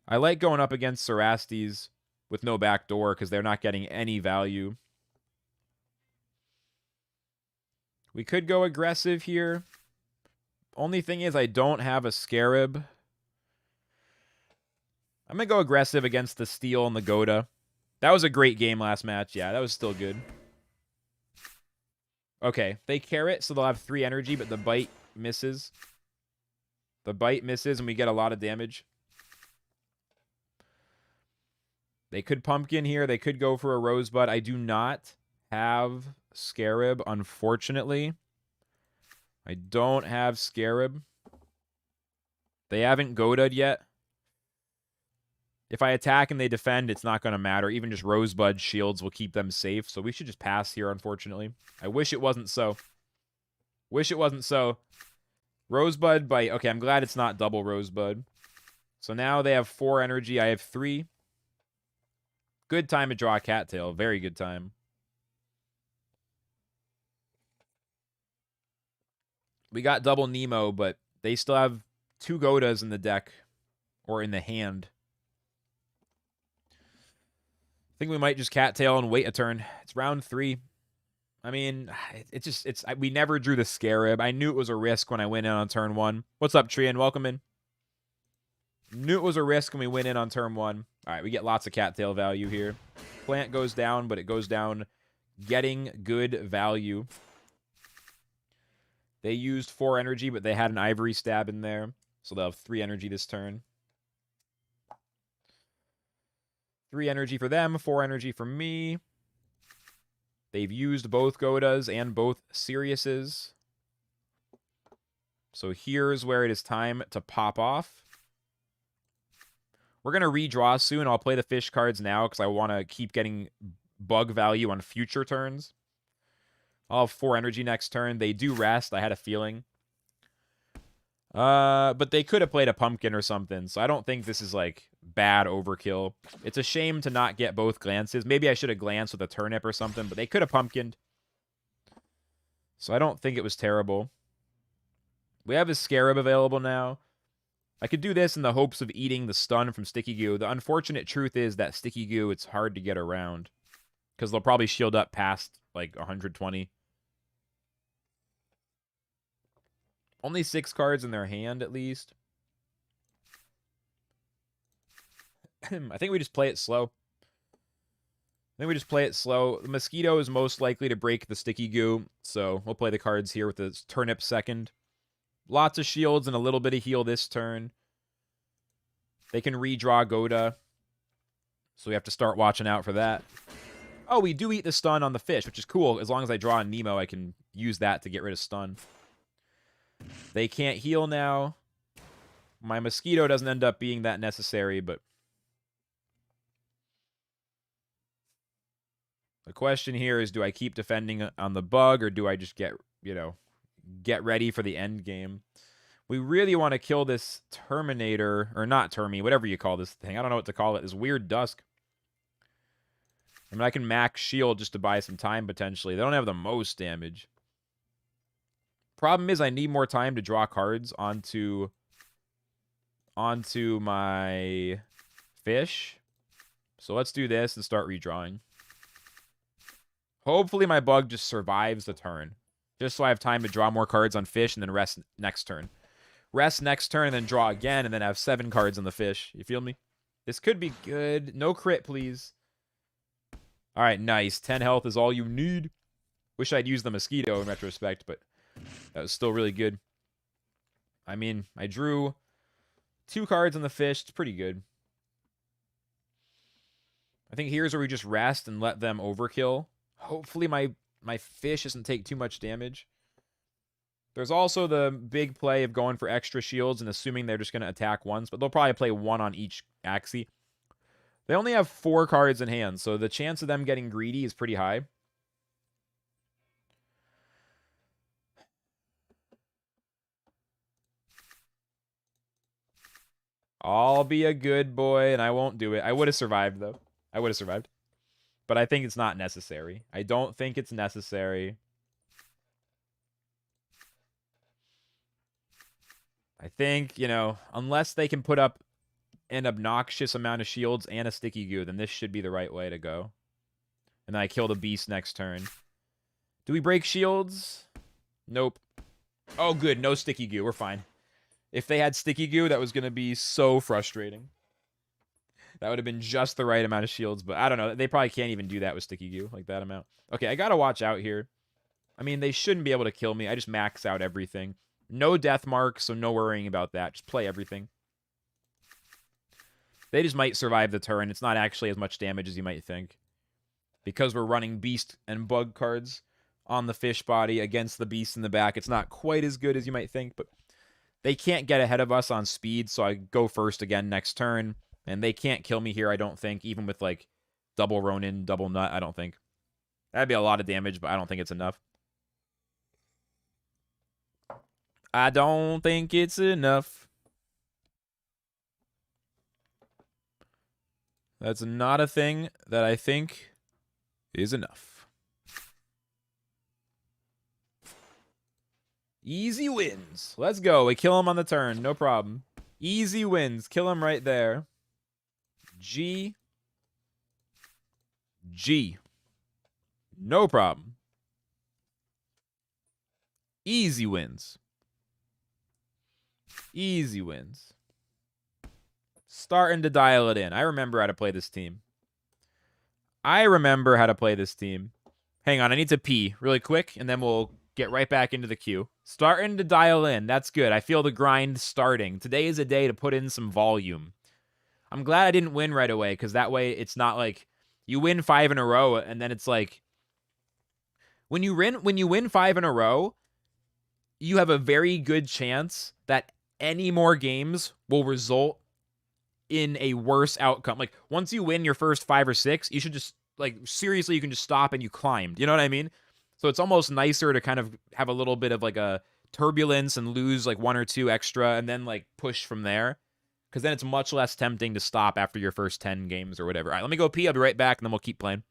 I like going up against Cerastes with no backdoor because they're not getting any value. We could go aggressive here. Only thing is I don't have a Scarab. I'm going to go aggressive against the Steel and the Goda. That was a great game last match. Yeah, that was still good. Okay, they carrot, so they'll have 3 energy, but the bite misses. The bite misses, and we get a lot of damage. They could pumpkin here. They could go for a Rosebud. I do not have Scarab, unfortunately. I don't have Scarab. They haven't Goda'd yet. If I attack and they defend, it's not going to matter. Even just Rosebud shields will keep them safe. So we should just pass here, unfortunately. I wish it wasn't so. Wish it wasn't so. Rosebud bite. Okay, I'm glad it's not double Rosebud. So now they have 4 energy. I have 3. Good time to draw a Cattail. Very good time. We got double Nemo, but they still have 2 Godas in the deck. Or in the hand. I think we might just Cattail and wait a turn. It's round 3. I mean, we never drew the Scarab. I knew it was a risk when I went in on turn 1. What's up, Trian? Welcome in. Knew it was a risk when we went in on turn 1. All right, we get lots of Cattail value here. Plant goes down, but it goes down getting good value. They used 4 energy, but they had an Ivory Stab in there. So they'll have 3 energy this turn. 3 energy for them, 4 energy for me. They've used both Godas and both Siriuses. So here's where it is time to pop off. We're going to redraw soon. I'll play the fish cards now because I want to keep getting bug value on future turns. I'll have 4 energy next turn. They do rest. I had a feeling. But they could have played a pumpkin or something, so I don't think this is, like, bad overkill. It's a shame to not get both glances. Maybe I should have glanced with a turnip or something, but they could have pumpkined. So I don't think it was terrible. We have a Scarab available now. I could do this in the hopes of eating the stun from Sticky Goo. The unfortunate truth is that Sticky Goo, it's hard to get around. Because they'll probably shield up past, like, 120. Only 6 cards in their hand, at least. I think we just play it slow. The Mosquito is most likely to break the Sticky Goo, so we'll play the cards here with the Turnip second. Lots of shields and a little bit of heal this turn. They can redraw Goda, so we have to start watching out for that. Oh, we do eat the stun on the fish, which is cool. As long as I draw a Nemo, I can use that to get rid of stun. They can't heal now. My Mosquito doesn't end up being that necessary, but the question here is, do I keep defending on the bug, or do I just get ready for the end game? We really want to kill this Terminator, or not Termi, whatever you call this thing. I don't know what to call it. This weird Dusk. I mean, I can max shield just to buy some time, potentially. They don't have the most damage. Problem is, I need more time to draw cards onto my fish. So let's do this and start redrawing. Hopefully my bug just survives the turn. Just so I have time to draw more cards on fish and then rest next turn. Rest next turn and then draw again and then have 7 cards on the fish. You feel me? This could be good. No crit, please. Alright, nice. 10 health is all you need. Wish I'd used the Mosquito in retrospect, but that was still really good. I mean, I drew 2 cards on the fish. It's pretty good. I think here's where we just rest and let them overkill. Hopefully my fish doesn't take too much damage. There's also the big play of going for extra shields and assuming they're just going to attack once, but they'll probably play 1 on each Axie. They only have 4 cards in hand, so the chance of them getting greedy is pretty high. I'll be a good boy, and I won't do it. I would have survived, though. I would have survived. But I think it's not necessary. I don't think it's necessary. I think, unless they can put up an obnoxious amount of shields and a Sticky Goo, then this should be the right way to go. And then I kill the beast next turn. Do we break shields? Nope. Oh, good. No Sticky Goo. We're fine. If they had Sticky Goo, that was going to be so frustrating. That would have been just the right amount of shields, but I don't know. They probably can't even do that with Sticky Goo, like that amount. Okay, I got to watch out here. I mean, they shouldn't be able to kill me. I just max out everything. No death mark, so no worrying about that. Just play everything. They just might survive the turn. It's not actually as much damage as you might think. Because we're running beast and bug cards on the fish body against the beast in the back, it's not quite as good as you might think, but they can't get ahead of us on speed, so I go first again next turn. And they can't kill me here, I don't think, even with, like, double Ronin, double Nut, I don't think. That'd be a lot of damage, but I don't think it's enough. I don't think it's enough. That's not a thing that I think is enough. Easy wins. Let's go. We kill him on the turn. No problem. Easy wins. Kill him right there. G. No problem. Easy wins. Easy wins. Starting to dial it in. I remember how to play this team. Hang on, I need to pee really quick, and then we'll get right back into the queue. Starting to dial in. That's good. I feel the grind starting. Today is a day to put in some volume. I'm glad I didn't win right away, because that way it's not like you win 5 in a row and then it's like when you win 5 in a row, you have a very good chance that any more games will result in a worse outcome. Like once you win your first 5 or 6, you should just like seriously you can just stop and you climbed. You know what I mean? So it's almost nicer to kind of have a little bit of like a turbulence and lose like 1 or 2 extra and then like push from there. Because then it's much less tempting to stop after your first 10 games or whatever. All right, let me go pee. I'll be right back, and then we'll keep playing.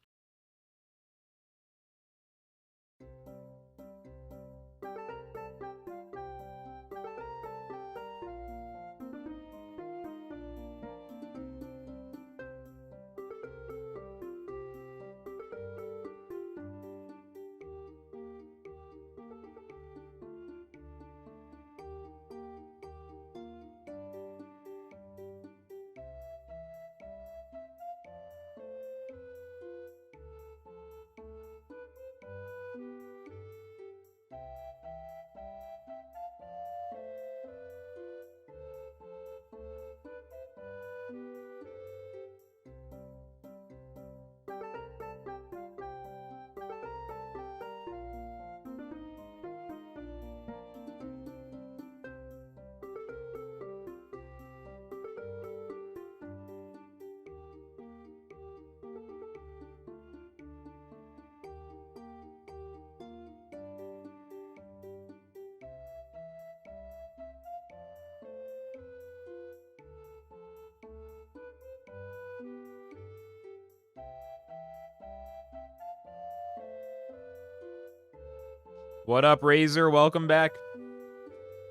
What up, Razor? Welcome back.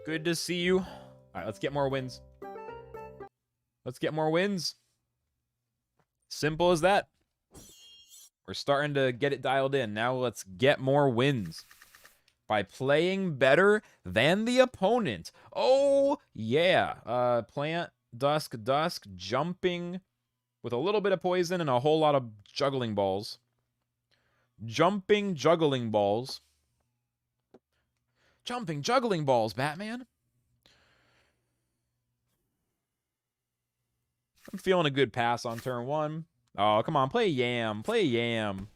Good to see you. All right, let's get more wins. Let's get more wins. Simple as that. We're starting to get it dialed in. Now let's get more wins by playing better than the opponent. Oh, yeah. Plant, dusk, jumping with a little bit of poison and a whole lot of juggling balls. Jumping juggling balls. Jumping juggling balls, Batman. I'm feeling a good pass on turn 1. Oh, come on. Play Yam. Play Yam.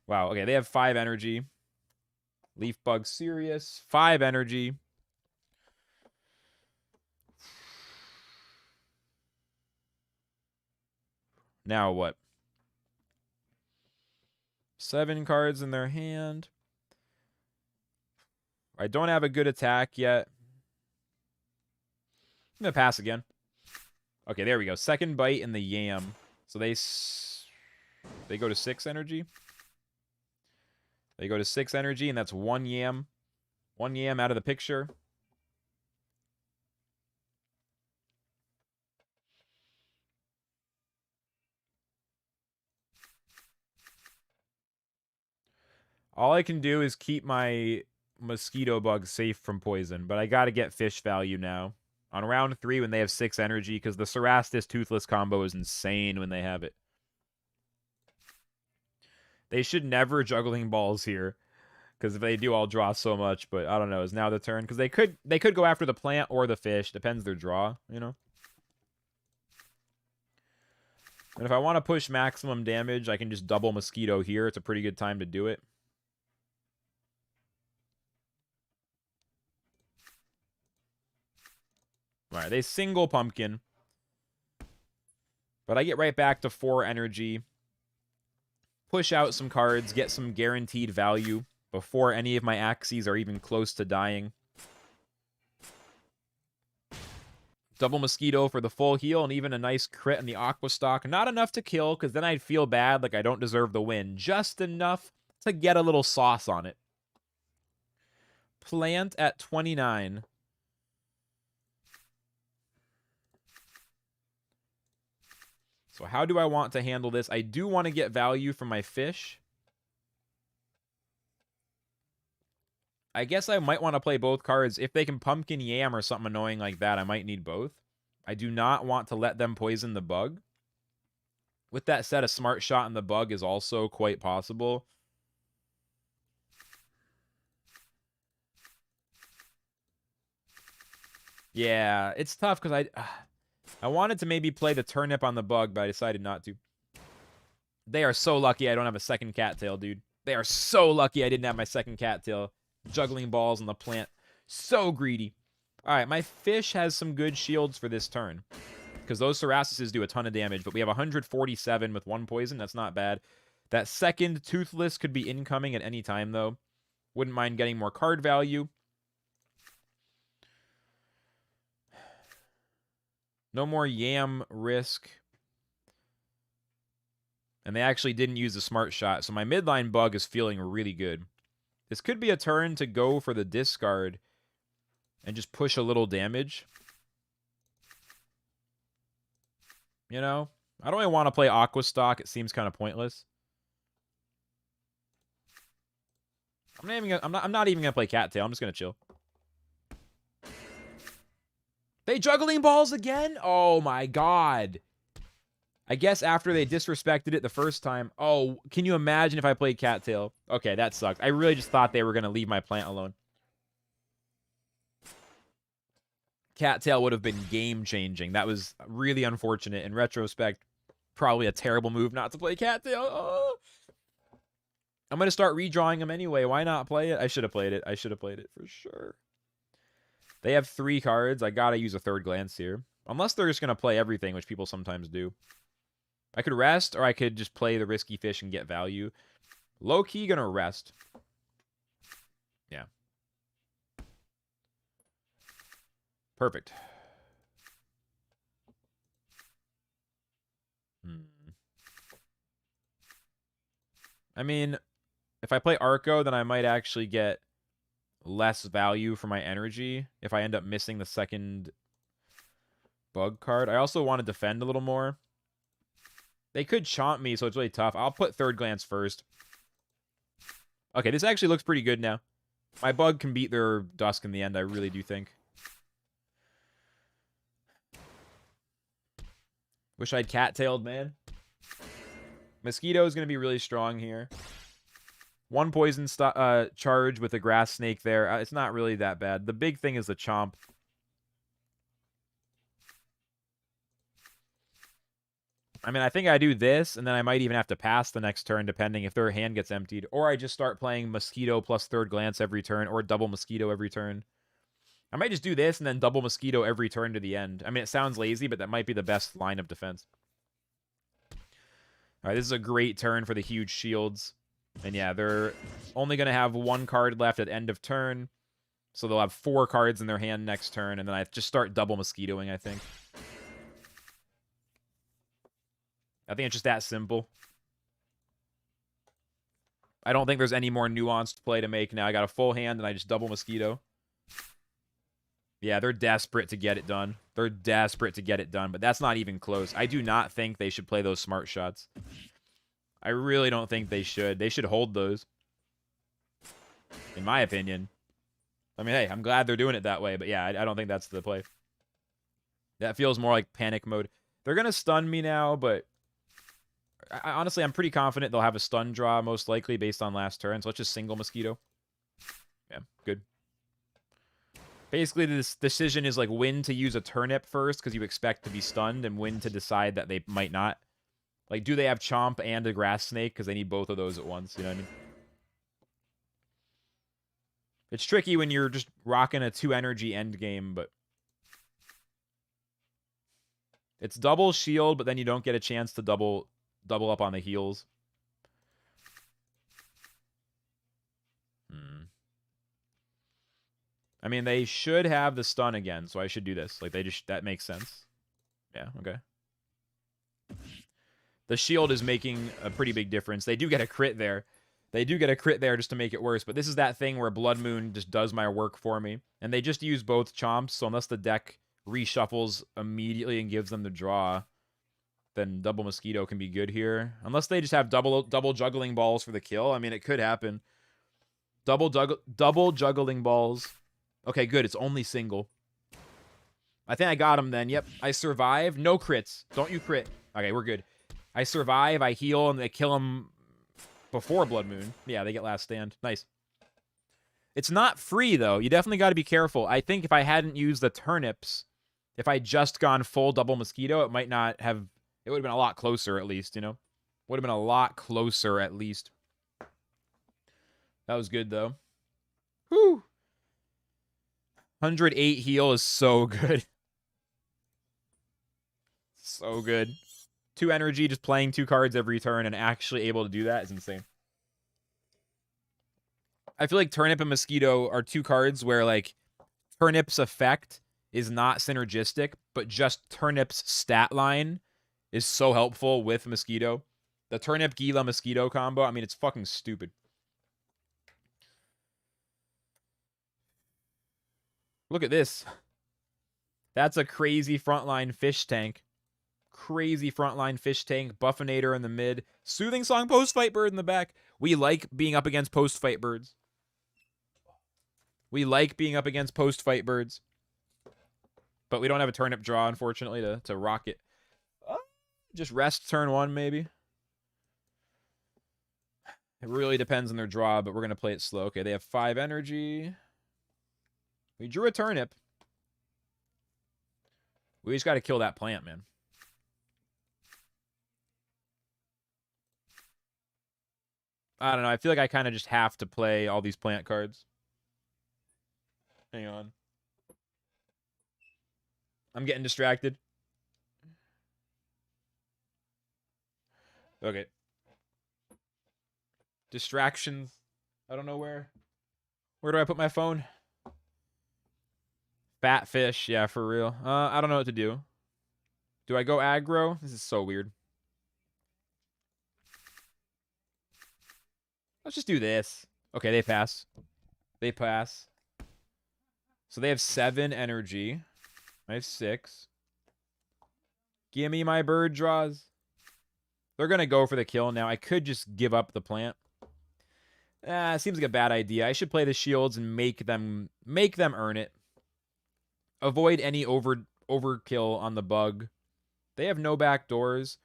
Wow. Okay, they have 5 energy. Leaf Bug serious. 5 energy. Now what? 7 cards in their hand. I don't have a good attack yet. I'm going to pass again. Okay, there we go. Second bite in the Yam. So they go to 6 energy. They go to 6 energy, and that's 1 Yam. 1 Yam out of the picture. All I can do is keep my mosquito bug safe from poison, but I got to get fish value now. On round 3 when they have 6 energy, because the Cerastus Toothless combo is insane when they have it. They should never juggling balls here, because if they do, I'll draw so much, but I don't know. Is now the turn? Because they could go after the plant or the fish. Depends their draw, you know? And if I want to push maximum damage, I can just double mosquito here. It's a pretty good time to do it. All right, they single pumpkin. But I get right back to 4 energy. Push out some cards, get some guaranteed value before any of my Axies are even close to dying. Double Mosquito for the full heal and even a nice crit in the Aqua Stock. Not enough to kill, because then I'd feel bad like I don't deserve the win. Just enough to get a little sauce on it. Plant at 29. So how do I want to handle this? I do want to get value from my fish. I guess I might want to play both cards. If they can pumpkin Yam or something annoying like that, I might need both. I do not want to let them poison the bug. With that said, a smart shot in the bug is also quite possible. Yeah, it's tough because I wanted to maybe play the turnip on the bug, but I decided not to. They are so lucky I don't have a second cattail, dude. They are so lucky I didn't have my second cattail. Juggling balls on the plant. So greedy. All right, my fish has some good shields for this turn. Because those Cerassuses do a ton of damage, but we have 147 with 1 poison. That's not bad. That second Toothless could be incoming at any time, though. Wouldn't mind getting more card value. No more Yam risk. And they actually didn't use the smart shot, so my midline bug is feeling really good. This could be a turn to go for the discard and just push a little damage. You know? I don't really want to play Aqua Stock. It seems kind of pointless. I'm not even gonna play Cattail. I'm just gonna chill. They juggling balls again? Oh my god. I guess after they disrespected it the first time. Oh, can you imagine if I played Cattail? Okay, that sucks. I really just thought they were gonna leave my plant alone. Cattail would have been game-changing. That was really unfortunate. In retrospect, probably a terrible move not to play Cattail. Oh. I'm going to start redrawing them anyway. Why not play it? I should have played it. I should have played it for sure. They have 3 cards. I got to use a third glance here. Unless they're just going to play everything, which people sometimes do. I could rest, or I could just play the risky fish and get value. Low-key going to rest. Yeah. Perfect. I mean, if I play Arco, then I might actually get less value for my energy if I end up missing the second bug card. I also want to defend a little more. They could chomp me, so it's really tough. I'll put third glance first. Okay, this actually looks pretty good now. My bug can beat their Dusk in the end, I really do think. Wish I'd cattailed, man. Mosquito is going to be really strong here. 1 poison charge with a grass snake there. It's not really that bad. The big thing is the chomp. I mean, I think I do this, and then I might even have to pass the next turn, depending if their hand gets emptied. Or I just start playing Mosquito plus third glance every turn, or double Mosquito every turn. I might just do this, and then double Mosquito every turn to the end. I mean, it sounds lazy, but that might be the best line of defense. All right, this is a great turn for the huge shields. And yeah, they're only going to have 1 card left at end of turn. So they'll have 4 cards in their hand next turn, and then I just start double Mosquitoing, I think. I think it's just that simple. I don't think there's any more nuanced play to make now. I got a full hand, and I just double Mosquito. Yeah, they're desperate to get it done. They're desperate to get it done, but that's not even close. I do not think they should play those smart shots. I really don't think they should. They should hold those. In my opinion. I mean, hey, I'm glad they're doing it that way, but yeah, I don't think that's the play. That feels more like panic mode. They're going to stun me now, but honestly, I'm pretty confident they'll have a stun draw, most likely, based on last turn. So let's just single Mosquito. Yeah, good. Basically, this decision is like when to use a turnip first, because you expect to be stunned, and when to decide that they might not. Like, do they have Chomp and a Grass Snake? Because they need both of those at once, you know what I mean? It's tricky when you're just rocking a 2-energy endgame, but... It's double shield, but then you don't get a chance to double up on the heals. I mean, they should have the stun again, so I should do this. Like, that makes sense. Yeah, okay. The shield is making a pretty big difference. They do get a crit there. They do get a crit there just to make it worse, but this is that thing where Blood Moon just does my work for me. And they just use both chomps, so unless the deck reshuffles immediately and gives them the draw, then double Mosquito can be good here. Unless they just have double juggling balls for the kill. I mean, it could happen. Double juggling balls. Okay, good. It's only single. I think I got him then. Yep. I survive. No crits. Don't you crit. Okay, we're good. I survive. I heal, and they kill him before Blood Moon. Yeah, they get last stand. Nice. It's not free, though. You definitely got to be careful. I think if I hadn't used the turnips, If I just gone full double mosquito, it might not have... It would have been a lot closer, at least, you know? Would have been a lot closer, at least. That was good, though. Whew. 108 heal is so good. So good. 2 energy, just playing 2 cards every turn and actually able to do that is insane. I feel like Turnip and Mosquito are 2 cards where, like, Turnip's effect is not synergistic, but just Turnip's stat line is so helpful with Mosquito. The Turnip Gila Mosquito combo, I mean, it's fucking stupid. Look at this. That's a crazy frontline fish tank. Crazy frontline fish tank. Buffinator in the mid. Soothing Song post-fight bird in the back. We like being up against post-fight birds. We like being up against post-fight birds. But we don't have a turnip draw, unfortunately, to rock it. Just rest turn 1, maybe. It really depends on their draw, but we're going to play it slow. Okay, they have 5 energy. We drew a turnip. We just got to kill that plant, man. I don't know. I feel like I kind of just have to play all these plant cards. Hang on. I'm getting distracted. Okay. Distractions. I don't know where. Where do I put my phone? Fat fish. Yeah, for real. I don't know what to do. Do I go aggro? This is so weird. Let's just do this. Okay, they pass. They pass. So they have 7 energy. I have 6. Give me my bird draws. They're going to go for the kill now. I could just give up the plant. Seems like a bad idea. I should play the shields and make them earn it. Avoid any overkill on the bug. They have no back doors.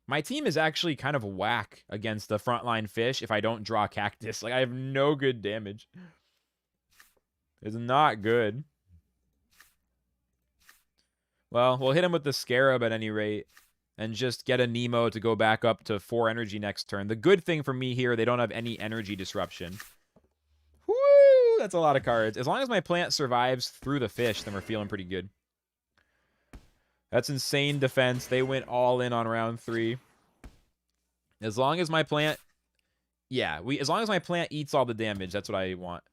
My team is actually kind of whack against the frontline fish if I don't draw cactus. Like, I have no good damage. It's not good. Well, we'll hit him with the Scarab at any rate. And just get a Nemo to go back up to 4 energy next turn. The good thing for me here, they don't have any energy disruption. Woo! That's a lot of cards. As long as my plant survives through the fish, then we're feeling pretty good. That's insane defense. They went all in on round 3. As long as my plant... Yeah, as long as my plant eats all the damage, that's what I want.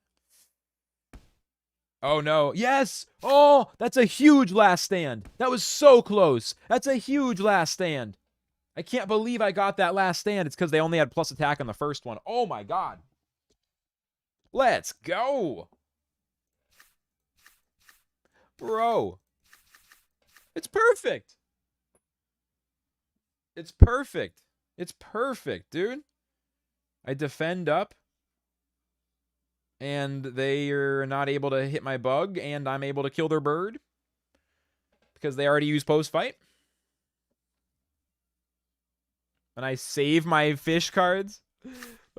Oh, no. Yes! Oh, that's a huge last stand. That was so close. That's a huge last stand. I can't believe I got that last stand. It's because they only had plus attack on the first one. Oh, my God. Let's go. Bro. It's perfect. It's perfect. It's perfect, dude. I defend up. And they are not able to hit my bug, and I'm able to kill their bird. Because they already used post-fight. And I save my fish cards.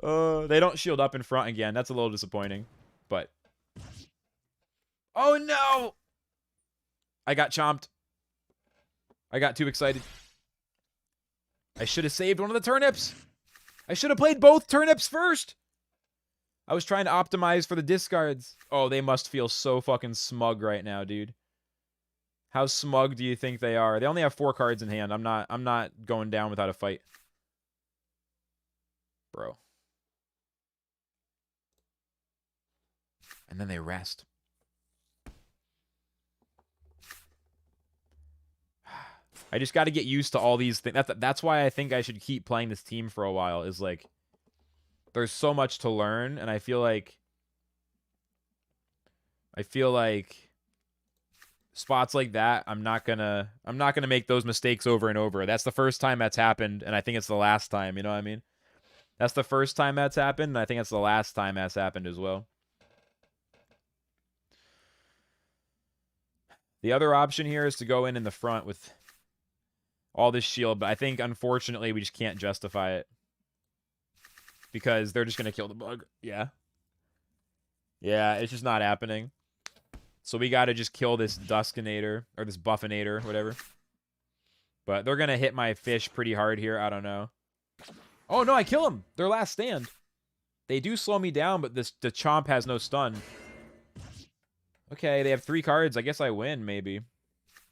They don't shield up in front again. That's a little disappointing. But... Oh, no! I got chomped. I got too excited. I should have saved one of the turnips. I should have played both turnips first. I was trying to optimize for the discards. Oh, they must feel so fucking smug right now, dude. How smug do you think they are? They only have 4 cards in hand. I'm not going down without a fight. Bro. And then they rest. I just got to get used to all these things. That's why I think I should keep playing this team for a while. Is like, there's so much to learn, and I feel like spots like that, I'm not gonna make those mistakes over and over. That's the first time that's happened, and I think it's the last time. You know what I mean? That's the first time that's happened, and I think it's the last time that's happened as well. The other option here is to go in the front with all this shield, but I think, unfortunately, we just can't justify it. Because they're just going to kill the bug. Yeah. Yeah, it's just not happening. So we got to just kill this Duskinator, or this Buffinator, whatever. But they're going to hit my fish pretty hard here. I don't know. Oh, no, I kill them. Their last stand. They do slow me down, but the Chomp has no stun. Okay, they have 3 cards. I guess I win, maybe.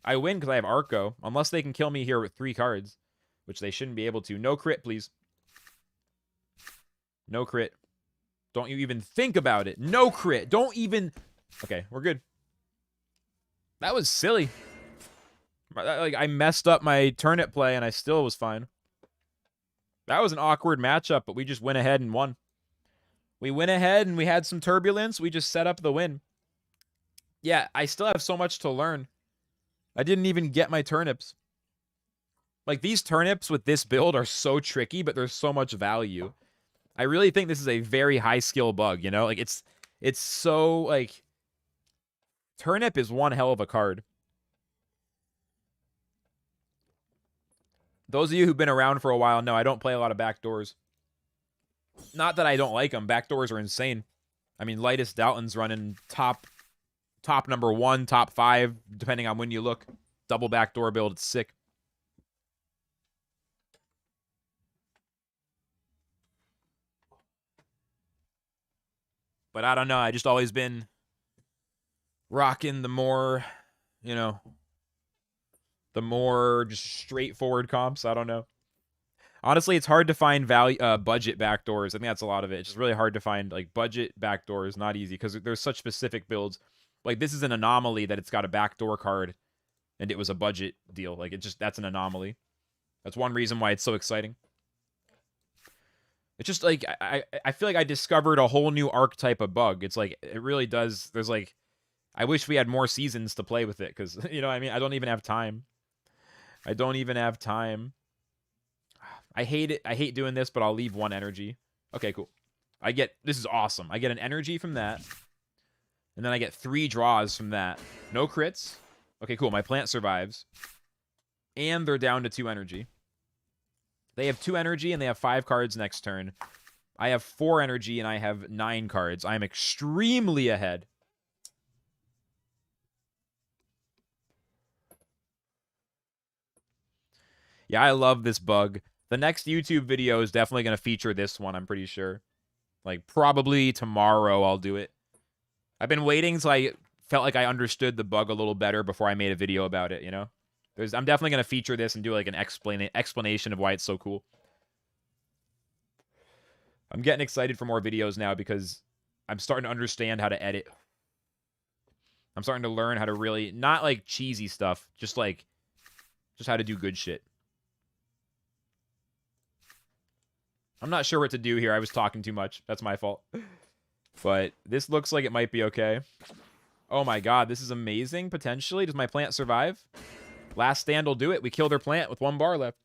I win because I have Arco. Unless they can kill me here with 3 cards. Which they shouldn't be able to. No crit, please. No crit. Don't you even think about it. No crit. Don't even... Okay, we're good. That was silly. Like, I messed up my turnip play, and I still was fine. That was an awkward matchup, but we just went ahead and won. We went ahead, and we had some turbulence. We just set up the win. Yeah, I still have so much to learn. I didn't even get my turnips. Like, these turnips with this build are so tricky, but there's so much value. I really think this is a very high skill bug, you know? Like, it's so, like... Turnip is one hell of a card. Those of you who've been around for a while know I don't play a lot of backdoors. Not that I don't like them. Backdoors are insane. I mean, Lightest Dalton's running top number 1, top 5, depending on when you look. Double backdoor build. It's sick. But I don't know. I just always been rocking the more, you know, the more just straightforward comps. I don't know. Honestly, it's hard to find budget backdoors. I think that's a lot of it. It's just really hard to find like budget backdoors. Not easy because there's such specific builds. Like this is an anomaly that it's got a backdoor card, and it was a budget deal. Like that's an anomaly. That's one reason why it's so exciting. It's just like I feel like I discovered a whole new archetype of bug. It's like it really does. There's like I wish we had more seasons to play with it because you know what I mean I don't even have time. I don't even have time. I hate it. I hate doing this, but I'll leave 1 energy. Okay, cool. This is awesome. I get an energy from that. And then I get 3 draws from that. No crits. Okay, cool. My plant survives. And they're down to 2 energy. They have 2 energy and they have 5 cards next turn. I have 4 energy and I have 9 cards. I'm extremely ahead. Yeah, I love this bug. The next YouTube video is definitely going to feature this one, I'm pretty sure. Like, probably tomorrow I'll do it. I've been waiting until I felt like I understood the bug a little better before I made a video about it, you know? I'm definitely going to feature this and do, like, an explanation of why it's so cool. I'm getting excited for more videos now because I'm starting to understand how to edit. I'm starting to learn how to really... Not, like, cheesy stuff. Just how to do good shit. I'm not sure what to do here. I was talking too much. That's my fault. But this looks like it might be okay. Oh my god, this is amazing, potentially. Does my plant survive? Last stand will do it. We kill their plant with 1 bar left.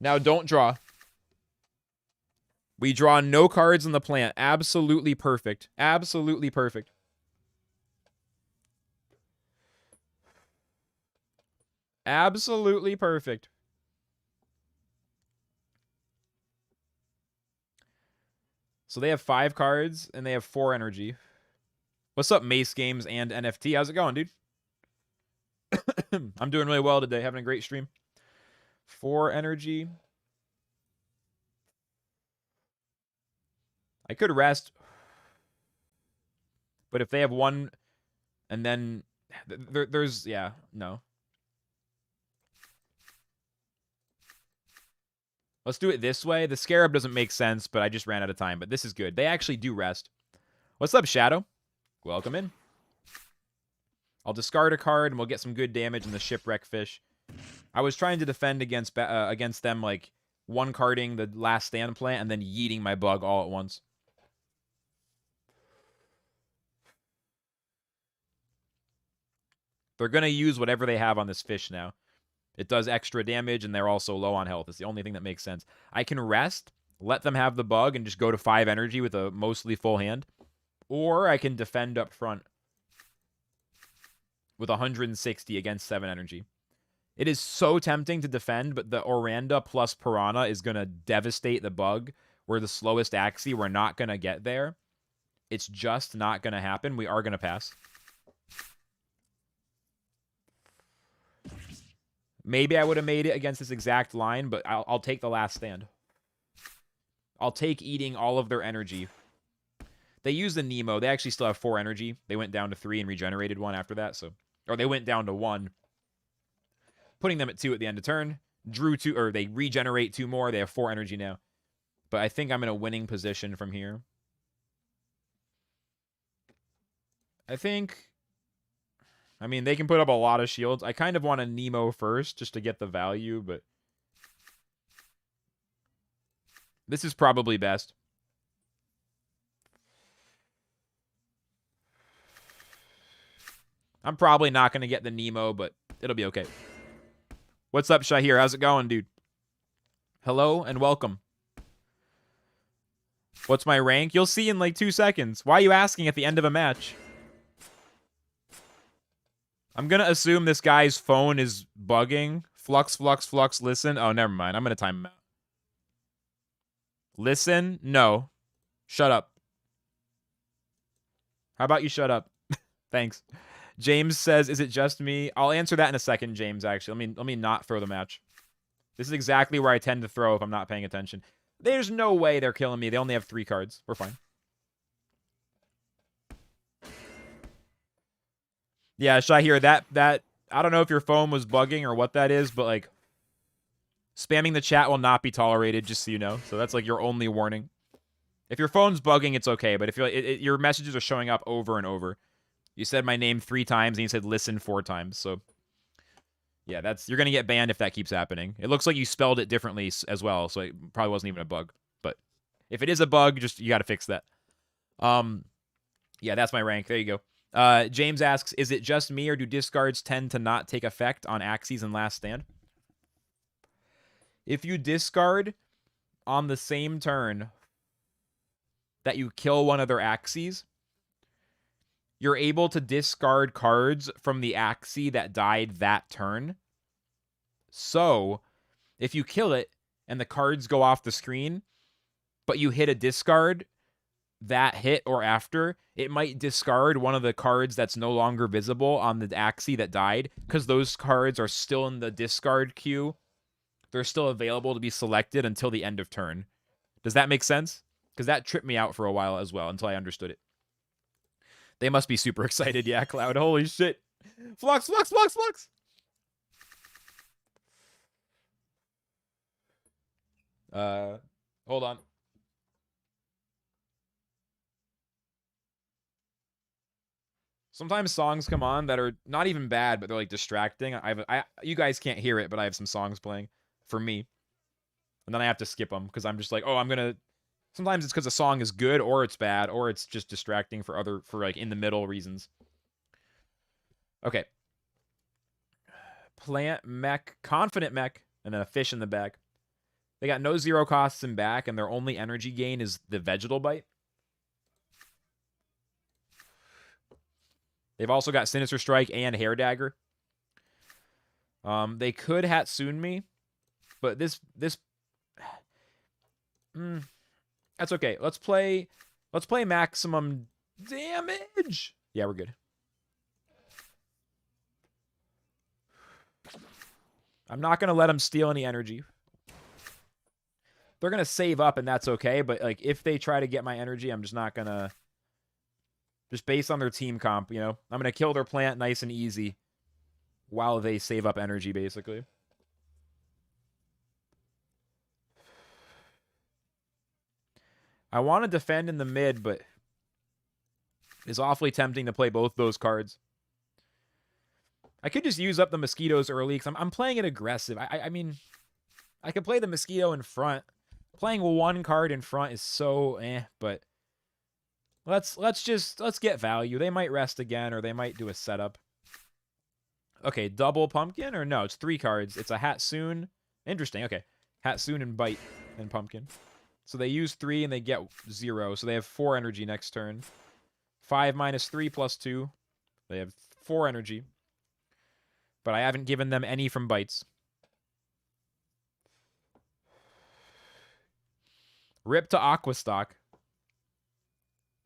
Now don't draw. We draw no cards in the plant. Absolutely perfect. Absolutely perfect. Absolutely perfect. So they have 5 cards, and they have 4 energy. What's up, Mace Games and NFT? How's it going, dude? I'm doing really well today. Having a great stream. 4 energy. I could rest. But if they have 1, and then... There's... Yeah, no. Let's do it this way. The Scarab doesn't make sense, but I just ran out of time. But this is good. They actually do rest. What's up, Shadow? Welcome in. I'll discard a card, and we'll get some good damage in the Shipwreck Fish. I was trying to defend against them, like, 1-carding the last stand plant and then yeeting my bug all at once. They're going to use whatever they have on this fish now. It does extra damage, and they're also low on health. It's the only thing that makes sense. I can rest, let them have the bug, and just go to 5 energy with a mostly full hand. Or I can defend up front with 160 against 7 energy. It is so tempting to defend, but the Oranda plus Piranha is going to devastate the bug. We're the slowest Axie. We're not going to get there. It's just not going to happen. We are going to pass. Maybe I would have made it against this exact line, but I'll take the last stand. I'll take eating all of their energy. They used the Nemo. They actually still have 4 energy. They went down to 3 and regenerated 1 after that. So, or they went down to 1, putting them at 2 at the end of turn. Drew 2, or they regenerate 2 more. They have 4 energy now. But I think I'm in a winning position from here. I mean, they can put up a lot of shields. I kind of want a Nemo first just to get the value, but this is probably best. I'm probably not going to get the Nemo, but it'll be okay. What's up, Shahir? How's it going, dude? Hello and welcome. What's my rank? You'll see in like 2 seconds. Why are you asking at the end of a match? I'm going to assume this guy's phone is bugging. Flux, listen. Oh, never mind. I'm going to time him out. Listen? No. Shut up. How about you shut up? Thanks. James says, is it just me? I'll answer that in a second, James, actually. Let me not throw the match. This is exactly where I tend to throw if I'm not paying attention. There's no way they're killing me. They only have 3 cards. We're fine. Yeah, Shahir, that I don't know if your phone was bugging or what that is, but like spamming the chat will not be tolerated, just so you know. So that's like your only warning. If your phone's bugging, it's okay, but if your messages are showing up over and over. You said my name 3 times and you said listen 4 times. So yeah, you're going to get banned if that keeps happening. It looks like you spelled it differently as well, so it probably wasn't even a bug. But if it is a bug, you got to fix that. Yeah, that's my rank. There you go. James asks, is it just me or do discards tend to not take effect on Axies and Last Stand? If you discard on the same turn that you kill one of their Axies, you're able to discard cards from the Axie that died that turn. So, if you kill it and the cards go off the screen, but you hit a discard that hit or after, it might discard one of the cards that's no longer visible on the Axie that died, because those cards are still in the discard queue. They're still available to be selected until the end of turn. Does that make sense? Because that tripped me out for a while as well, until I understood it. They must be super excited. Yeah, Cloud. Holy shit. Flux. Hold on. Sometimes songs come on that are not even bad, but they're like distracting. You guys can't hear it, but I have some songs playing for me. And then I have to skip them because I'm just like, oh, I'm going to... Sometimes it's because a song is good or it's bad or it's just distracting for like in the middle reasons. Okay. Plant mech, confident mech, and then a fish in the back. They got no 0 costs in back, and their only energy gain is the vegetal bite. They've also got Sinister Strike and Hair Dagger. They could Hatsune me, but this that's okay. Let's play maximum damage. Yeah, we're good. I'm not gonna let them steal any energy. They're gonna save up, and that's okay. But like, if they try to get my energy, I'm just not gonna. Just based on their team comp, you know, I'm gonna kill their plant nice and easy, while they save up energy, basically. I want to defend in the mid, but it's awfully tempting to play both those cards. I could just use up the mosquitoes early because I'm playing it aggressive. I mean, I could play the mosquito in front. Playing 1 card in front is so but let's get value. They might rest again, or they might do a setup. Okay, double pumpkin, or no? It's 3 cards. It's a Hatsune. Interesting. Okay, Hatsune and Bite and Pumpkin. So they use 3 and they get 0. So they have 4 energy next turn. 5 minus 3 plus 2. They have 4 energy. But I haven't given them any from bites. Rip to Aquastock.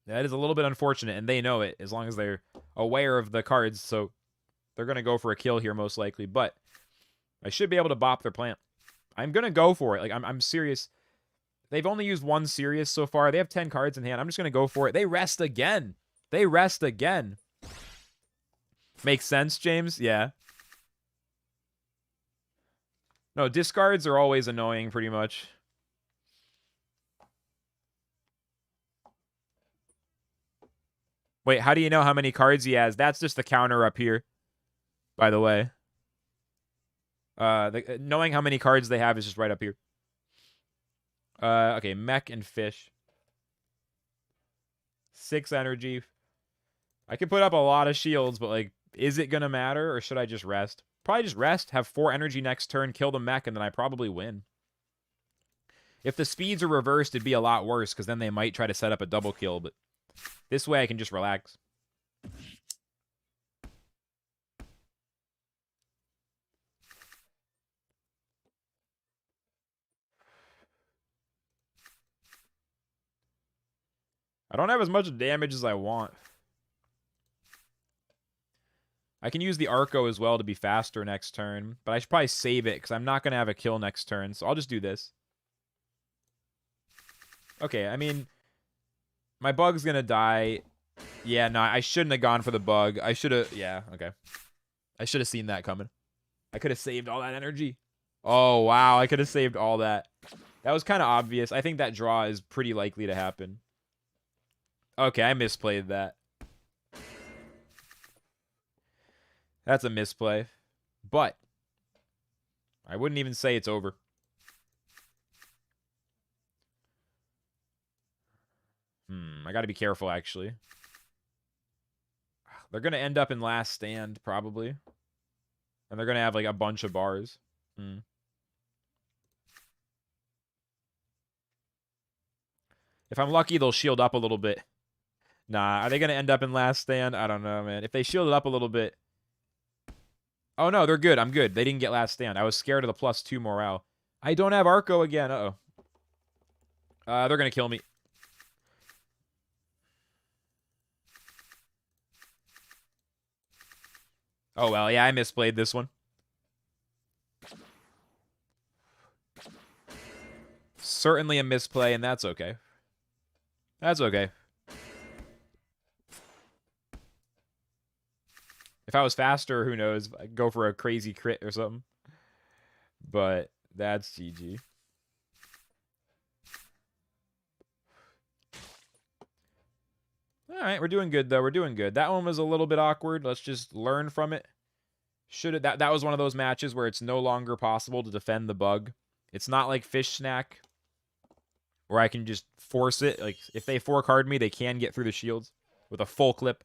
That is a little bit unfortunate, and they know it, as long as they're aware of the cards. So they're going to go for a kill here, most likely. But I should be able to bop their plant. I'm going to go for it. Like, I'm serious. They've only used one Sirius so far. They have 10 cards in hand. I'm just going to go for it. They rest again. They rest again. Makes sense, James? Yeah. No, discards are always annoying, pretty much. Wait, how do you know how many cards he has? That's just the counter up here, by the way. Knowing how many cards they have is just right up here. Okay, mech and fish. 6 energy. I could put up a lot of shields, but, like, is it going to matter, or should I just rest? Probably just rest, have 4 energy next turn, kill the mech, and then I probably win. If the speeds are reversed, it'd be a lot worse, because then they might try to set up a double kill, but this way I can just relax. I don't have as much damage as I want. I can use the Arco as well to be faster next turn, but I should probably save it because I'm not going to have a kill next turn, so I'll just do this. Okay, I mean, my bug's going to die. Yeah, no, I shouldn't have gone for the bug. I should have, yeah, okay. I should have seen that coming. I could have saved all that energy. Oh, wow, I could have saved all that. That was kind of obvious. I think that draw is pretty likely to happen. Okay, I misplayed that. That's a misplay. But I wouldn't even say it's over. I got to be careful, actually. They're going to end up in last stand, probably. And they're going to have, like, a bunch of bars. If I'm lucky, they'll shield up a little bit. Nah, are they going to end up in last stand? I don't know, man. If they shielded up a little bit. Oh, no, they're good. I'm good. They didn't get last stand. I was scared of the +2 morale. I don't have Arco again. Uh-oh. They're going to kill me. Oh, well, yeah, I misplayed this one. Certainly a misplay, and that's okay. That's okay. If I was faster, who knows? I'd go for a crazy crit or something. But that's GG. All right, we're doing good, though. We're doing good. That one was a little bit awkward. Let's just learn from it. That was one of those matches where it's no longer possible to defend the bug. It's not like Fish Snack, where I can just force it. Like, if they 4-card me, they can get through the shields with a full clip.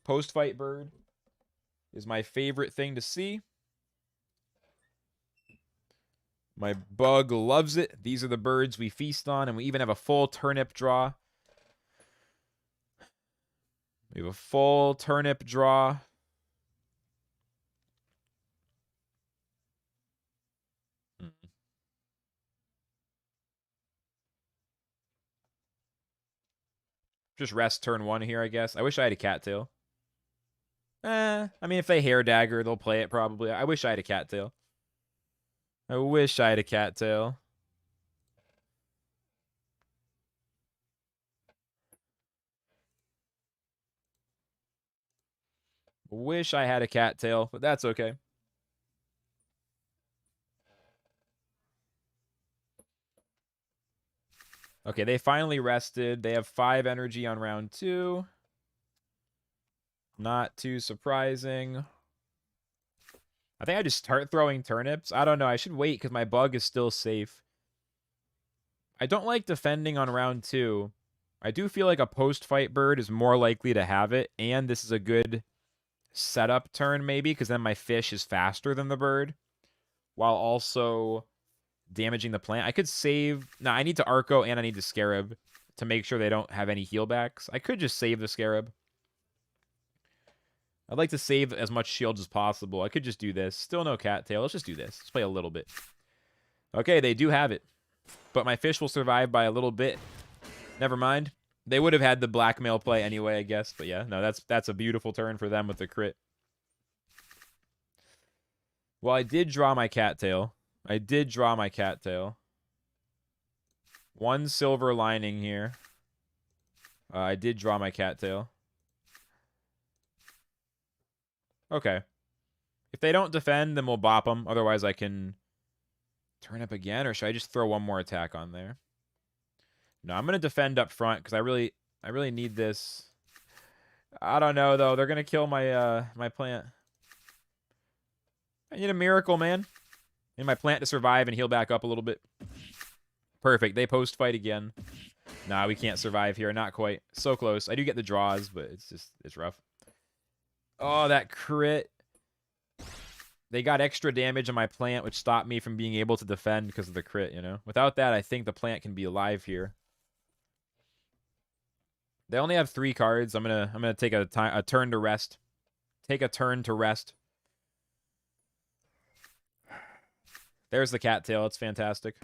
Post-fight bird is my favorite thing to see. My bug loves it. These are the birds we feast on, and we even have a full turnip draw. We have a full turnip draw. Just rest turn 1 here, I guess. I wish I had a cattail. I mean, if they hair dagger, they'll play it probably. I wish I had a cattail. I wish I had a cattail. Wish I had a cattail, but that's okay. Okay, they finally rested. They have 5 energy on round 2. Not too surprising. I think I just start throwing turnips. I don't know. I should wait because my bug is still safe. I don't like defending on round 2. I do feel like a post-fight bird is more likely to have it, and this is a good setup turn maybe because then my fish is faster than the bird while also damaging the plant. I could save... No, I need to Arco and I need the Scarab to make sure they don't have any healbacks. I could just save the Scarab. I'd like to save as much shields as possible. I could just do this. Still no cattail. Let's just do this. Let's play a little bit. Okay, they do have it. But my fish will survive by a little bit. Never mind. They would have had the blackmail play anyway, I guess. But yeah, no, that's a beautiful turn for them with the crit. Well, I did draw my cattail. I did draw my cattail. One silver lining here. I did draw my cattail. Okay. If they don't defend, then we'll bop them. Otherwise, I can turn up again, or should I just throw one more attack on there? No, I'm gonna defend up front because I really need this. I don't know though. They're gonna kill my my plant. I need a miracle, man. I need my plant to survive and heal back up a little bit. Perfect. They post fight again. Nah, we can't survive here. Not quite. So close. I do get the draws, but it's rough. Oh, that crit. They got extra damage on my plant, which stopped me from being able to defend because of the crit, you know? Without that, I think the plant can be alive here. They only have 3 cards. I'm gonna take a turn to rest. Take a turn to rest. There's the cattail. It's fantastic.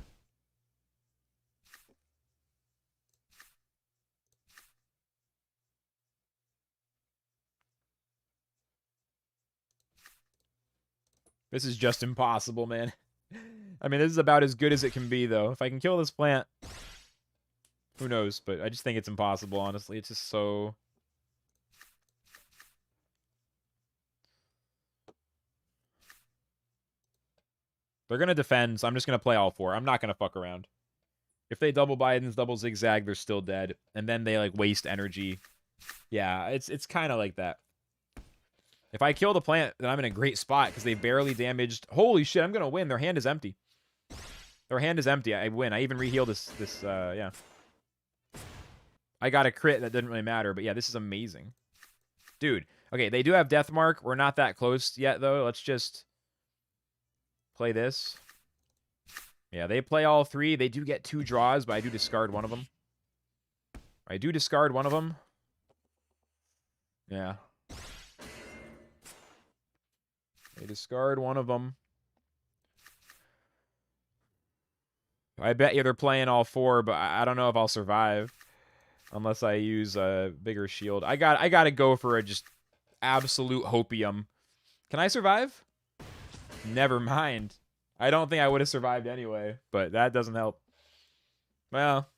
This is just impossible, man. I mean, this is about as good as it can be, though. If I can kill this plant, who knows? But I just think it's impossible, honestly. It's just so... They're going to defend, so I'm just going to play all 4. I'm not going to fuck around. If they double Biden's, double zigzag, they're still dead. And then they, like, waste energy. Yeah, it's kind of like that. If I kill the plant, then I'm in a great spot because they barely damaged. Holy shit, I'm going to win. Their hand is empty. Their hand is empty. I win. I even reheal this, yeah. I got a crit. That didn't really matter, but yeah, this is amazing. Dude, okay, they do have Death Mark. We're not that close yet, though. Let's just play this. Yeah, they play all 3. They do get 2 draws, but I do discard one of them. I do discard one of them. Yeah. They discard one of them. I bet you they're playing all 4, but I don't know if I'll survive unless I use a bigger shield. I got to go for a just absolute hopium. Can I survive? Never mind. I don't think I would have survived anyway, but that doesn't help. Well,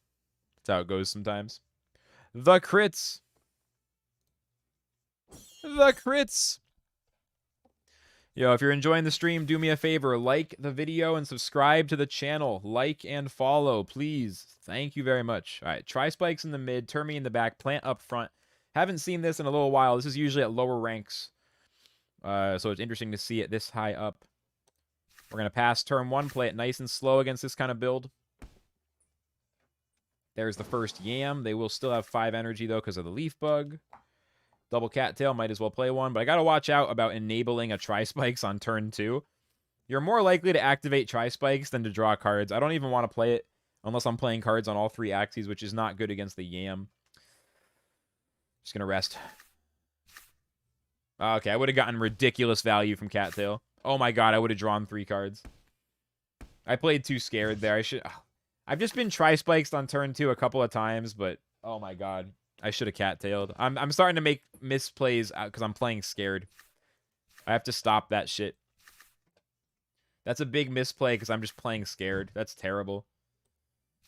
that's how it goes sometimes. The crits. The crits. Yo, if you're enjoying the stream, do me a favor. Like the video and subscribe to the channel. Like and follow, please. Thank you very much. All right, Tri-Spikes in the mid, Termi in the back, plant up front. Haven't seen this in a little while. This is usually at lower ranks. So it's interesting to see it this high up. We're going to pass turn 1, play it nice and slow against this kind of build. There's the first Yam. They will still have 5 energy, though, because of the Leaf Bug. Double Cattail, might as well play one. But I got to watch out about enabling a Tri-Spikes on turn 2. You're more likely to activate Tri-Spikes than to draw cards. I don't even want to play it unless I'm playing cards on all 3 Axies, which is not good against the Yam. Just going to rest. Okay, I would have gotten ridiculous value from Cattail. Oh my god, I would have drawn 3 cards. I played too scared there. I've just been Tri-Spikes on turn 2 a couple of times, but oh my god. I should have cattailed. I'm starting to make misplays because I'm playing scared. I have to stop that shit. That's a big misplay because I'm just playing scared. That's terrible.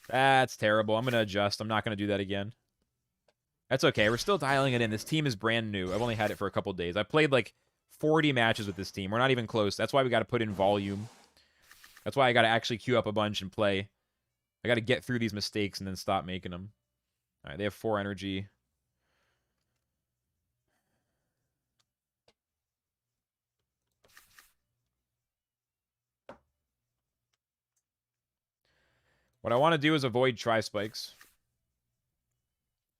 That's terrible. I'm going to adjust. I'm not going to do that again. That's okay. We're still dialing it in. This team is brand new. I've only had it for a couple days. I played like 40 matches with this team. We're not even close. That's why we got to put in volume. That's why I got to actually queue up a bunch and play. I got to get through these mistakes and then stop making them. All right, they have 4 energy. What I want to do is avoid Tri-Spikes.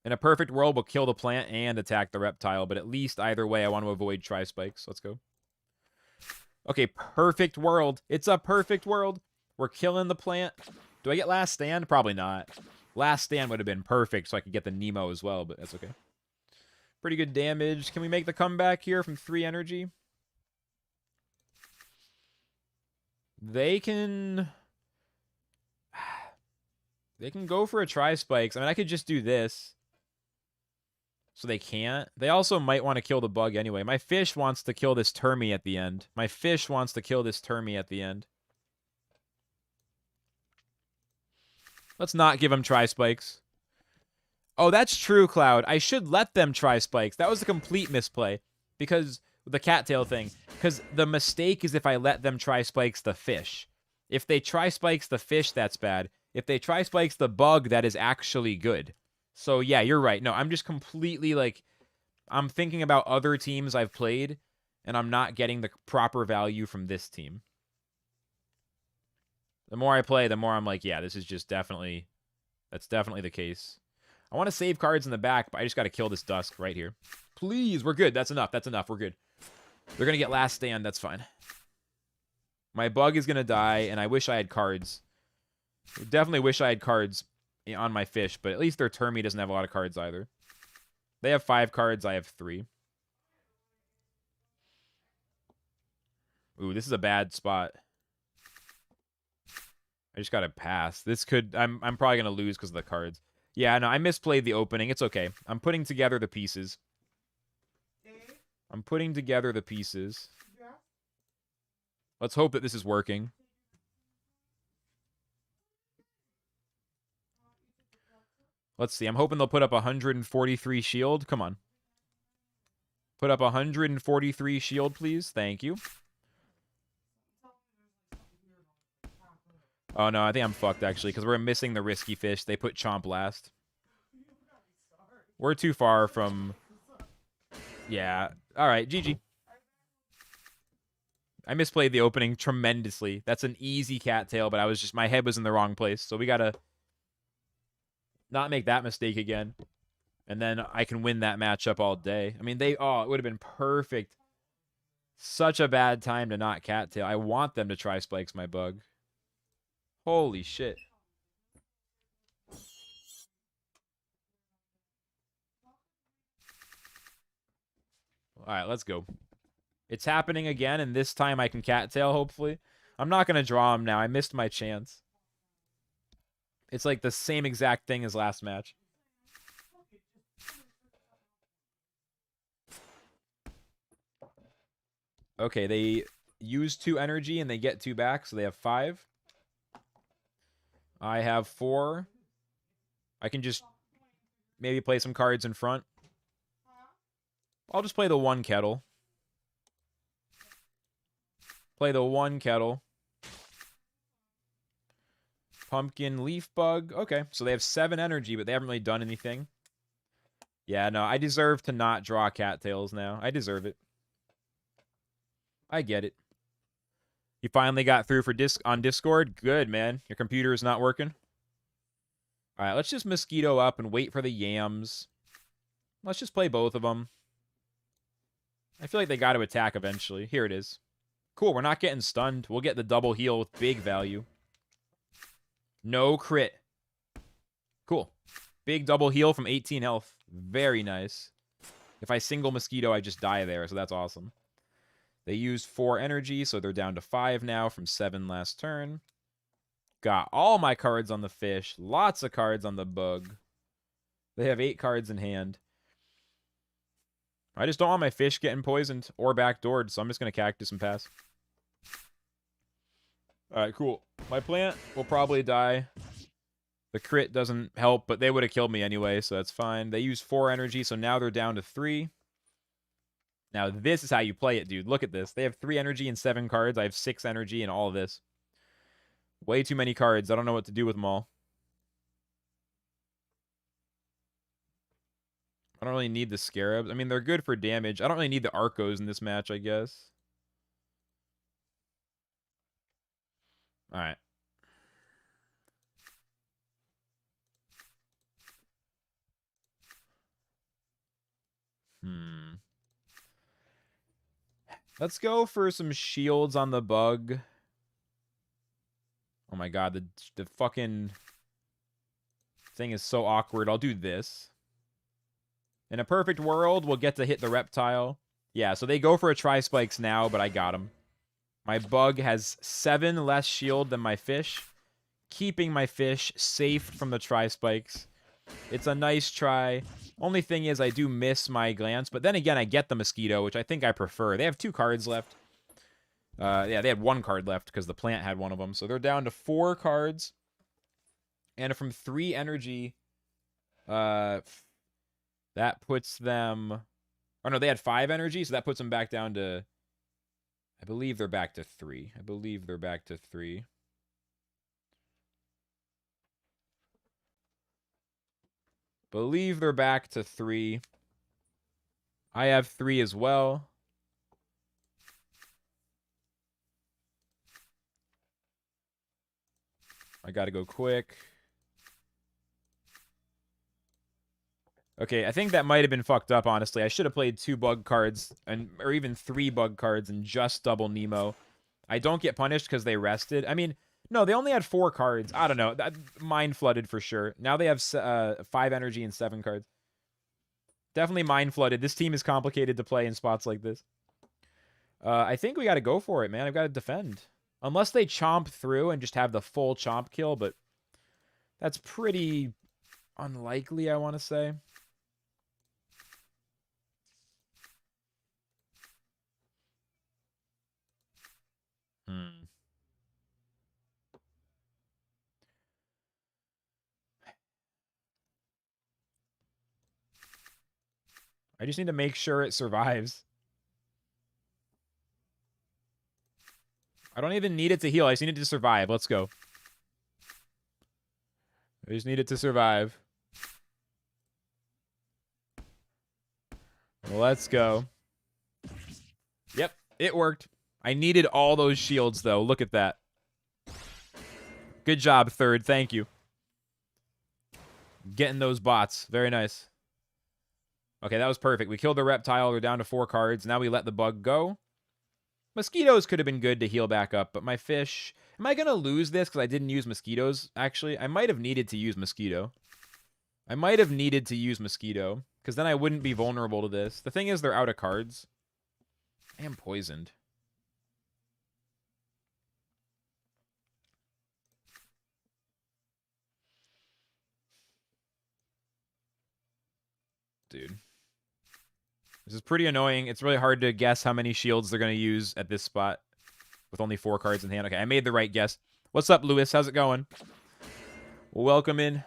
In a perfect world, we'll kill the plant and attack the reptile, but at least either way, I want to avoid Tri-Spikes. Let's go. Okay, perfect world. It's a perfect world. We're killing the plant. Do I get last stand? Probably not. Last stand would have been perfect so I could get the Nemo as well, but that's okay. Pretty good damage. Can we make the comeback here from 3 energy? They can go for a Tri-Spikes. I mean, I could just do this. So they can't. They also might want to kill the bug anyway. My fish wants to kill this Termi at the end. My fish wants to kill this Termi at the end. Let's not give him tri-spikes. Oh, that's true, Cloud. I should let them try spikes. That was a complete misplay. Because the cattail thing. Because the mistake is if I let them try spikes the fish. If they try spikes the fish, that's bad. If they try spikes the bug, that is actually good. So yeah, you're right. No, I'm just completely like, I'm thinking about other teams I've played, and I'm not getting the proper value from this team. The more I play, the more I'm like, yeah, this is just definitely, that's definitely the case. I want to save cards in the back, but I just got to kill this Dusk right here. Please, we're good. That's enough. That's enough. We're good. They're going to get last stand. That's fine. My bug is going to die, and I wish I had cards. I definitely wish I had cards on my fish, but at least their Termi doesn't have a lot of cards either. They have 5 cards. I have 3. Ooh, this is a bad spot. I just got to pass. This could... I'm probably going to lose because of the cards. Yeah, no, I misplayed the opening. It's okay. I'm putting together the pieces. I'm putting together the pieces. Let's hope that this is working. Let's see. I'm hoping they'll put up 143 shield. Come on. Put up 143 shield, please. Thank you. Oh, no. I think I'm fucked, actually, because we're missing the risky fish. They put Chomp last. We're too far from... Yeah. All right. GG. I misplayed the opening tremendously. That's an easy cattail, but I was just... My head was in the wrong place, so we gotta not make that mistake again. And then I can win that matchup all day. I mean, they... Oh, it would have been perfect. Such a bad time to not cattail. I want them to try spikes my bug. Holy shit. All right, let's go. It's happening again, and this time I can cattail, hopefully. I'm not going to draw him now. I missed my chance. It's like the same exact thing as last match. Okay, they use 2 energy, and they get 2 back, so they have 5. I have 4. I can just maybe play some cards in front. I'll just play the 1 kettle. Play the 1 kettle. Pumpkin leaf bug. Okay, so they have 7 energy, but they haven't really done anything. Yeah, no, I deserve to not draw cattails now. I deserve it. I get it. You finally got through for on Discord? Good, man. Your computer is not working? All right, let's just mosquito up and wait for the yams. Let's just play both of them. I feel like they got to attack eventually. Here it is. Cool, we're not getting stunned. We'll get the double heal with big value. No crit. Cool. Big double heal from 18 health. Very nice. If I single mosquito, I just die there, so that's awesome. They used 4 energy, so they're down to 5 now from 7 last turn. Got all my cards on the fish. Lots of cards on the bug. They have 8 cards in hand. I just don't want my fish getting poisoned or backdoored, so I'm just going to cactus and pass. Alright, cool. My plant will probably die. The crit doesn't help, but they would have killed me anyway, so that's fine. They use 4 energy, so now they're down to 3. Now, this is how you play it, dude. Look at this. They have 3 energy and 7 cards. I have 6 energy and all of this. Way too many cards. I don't know what to do with them all. I don't really need the Scarabs. I mean, they're good for damage. I don't really need the Arcos in this match, I guess. Alright. Let's go for some shields on the bug. Oh my god, the fucking thing is so awkward. I'll do this. In a perfect world, we'll get to hit the reptile. Yeah, so they go for a tri-spikes now, but I got him. My bug has 7 less shield than my fish, keeping my fish safe from the tri-spikes. It's a nice try. Only thing is I do miss my glance, but then again, I get the mosquito, which I think I prefer. They have 2 cards left. Yeah, they had 1 card left because the plant had one of them. So they're down to 4 cards. And from 3 energy, that puts them... Oh, no, they had 5 energy, so that puts them back down to... I believe they're back to 3. I believe they're back to 3. Believe they're back to 3. I have 3 as well. I gotta go quick. Okay, I think that might have been fucked up, honestly. I should have played 2 bug cards, or even 3 bug cards, and just double Nemo. I don't get punished because they rested. I mean, no, they only had 4 cards. I don't know. Mind flooded for sure. Now they have 5 energy and 7 cards. Definitely mind flooded. This team is complicated to play in spots like this. I think we got to go for it, man. I've got to defend. Unless they chomp through and just have the full chomp kill, but that's pretty unlikely, I want to say. I just need to make sure it survives. I don't even need it to heal. I just need it to survive. Let's go. I just need it to survive. Let's go. Yep, it worked. I needed all those shields, though. Look at that. Good job, third. Thank you. Getting those bots. Very nice. Okay, that was perfect. We killed the reptile. We're down to 4 cards. Now we let the bug go. Mosquitoes could have been good to heal back up, but my fish... Am I going to lose this because I didn't use mosquitoes, actually? I might have needed to use mosquito. I might have needed to use mosquito, because then I wouldn't be vulnerable to this. The thing is, they're out of cards. I am poisoned. Dude. This is pretty annoying. It's really hard to guess how many shields they're going to use at this spot with only 4 cards in hand. Okay, I made the right guess. What's up, Lewis? How's it going? Welcome in.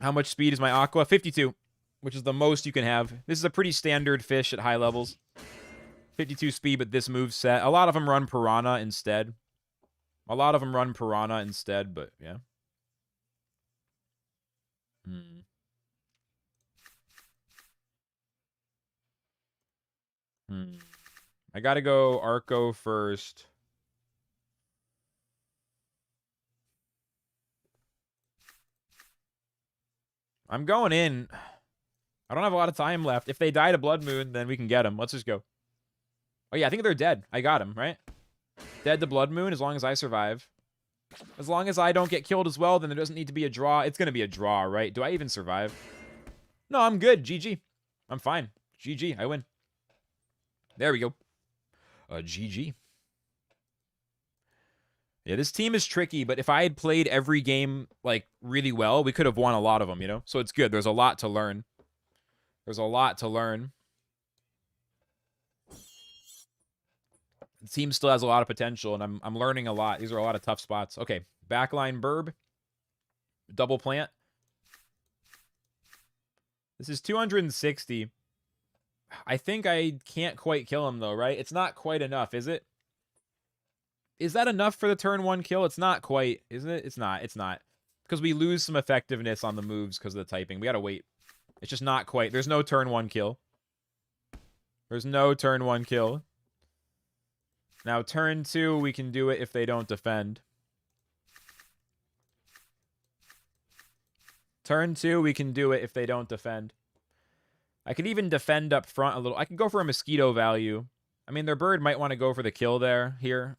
How much speed is my aqua? 52, which is the most you can have. This is a pretty standard fish at high levels. 52 speed, but this move set. A lot of them run Piranha instead. But yeah. I gotta go Arco first. I'm going in. I don't have a lot of time left. If they die to Blood Moon, then we can get them. Let's just go. Oh, yeah, I think they're dead. I got him, right? Dead to Blood Moon as long as I survive. As long as I don't get killed as well, then there doesn't need to be a draw. It's going to be a draw, right? Do I even survive? No, I'm good. GG. I'm fine. GG. I win. There we go. GG. Yeah, this team is tricky, but if I had played every game, like, really well, we could have won a lot of them, you know? So it's good. There's a lot to learn. There's a lot to learn. The team still has a lot of potential, and I'm learning a lot. These are a lot of tough spots. Okay, backline Burb. Double plant. This is 260. I think I can't quite kill him, though, right? It's not quite enough, is it? Is that enough for the turn 1 kill? It's not quite, isn't it? It's not. It's not. Because we lose some effectiveness on the moves because of the typing. We gotta wait. It's just not quite. There's no turn 1 kill. There's no turn 1 kill. Now, turn 2, we can do it if they don't defend. Turn 2, we can do it if they don't defend. I could even defend up front a little. I could go for a mosquito value. I mean, their bird might want to go for the kill here.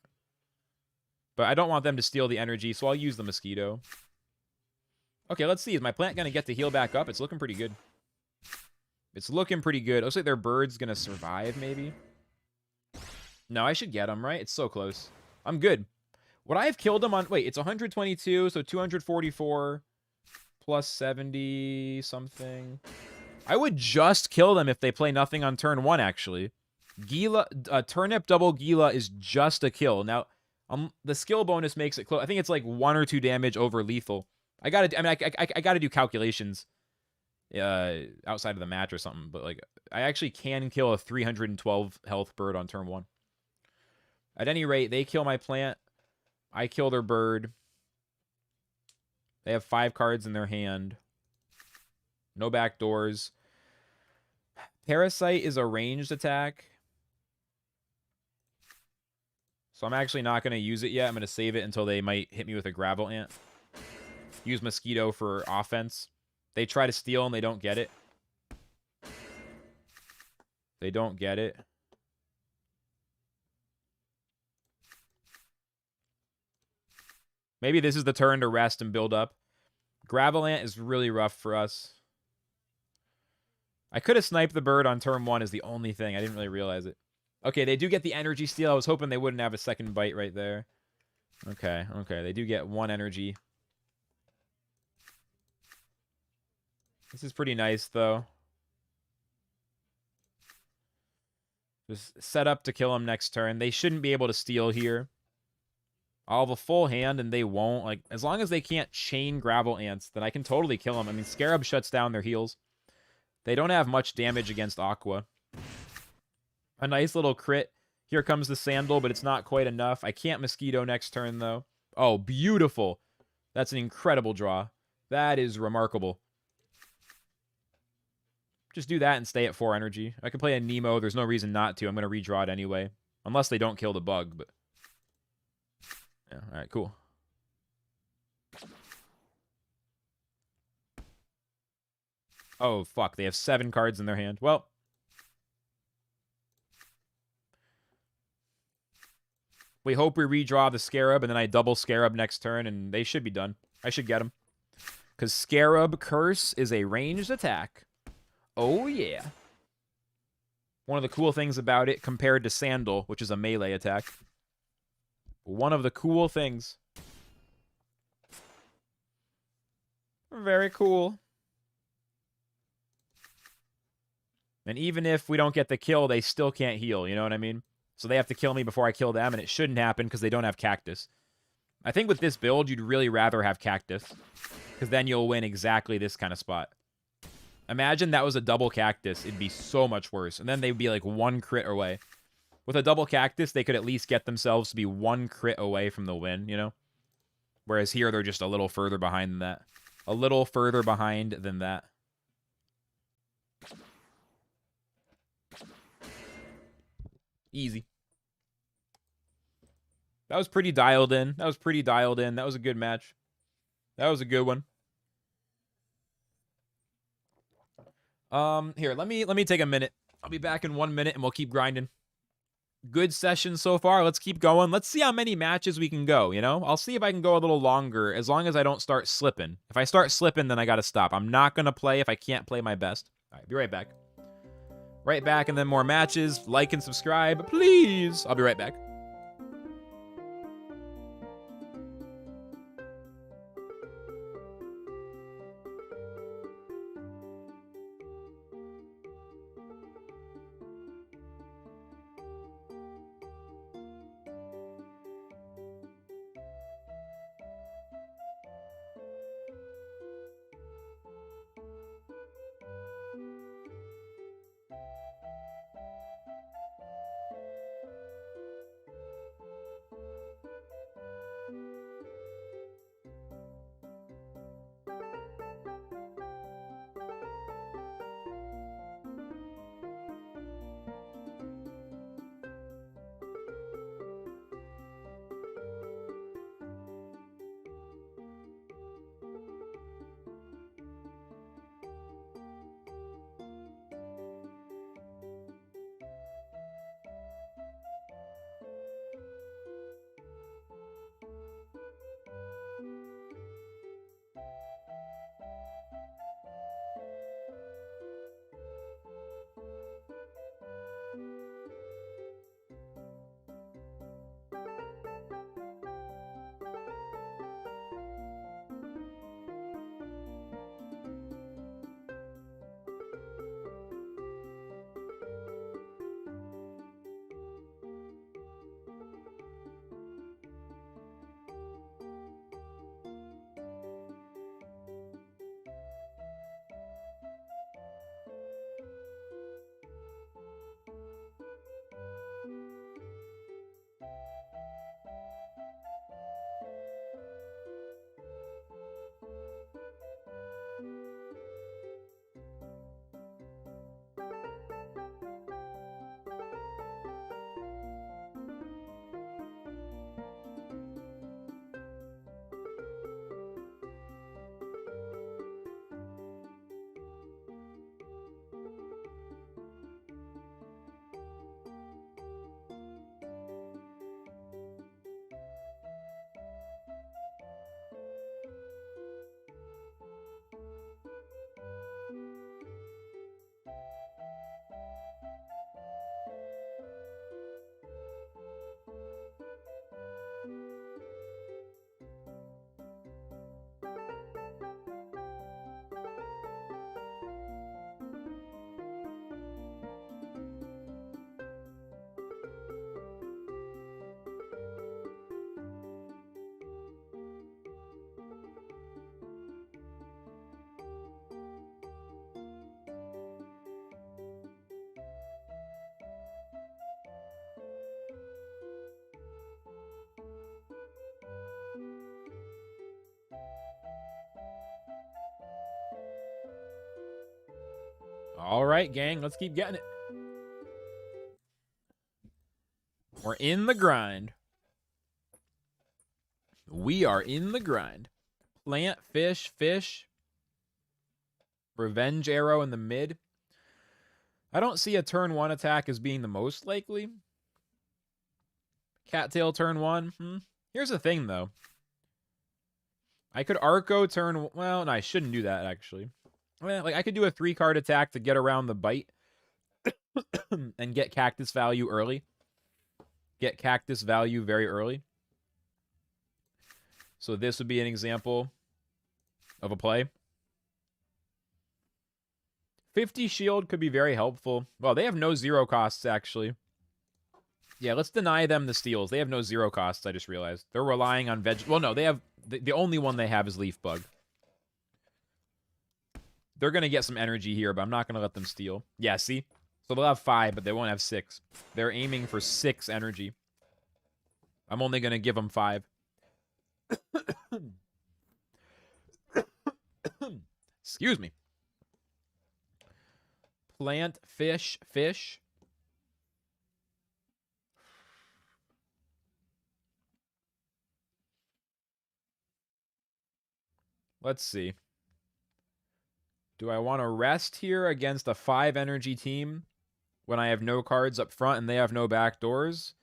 But I don't want them to steal the energy, so I'll use the mosquito. Okay, let's see. Is my plant going to get to heal back up? It's looking pretty good. It's looking pretty good. Looks like their bird's going to survive, maybe. No, I should get him, right? It's so close. I'm good. Would I have killed him on... Wait, it's 122, so 244 plus 70 something. I would just kill them if they play nothing on turn 1, actually. Gila, Turnip double Gila is just a kill. Now, the skill bonus makes it close. I think it's like 1 or 2 damage over lethal. I gotta do calculations outside of the match or something, but like I actually can kill a 312 health bird on turn 1. At any rate, they kill my plant. I kill their bird. They have 5 cards in their hand. No back doors. Parasite is a ranged attack. So I'm actually not going to use it yet. I'm going to save it until they might hit me with a gravel ant. Use Mosquito for offense. They try to steal and they don't get it. They don't get it. Maybe this is the turn to rest and build up. Gravel ant is really rough for us. I could have sniped the bird on turn 1 is the only thing. I didn't really realize it. Okay, they do get the energy steal. I was hoping they wouldn't have a second bite right there. Okay. They do get 1 energy. This is pretty nice, though. Just set up to kill them next turn. They shouldn't be able to steal here. I'll have a full hand, and they won't. Like, as long as they can't chain gravel ants, then I can totally kill them. I mean, Scarab shuts down their heals. They don't have much damage against Aqua. A nice little crit. Here comes the Sandal, but it's not quite enough. I can't Mosquito next turn, though. Oh, beautiful. That's an incredible draw. That is remarkable. Just do that and stay at 4 energy. I can play a Nemo. There's no reason not to. I'm going to redraw it anyway. Unless they don't kill the bug, but... yeah, alright, cool. Oh, fuck. They have 7 cards in their hand. Well... we hope we redraw the Scarab, and then I double Scarab next turn, and they should be done. I should get them. Because Scarab Curse is a ranged attack. Oh, yeah. One of the cool things about it compared to Sandal, which is a melee attack. One of the cool things. Very cool. And even if we don't get the kill, they still can't heal, you know what I mean? So they have to kill me before I kill them, and it shouldn't happen because they don't have Cactus. I think with this build, you'd really rather have Cactus, because then you'll win exactly this kind of spot. Imagine that was a double Cactus. It'd be so much worse. And then they'd be like 1 crit away. With a double Cactus, they could at least get themselves to be 1 crit away from the win, you know? Whereas here, they're just a little further behind than that. A little further behind than that. Easy. That was pretty dialed in. That was pretty dialed in. That was a good match. That was a good one. Here, let me take a minute. I'll be back in 1 minute and we'll keep grinding. Good session so far. Let's keep going. Let's see how many matches we can go, you know? I'll see if I can go a little longer as long as I don't start slipping. If I start slipping, then I gotta stop. I'm not gonna play if I can't play my best. All right, be right back. Right back, and then more matches. Like and subscribe, please. I'll be right back. All right, gang, let's keep getting it. We're in the grind. We are in the grind. Plant, fish, fish. Revenge arrow in the mid. I don't see a turn 1 attack as being the most likely. Cattail turn 1. Here's the thing, though. I could Arco turn... Well, no, I shouldn't do that, actually. Well, like, I could do a 3-card attack to get around the bite. And get Cactus value early. Get Cactus value very early. So this would be an example of a play. 50 shield could be very helpful. Well, they have no 0 costs, actually. Yeah, let's deny them the steals. They have no 0 costs, I just realized. They're relying on veg... Well, no, they have... The only one they have is Leaf Bug. They're going to get some energy here, but I'm not going to let them steal. Yeah, see? So they'll have 5, but they won't have 6. They're aiming for 6 energy. I'm only going to give them 5. Excuse me. Plant, fish, fish. Let's see. Do I want to rest here against a 5 energy team when I have no cards up front and they have no back doors?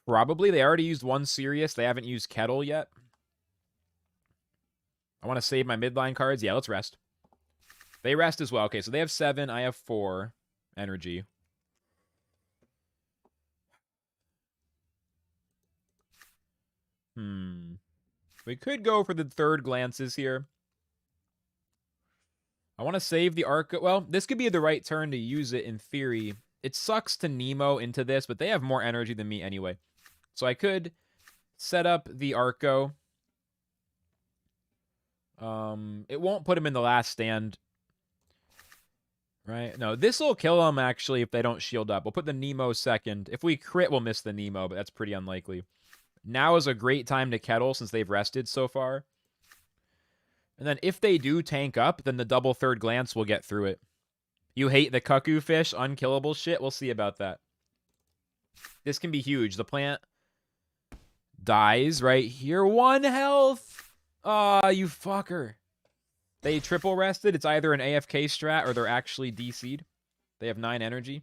Probably. They already used 1 Sirius. They haven't used Kettle yet. I want to save my midline cards. Yeah, let's rest. They rest as well. Okay, so they have 7. I have 4 energy. We could go for the 3rd glances here. I want to save the Arco. Well, this could be the right turn to use it in theory. It sucks to Nemo into this, but they have more energy than me anyway. So I could set up the Arco. It won't put him in the last stand. Right? No, this will kill them, actually, if they don't shield up. We'll put the Nemo second. If we crit, we'll miss the Nemo, but that's pretty unlikely. Now is a great time to Kettle since they've rested so far. And then if they do tank up, then the double 3rd glance will get through it. You hate the cuckoo fish, unkillable shit? We'll see about that. This can be huge. The plant dies right here. 1 health! Aw, you fucker. They triple rested. It's either an AFK strat or they're actually DC'd. They have 9 energy.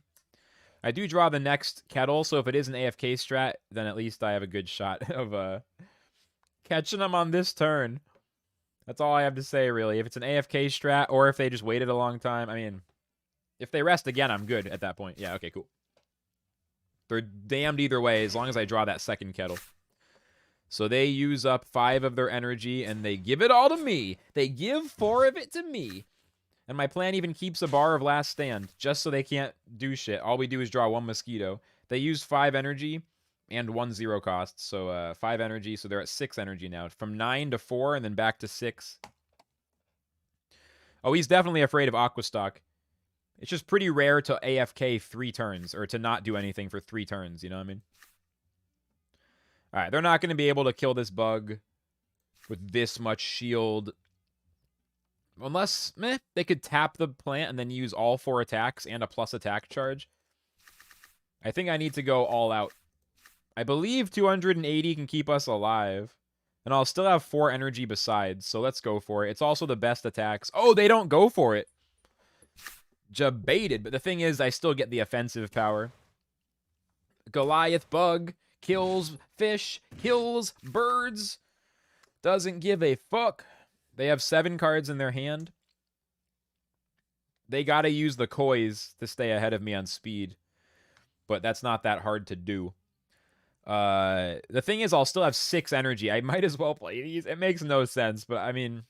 I do draw the next Kettle, so if it is an AFK strat, then at least I have a good shot of catching them on this turn. That's all I have to say, really. If it's an AFK strat or if they just waited a long time, I mean, if they rest again, I'm good at that point. Yeah, okay, cool. They're damned either way as long as I draw that second Kettle. So they use up 5 of their energy, and they give it all to me. They give 4 of it to me. And my plan even keeps a bar of last stand, just so they can't do shit. All we do is draw 1 mosquito. They use 5 energy and 1 0 cost. So 5 energy, so they're at 6 energy now. From 9 to 4, and then back to 6. Oh, he's definitely afraid of Aquastock. It's just pretty rare to AFK 3 turns, or to not do anything for 3 turns, you know what I mean? Alright, they're not going to be able to kill this bug with this much shield. Unless, they could tap the plant and then use all 4 attacks and a plus attack charge. I think I need to go all out. I believe 280 can keep us alive. And I'll still have 4 energy besides, so let's go for it. It's also the best attacks. Oh, they don't go for it. Jebaited, but the thing is, I still get the offensive power. Goliath bug kills fish, kills birds. Doesn't give a fuck. They have 7 cards in their hand. They gotta use the kois to stay ahead of me on speed. But that's not that hard to do. The thing is, I'll still have 6 energy. I might as well play these. It makes no sense, but I mean,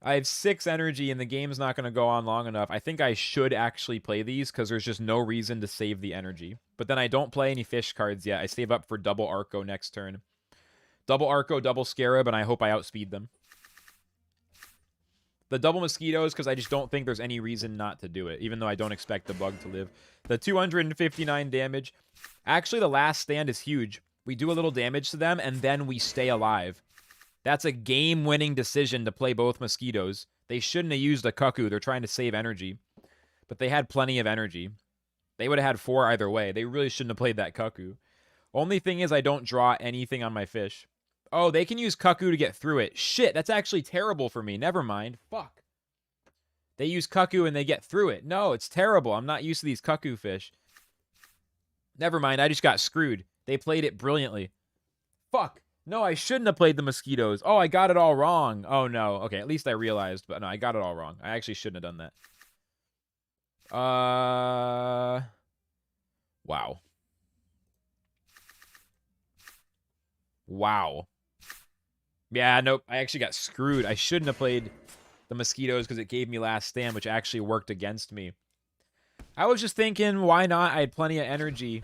I have 6 energy and the game's not going to go on long enough. I think I should actually play these because there's just no reason to save the energy. But then I don't play any fish cards yet. I save up for double Arco next turn. Double Arco, double Scarab, and I hope I outspeed them. The double Mosquitoes, because I just don't think there's any reason not to do it, even though I don't expect the bug to live. The 259 damage. Actually, the last stand is huge. We do a little damage to them, and then we stay alive. That's a game-winning decision to play both Mosquitoes. They shouldn't have used a Cuckoo. They're trying to save energy. but they had plenty of energy. They would have had 4 either way. They really shouldn't have played that Cuckoo. Only thing is I don't draw anything on my fish. Oh, they can use Cuckoo to get through it. Shit, that's actually terrible for me. Never mind. Fuck. They use Cuckoo and they get through it. No, it's terrible. I'm not used to these Cuckoo fish. Never mind. I just got screwed. They played it brilliantly. Fuck. No, I shouldn't have played the mosquitoes. Oh, I got it all wrong. Oh, no. Okay, at least I realized. But no, I got it all wrong. I actually shouldn't have done that. Wow. Wow. Yeah, nope. I actually got screwed. I shouldn't have played the mosquitoes because it gave me last stand, which actually worked against me. I was just thinking, why not? I had plenty of energy.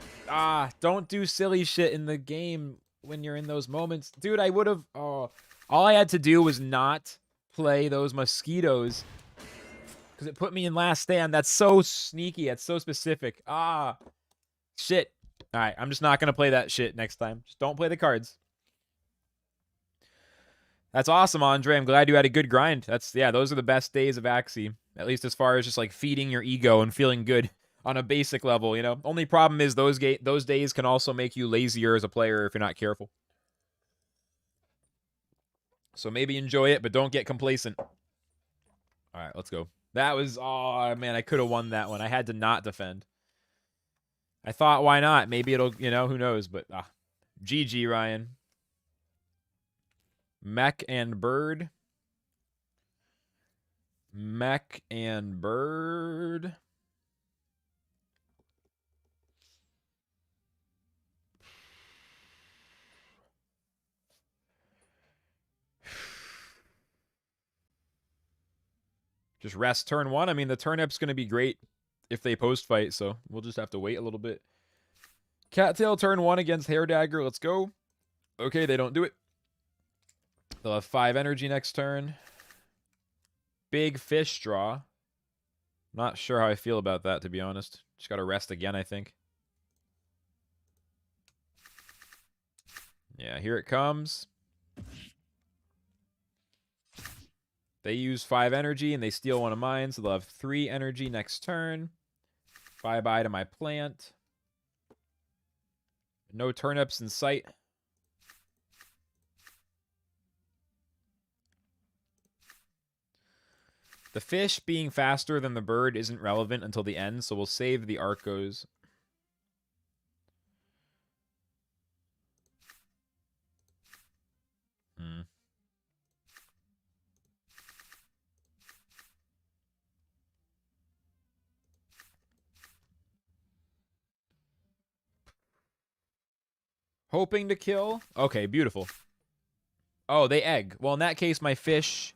Don't do silly shit in the game when you're in those moments. Dude, I would have... Oh, all I had to do was not play those mosquitoes because it put me in last stand. That's so sneaky. That's so specific. Shit. All right, I'm just not going to play that shit next time. Just don't play the cards. That's awesome, Andre. I'm glad you had a good grind. Those are the best days of Axie. At least as far as just like feeding your ego and feeling good on a basic level, you know? Only problem is those days can also make you lazier as a player if you're not careful. So maybe enjoy it, but don't get complacent. All right, let's go. That was... Oh, man, I could have won that one. I had to not defend. I thought, why not? Maybe it'll, you know, who knows? But, GG, Ryan. Mech and Bird. Mech and Bird. Just rest turn 1. I mean, the turnip's going to be great if they post-fight, so we'll just have to wait a little bit. Cattail turn 1 against Hair Dagger. Let's go. Okay, they don't do it. They'll have 5 energy next turn. Big fish draw. Not sure how I feel about that, to be honest. Just got to rest again, I think. Yeah, here it comes. They use 5 energy, and they steal one of mine, so they'll have 3 energy next turn. Bye-bye to my plant. No turnips in sight. The fish being faster than the bird isn't relevant until the end, so we'll save the Arcos. Hoping to kill? Okay, beautiful. Oh, they egg. Well, in that case, my fish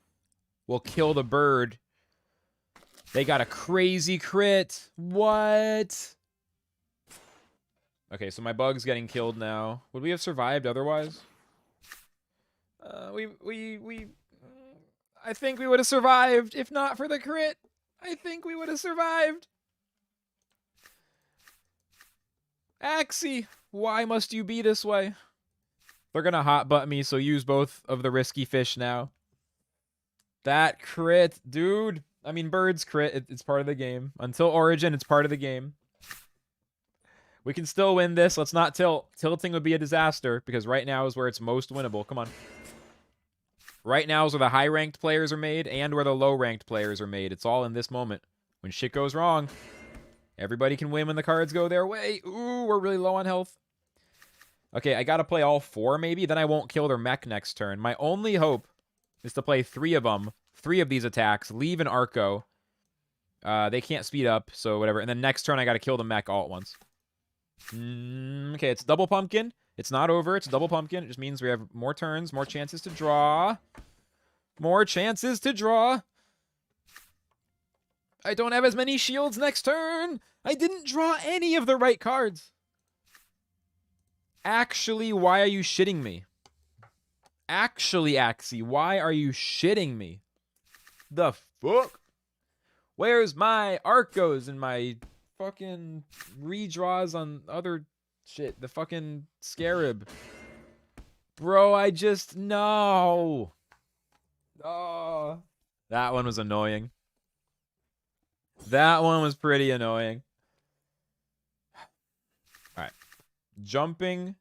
will kill the bird. They got a crazy crit. What? Okay, so my bug's getting killed now. Would we have survived otherwise? I think we would have survived if not for the crit. I think we would have survived. Axie, why must you be this way? They're gonna hotbutt me, so use both of the risky fish now. That crit, dude. I mean, birds crit. It's part of the game. Until Origin, it's part of the game. We can still win this. Let's not tilt. Tilting would be a disaster, because right now is where it's most winnable. Come on. Right now is where the high-ranked players are made and where the low-ranked players are made. It's all in this moment. When shit goes wrong, everybody can win when the cards go their way. Ooh, we're really low on health. Okay, I gotta play all 4 maybe. Then I won't kill their mech next turn. My only hope is to play 3 of them. 3 of these attacks. Leave an Arco. They can't speed up, so whatever. And then next turn I gotta kill the mech all at once. Okay, it's double pumpkin. It's not over. It's a double pumpkin. It just means we have more turns, more chances to draw. More chances to draw. I don't have as many shields next turn. I didn't draw any of the right cards. Actually, why are you shitting me? Actually, Axie, why are you shitting me? The fuck? Where's my Arcos and my fucking redraws on other shit? The fucking Scarab. Bro, I just... No. Oh. That one was annoying. That one was pretty annoying. All right. Jumping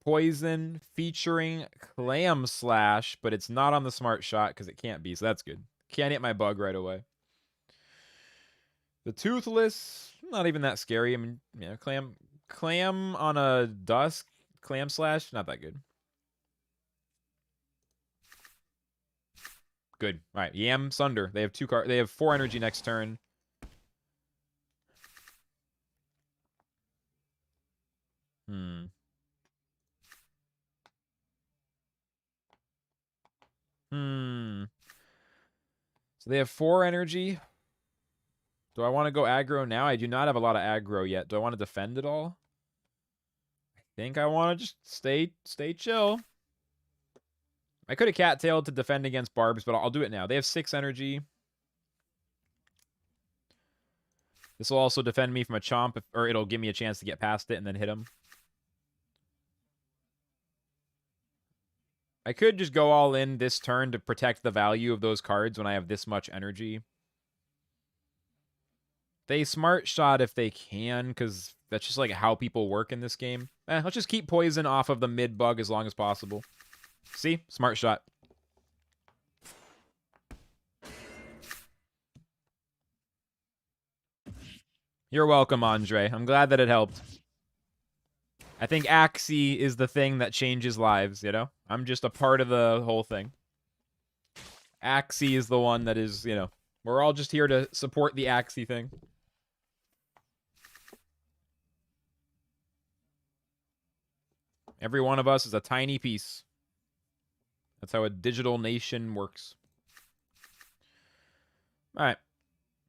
poison featuring clam slash, but it's not on the smart shot because it can't be, so that's good. Can't hit my bug right away. The toothless, not even that scary. I mean, yeah, clam on a dusk, clam slash, not that good. Good. All right, Yam Sunder. They have 4 energy next turn. So they have 4 energy. Do I want to go aggro now? I do not have a lot of aggro yet. Do I want to defend it all? I think I want to just stay chill. I could have cattailed to defend against barbs, but I'll do it now. They have 6 energy. This will also defend me from a chomp, or it'll give me a chance to get past it and then hit him. I could just go all in this turn to protect the value of those cards when I have this much energy. They smart shot if they can, because that's just like how people work in this game. Let's just keep poison off of the mid bug as long as possible. See? Smart shot. You're welcome, Andre. I'm glad that it helped. I think Axie is the thing that changes lives, you know? I'm just a part of the whole thing. Axie is the one that is, you know, we're all just here to support the Axie thing. Every one of us is a tiny piece. That's how a digital nation works. All right.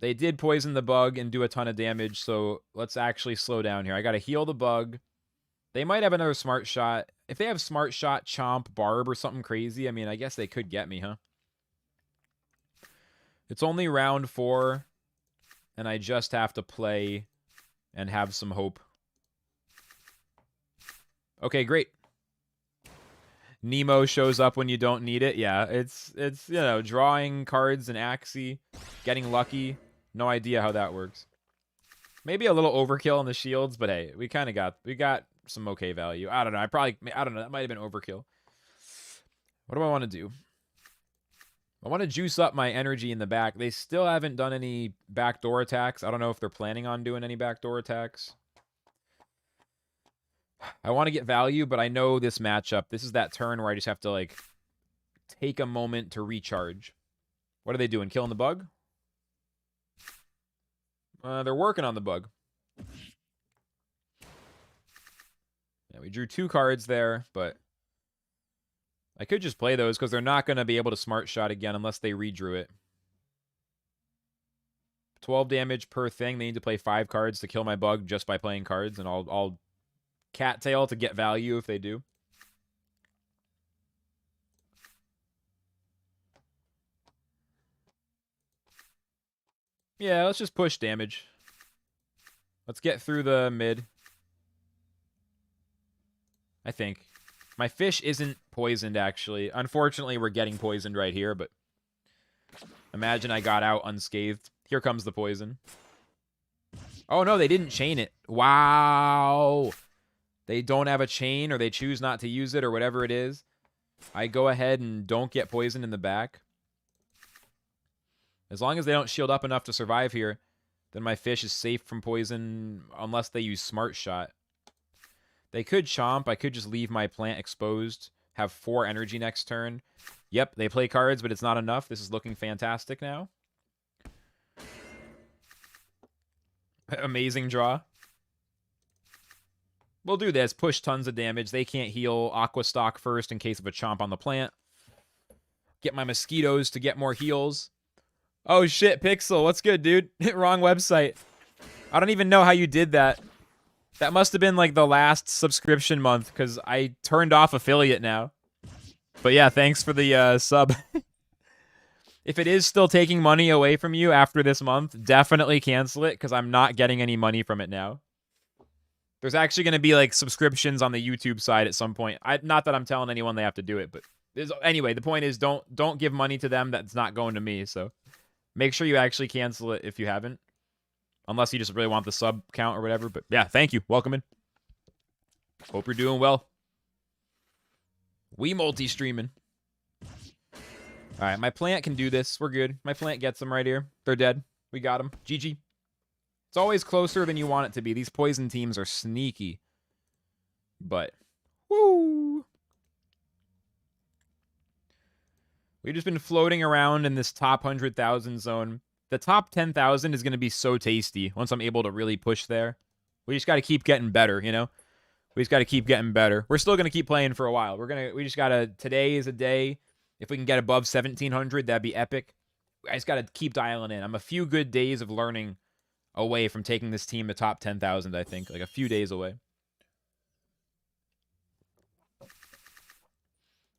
They did poison the bug and do a ton of damage, so let's actually slow down here. I got to heal the bug. They might have another smart shot. If they have smart shot, chomp, barb, or something crazy, I mean, I guess they could get me, huh? It's only round 4, and I just have to play and have some hope. Okay, great. Nemo shows up when you don't need it. Yeah, it's you know, drawing cards and Axie, getting lucky. No idea how that works. Maybe a little overkill on the shields, but hey, we got some okay value. I don't know. I don't know. That might have been overkill. What do I want to do? I want to juice up my energy in the back. They still haven't done any backdoor attacks. I don't know if they're planning on doing any backdoor attacks. I want to get value, but I know this matchup. This is that turn where I just have to, like, take a moment to recharge. What are they doing? Killing the bug? They're working on the bug. Yeah, we drew 2 cards there, but I could just play those because they're not going to be able to smart shot again unless they redrew it. 12 damage per thing. They need to play 5 cards to kill my bug just by playing cards, and I'll cattail to get value if they do. Yeah, let's just push damage. Let's get through the mid. I think. My fish isn't poisoned, actually. Unfortunately, we're getting poisoned right here, but imagine I got out unscathed. Here comes the poison. Oh, no, they didn't chain it. Wow. They don't have a chain, or they choose not to use it, or whatever it is. I go ahead and don't get poisoned in the back. As long as they don't shield up enough to survive here, then my fish is safe from poison unless they use Smart Shot. They could chomp. I could just leave my plant exposed, have 4 energy next turn. Yep, they play cards, but it's not enough. This is looking fantastic now. Amazing draw. We'll do this. Push tons of damage. They can't heal. Aqua Stock first in case of a chomp on the plant. Get my mosquitoes to get more heals. Oh, shit, Pixel. What's good, dude? Wrong website. I don't even know how you did that. That must have been, like, the last subscription month, because I turned off affiliate now. But, yeah, thanks for the sub. If it is still taking money away from you after this month, definitely cancel it, because I'm not getting any money from it now. There's actually going to be, like, subscriptions on the YouTube side at some point. Not that I'm telling anyone they have to do it, but... Anyway, the point is, don't give money to them that's not going to me, so... Make sure you actually cancel it if you haven't. Unless you just really want the sub count or whatever. But yeah, thank you. Welcome in. Hope you're doing well. We multi-streaming. All right, my plant can do this. We're good. My plant gets them right here. They're dead. We got them. GG. It's always closer than you want it to be. These poison teams are sneaky. But, woo! We've just been floating around in this top 100,000 zone. The top 10,000 is going to be so tasty once I'm able to really push there. We just got to keep getting better, you know? We just got to keep getting better. We're still going to keep playing for a while. We just got to, today is a day. If we can get above 1,700, that'd be epic. I just got to keep dialing in. I'm a few good days of learning away from taking this team to top 10,000, I think. Like a few days away.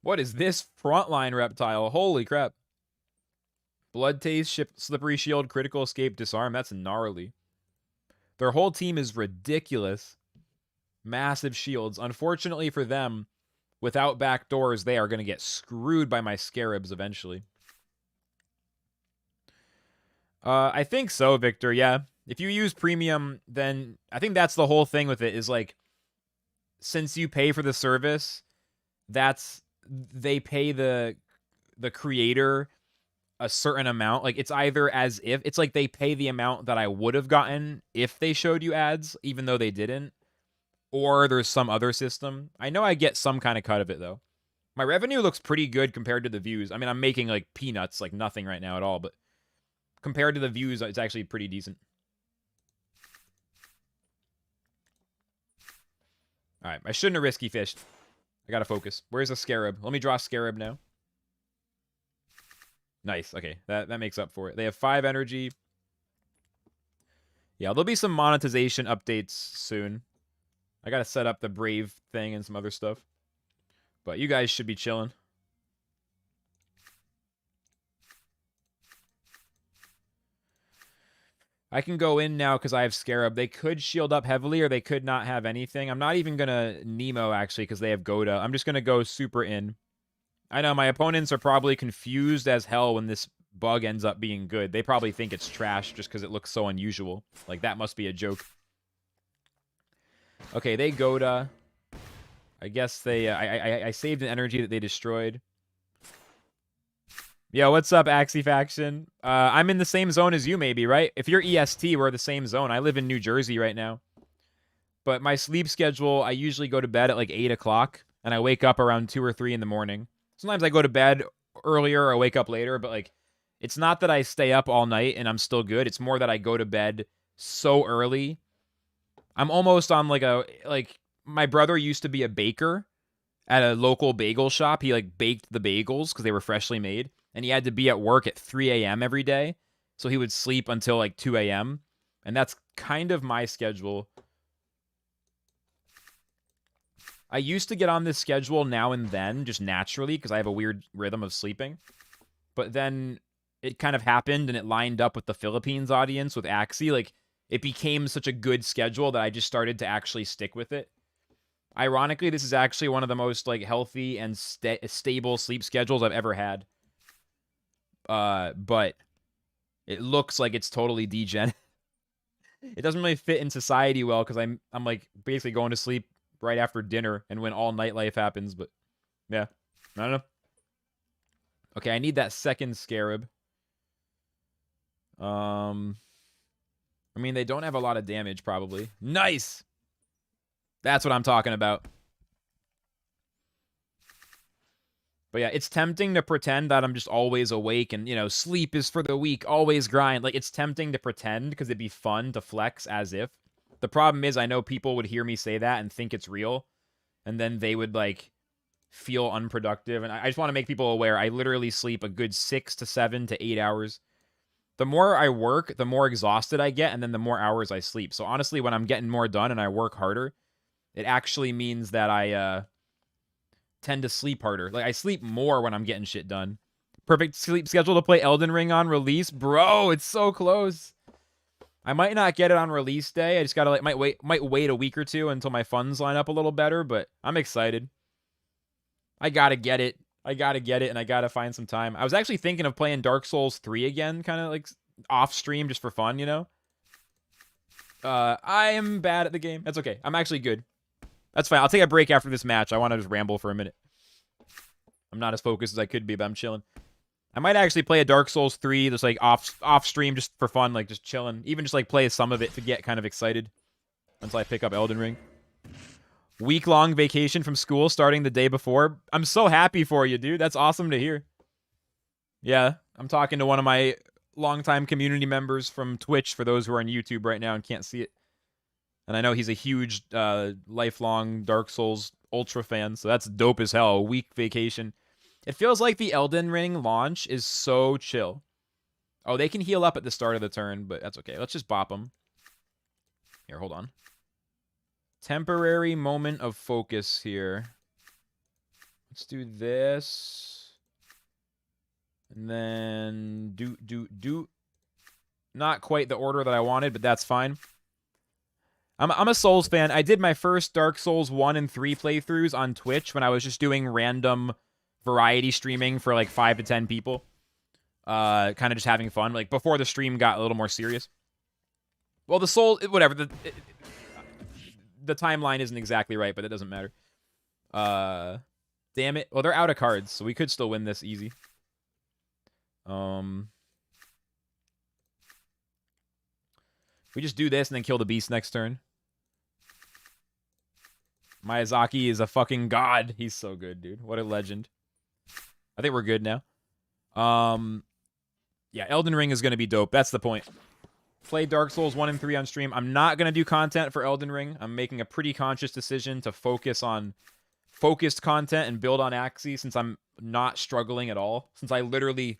What is this frontline reptile? Holy crap. Blood taste, slippery shield, critical escape, disarm. That's gnarly. Their whole team is ridiculous. Massive shields. Unfortunately for them, without backdoors, they are going to get screwed by my scarabs eventually. I think so, Victor. Yeah. If you use premium, then I think that's the whole thing with it is like, since you pay for the service, they pay the creator a certain amount. Like, it's either as if it's like they pay the amount that I would have gotten if they showed you ads, even though they didn't, or there's some other system. I know I get some kind of cut of it though. My revenue looks pretty good compared to the views. I mean, I'm making like peanuts, like nothing right now at all, but compared to the views, it's actually pretty decent. All right, I shouldn't have risky fished. I gotta focus. Where's the scarab? Let me draw a scarab now. Nice. Okay, that makes up for it. They have 5 energy. Yeah, there'll be some monetization updates soon. I gotta set up the Brave thing and some other stuff. But you guys should be chilling. I can go in now because I have Scarab. They could shield up heavily or they could not have anything. I'm not even going to Nemo, actually, because they have Goda. I'm just going to go super in. I know my opponents are probably confused as hell when this bug ends up being good. They probably think it's trash just because it looks so unusual. Like, that must be a joke. Okay, they Goda. I guess they... I saved an energy that they destroyed. Yo, what's up, Axie Faction? I'm in the same zone as you, maybe, right? If you're EST, we're the same zone. I live in New Jersey right now. But my sleep schedule, I usually go to bed at like 8 o'clock, and I wake up around 2 or 3 in the morning. Sometimes I go to bed earlier or wake up later, but like, it's not that I stay up all night and I'm still good. It's more that I go to bed so early. I'm almost on like my brother used to be a baker at a local bagel shop. He like baked the bagels because they were freshly made. And he had to be at work at 3 a.m. every day. So he would sleep until like 2 a.m. And that's kind of my schedule. I used to get on this schedule now and then, just naturally, because I have a weird rhythm of sleeping. But then it kind of happened, and it lined up with the Philippines audience with Axie. Like, it became such a good schedule that I just started to actually stick with it. Ironically, this is actually one of the most like healthy and stable sleep schedules I've ever had. But it looks like it's totally degen. It doesn't really fit in society well because I'm like basically going to sleep right after dinner and when all nightlife happens. But yeah, I don't know. Okay, I need that second scarab. I mean, they don't have a lot of damage probably. Nice. That's what I'm talking about. But yeah, it's tempting to pretend that I'm just always awake and, you know, sleep is for the weak, always grind. Like, it's tempting to pretend because it'd be fun to flex as if. The problem is I know people would hear me say that and think it's real. And then they would, like, feel unproductive. And I just want to make people aware I literally sleep a good 6 to 7 to 8 hours. The more I work, the more exhausted I get, and then the more hours I sleep. So honestly, when I'm getting more done and I work harder, it actually means that I tend to sleep harder. Like, I sleep more when I'm getting shit done. Perfect sleep schedule to play Elden Ring on release. Bro, it's so close. I might not get it on release day. I just gotta might wait a week or two until my funds line up a little better, but I'm excited. I gotta get it. And I gotta find some time. I was actually thinking of playing Dark Souls 3 again, kind of like off stream just for fun, you know? I am bad at the game. That's okay. I'm actually good. That's fine. I'll take a break after this match. I want to just ramble for a minute. I'm not as focused as I could be, but I'm chilling. I might actually play a Dark Souls 3 just like off stream just for fun, like just chilling. Even just like play some of it to get kind of excited until I pick up Elden Ring. Week-long vacation from school starting the day before. I'm so happy for you, dude. That's awesome to hear. Yeah, I'm talking to one of my longtime community members from Twitch for those who are on YouTube right now and can't see it. And I know he's a huge lifelong Dark Souls Ultra fan, so that's dope as hell. A week vacation. It feels like the Elden Ring launch is so chill. Oh, they can heal up at the start of the turn, but that's okay. Let's just bop them. Here, hold on. Temporary moment of focus here. Let's do this. And then do. Not quite the order that I wanted, but that's fine. I'm a Souls fan. I did my first Dark Souls 1 and 3 playthroughs on Twitch when I was just doing random variety streaming for like 5 to 10 people. Kind of just having fun. Like before the stream got a little more serious. Well, the Soul, whatever. The timeline isn't exactly right, but it doesn't matter. Damn it. Well, they're out of cards, so we could still win this easy. We just do this and then kill the beast next turn. Miyazaki is a fucking god. He's so good, dude. What a legend. I think we're good now. Yeah, Elden Ring is going to be dope. That's the point. Play Dark Souls 1 and 3 on stream. I'm not going to do content for Elden Ring. I'm making a pretty conscious decision to focus on focused content and build on Axie since I'm not struggling at all. Since I literally,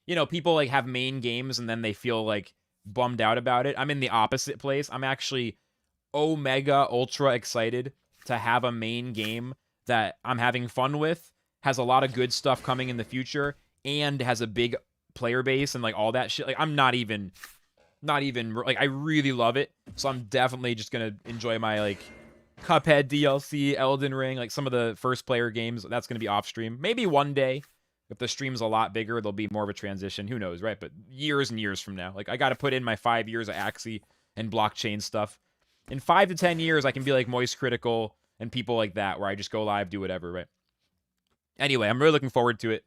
you know, people like have main games and then they feel like bummed out about it. I'm in the opposite place. I'm actually omega ultra excited to have a main game that I'm having fun with, has a lot of good stuff coming in the future, and has a big player base and like all that shit. Like I'm not even like I really love it. So I'm definitely just gonna enjoy my like Cuphead DLC, Elden Ring, like some of the first player games. That's gonna be off stream. Maybe one day, if the stream's a lot bigger, there'll be more of a transition. Who knows, right? But years and years from now, like I got to put in my 5 years of Axie and blockchain stuff. In 5 to 10 years, I can be like Moist Critical and people like that, where I just go live, do whatever, right? Anyway, I'm really looking forward to it.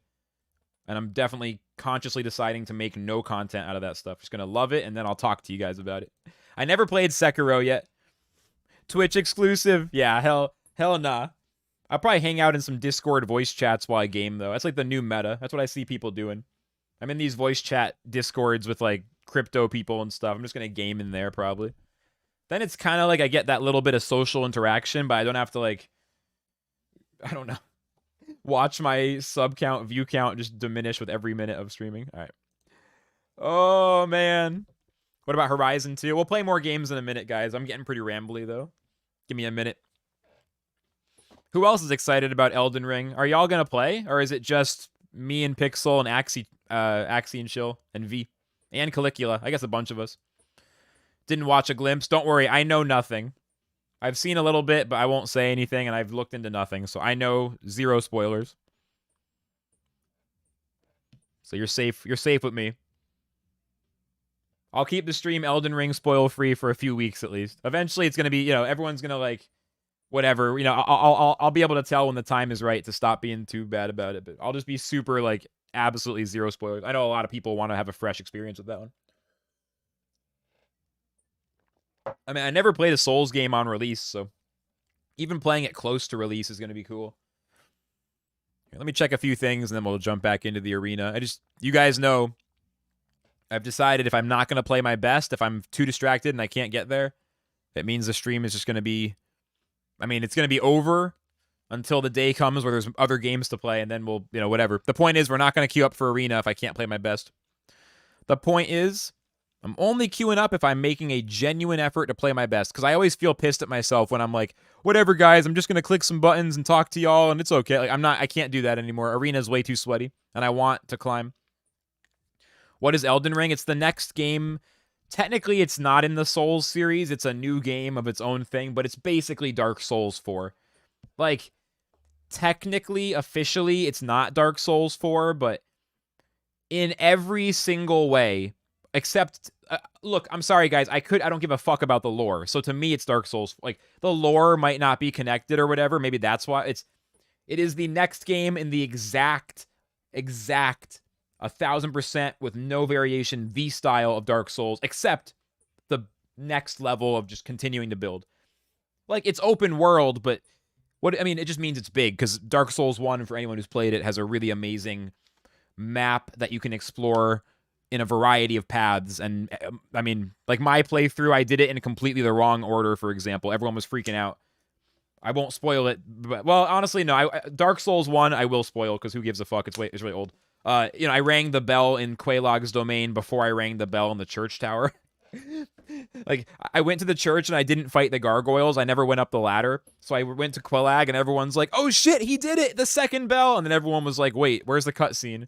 And I'm definitely consciously deciding to make no content out of that stuff. Just going to love it, and then I'll talk to you guys about it. I never played Sekiro yet. Twitch exclusive. Yeah, hell nah. I'll probably hang out in some Discord voice chats while I game, though. That's like the new meta. That's what I see people doing. I'm in these voice chat Discords with like crypto people and stuff. I'm just going to game in there probably. Then it's kind of like I get that little bit of social interaction, but I don't have to like, I don't know, watch my sub count, view count just diminish with every minute of streaming. All right. Oh, man. What about Horizon 2? We'll play more games in a minute, guys. I'm getting pretty rambly, though. Give me a minute. Who else is excited about Elden Ring? Are y'all going to play? Or is it just me and Pixel and Axie and Chill and V? And Caligula. I guess a bunch of us. Didn't watch a glimpse. Don't worry. I know nothing. I've seen a little bit, but I won't say anything, and I've looked into nothing. So I know zero spoilers. So you're safe. You're safe with me. I'll keep the stream Elden Ring spoil-free for a few weeks at least. Eventually, it's going to be, you know, everyone's going to like, whatever. You know, I'll be able to tell when the time is right to stop being too bad about it. But I'll just be super, like, absolutely zero spoilers. I know a lot of people want to have a fresh experience with that one. I mean, I never played a Souls game on release, so even playing it close to release is going to be cool. Here, let me check a few things, and then we'll jump back into the arena. You guys know, I've decided if I'm not going to play my best, if I'm too distracted and I can't get there, it means the stream is just going to be, I mean, it's going to be over until the day comes where there's other games to play, and then we'll, you know, whatever. The point is, we're not going to queue up for arena if I can't play my best. The point is, I'm only queuing up if I'm making a genuine effort to play my best, because I always feel pissed at myself when I'm like, whatever, guys, I'm just going to click some buttons and talk to y'all, and it's okay. Like, I can't do that anymore. Arena's way too sweaty, and I want to climb. What is Elden Ring? It's the next game. Technically, it's not in the Souls series. It's a new game of its own thing, but it's basically Dark Souls 4. Like, technically, officially, it's not Dark Souls 4, but in every single way, Except, look, I'm sorry, guys. I don't give a fuck about the lore. So to me, it's Dark Souls. Like, the lore might not be connected or whatever. Maybe that's why it is the next game in the exact 1,000% with no variation V style of Dark Souls, except the next level of just continuing to build. Like, it's open world, but it just means it's big, because Dark Souls 1, for anyone who's played it, has a really amazing map that you can explore in a variety of paths. And I mean, like, my playthrough, I did it in completely the wrong order, for example. Everyone was freaking out. I won't spoil it, but, well, honestly, no. Dark Souls 1, I will spoil, because who gives a fuck? It's really old. I rang the bell in Quelaag's domain before I rang the bell in the church tower. Like, I went to the church and I didn't fight the gargoyles. I never went up the ladder. So I went to Quelaag and everyone's like, oh shit, he did it! The second bell! And then everyone was like, wait, where's the cutscene?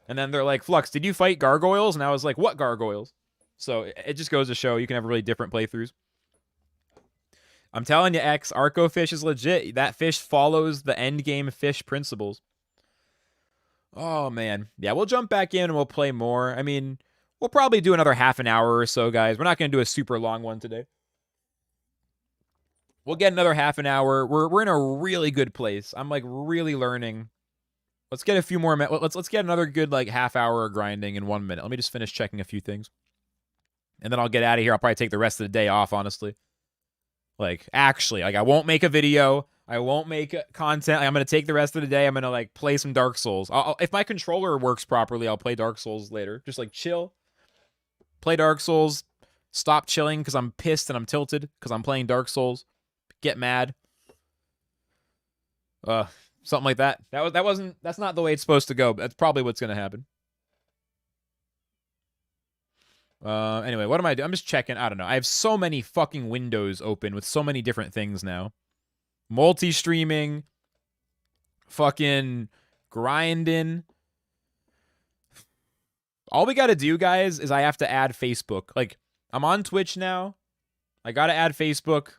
And then they're like, Flux, did you fight gargoyles? And I was like, what gargoyles? So it just goes to show you can have really different playthroughs. I'm telling you, X, Arco Fish is legit. That fish follows the endgame fish principles. Oh, man. Yeah, we'll jump back in and we'll play more. I mean, we'll probably do another half an hour or so, guys. We're not going to do a super long one today. We'll get another half an hour. We're in a really good place. I'm, like, really learning. Let's get a few more. Let's get another good, like, half hour of grinding in 1 minute. Let me just finish checking a few things. And then I'll get out of here. I'll probably take the rest of the day off, honestly. Like, actually, like, I won't make a video. I won't make content. I'm going to take the rest of the day. I'm going to, like, play some Dark Souls. If my controller works properly, I'll play Dark Souls later. Just, like, chill. Play Dark Souls. Stop chilling because I'm pissed and I'm tilted because I'm playing Dark Souls. Get mad. Something like that. That's not the way it's supposed to go, but that's probably what's going to happen. Anyway, what am I doing? I'm just checking. I don't know. I have so many fucking windows open with so many different things now. Multi-streaming. Fucking grinding. All we got to do, guys, is I have to add Facebook. Like, I'm on Twitch now. I got to add Facebook.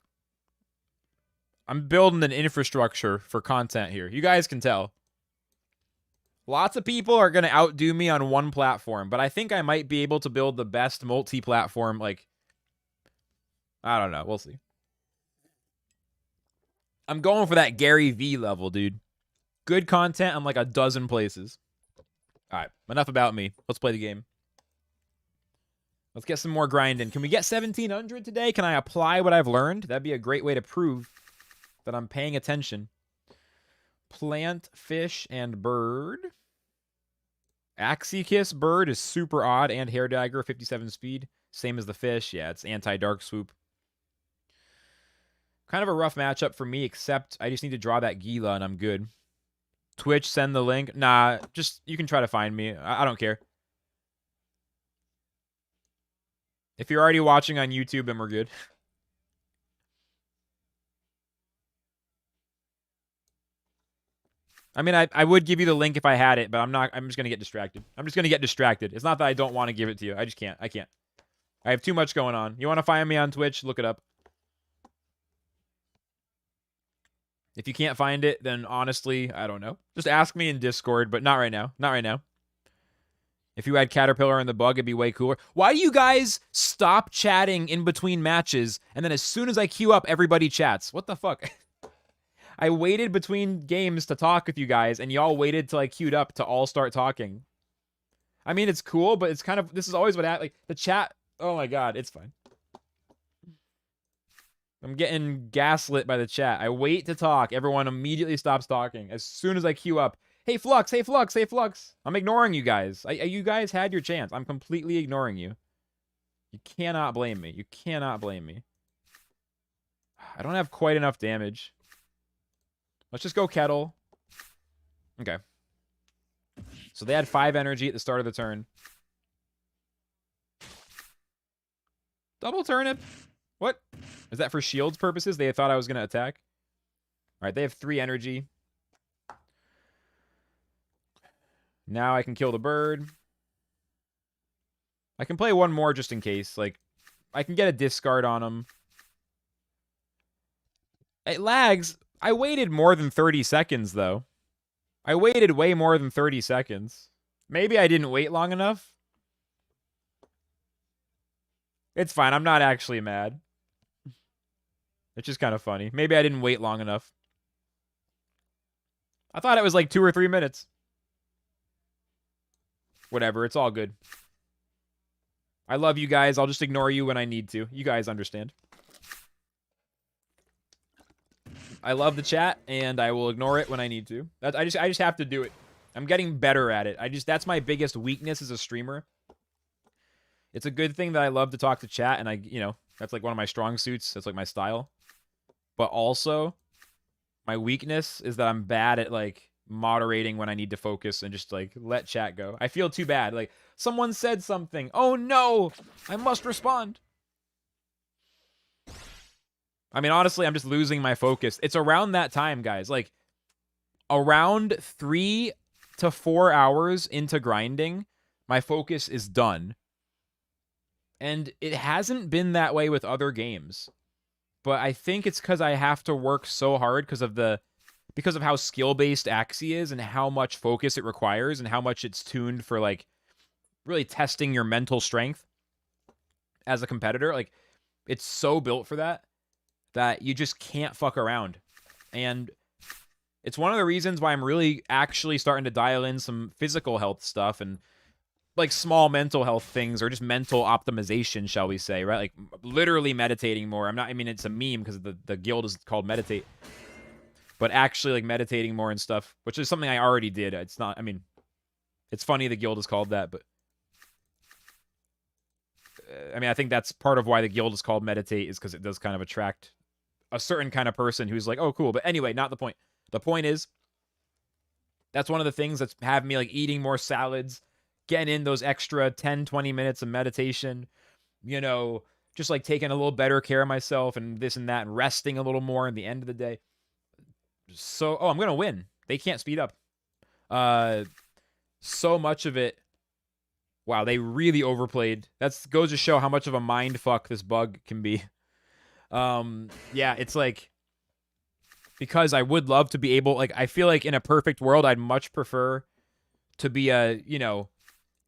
I'm building an infrastructure for content here. You guys can tell. Lots of people are going to outdo me on one platform, but I think I might be able to build the best multi-platform, like, I don't know. We'll see. I'm going for that Gary V level, dude. Good content on, like, a dozen places. All right, enough about me. Let's play the game. Let's get some more grinding. Can we get 1,700 today? Can I apply what I've learned? That'd be a great way to prove that I'm paying attention. Plant, fish, and bird. Axie Kiss bird is super odd, and Hair Dagger, 57 speed. Same as the fish. Yeah, it's anti-Dark Swoop. Kind of a rough matchup for me, except I just need to draw that Gila, and I'm good. Twitch, send the link. Nah, just, you can try to find me. I don't care. If you're already watching on YouTube, then we're good. I mean, I would give you the link if I had it, but I'm not. I'm just going to get distracted. It's not that I don't want to give it to you. I just can't. I can't. I have too much going on. You want to find me on Twitch? Look it up. If you can't find it, then honestly, I don't know. Just ask me in Discord, but not right now. Not right now. If you had Caterpillar in the bug, it'd be way cooler. Why do you guys stop chatting in between matches, and then as soon as I queue up, everybody chats? What the fuck? I waited between games to talk with you guys, and y'all waited till I queued up to all start talking. I mean, it's cool, but it's kind of... This is always what happens. Like, the chat... Oh my god, it's fine. I'm getting gaslit by the chat. I wait to talk. Everyone immediately stops talking. As soon as I queue up, hey, Flux, hey, Flux, hey, Flux. I'm ignoring you guys. You guys had your chance. I'm completely ignoring you. You cannot blame me. You cannot blame me. I don't have quite enough damage. Let's just go Kettle. Okay. So they had 5 energy at the start of the turn. Double turnip. What? Is that for shields purposes? They thought I was going to attack. All right, they have 3 energy. Now I can kill the bird. I can play one more just in case. Like, I can get a discard on them. It lags. I waited more than 30 seconds, though. I waited way more than 30 seconds. Maybe I didn't wait long enough. It's fine. I'm not actually mad. It's just kind of funny. Maybe I didn't wait long enough. I thought it was like 2 or 3 minutes. Whatever. It's all good. I love you guys. I'll just ignore you when I need to. You guys understand. I love the chat, and I will ignore it when I need to. I just have to do it. I'm getting better at it. That's my biggest weakness as a streamer. It's a good thing that I love to talk to chat, and that's like one of my strong suits. That's like my style. But also, my weakness is that I'm bad at like moderating when I need to focus and just like let chat go. I feel too bad. Like someone said something. Oh no, I must respond. I mean, honestly, I'm just losing my focus. It's around that time, guys. Like around 3 to 4 hours into grinding, my focus is done. And it hasn't been that way with other games. But I think it's because I have to work so hard because of how skill-based Axie is and how much focus it requires and how much it's tuned for like really testing your mental strength as a competitor. Like it's so built for that you just can't fuck around. And it's one of the reasons why I'm really actually starting to dial in some physical health stuff and like small mental health things or just mental optimization, shall we say, right? Like literally meditating more. I mean, it's a meme because the guild is called Meditate. But actually like meditating more and stuff, which is something I already did. It's not, I mean, it's funny the guild is called that, but I mean, I think that's part of why the guild is called Meditate is because it does kind of attract a certain kind of person who's like, oh, cool. But anyway, not the point. The point is that's one of the things that's having me like eating more salads, getting in those extra 10, 20 minutes of meditation, just like taking a little better care of myself and this and that and resting a little more at the end of the day. So, I'm going to win. They can't speed up. So much of it. Wow, they really overplayed. That goes to show how much of a mind fuck this bug can be. Yeah, it's like, because I would love to be able, like, I feel like in a perfect world, I'd much prefer to be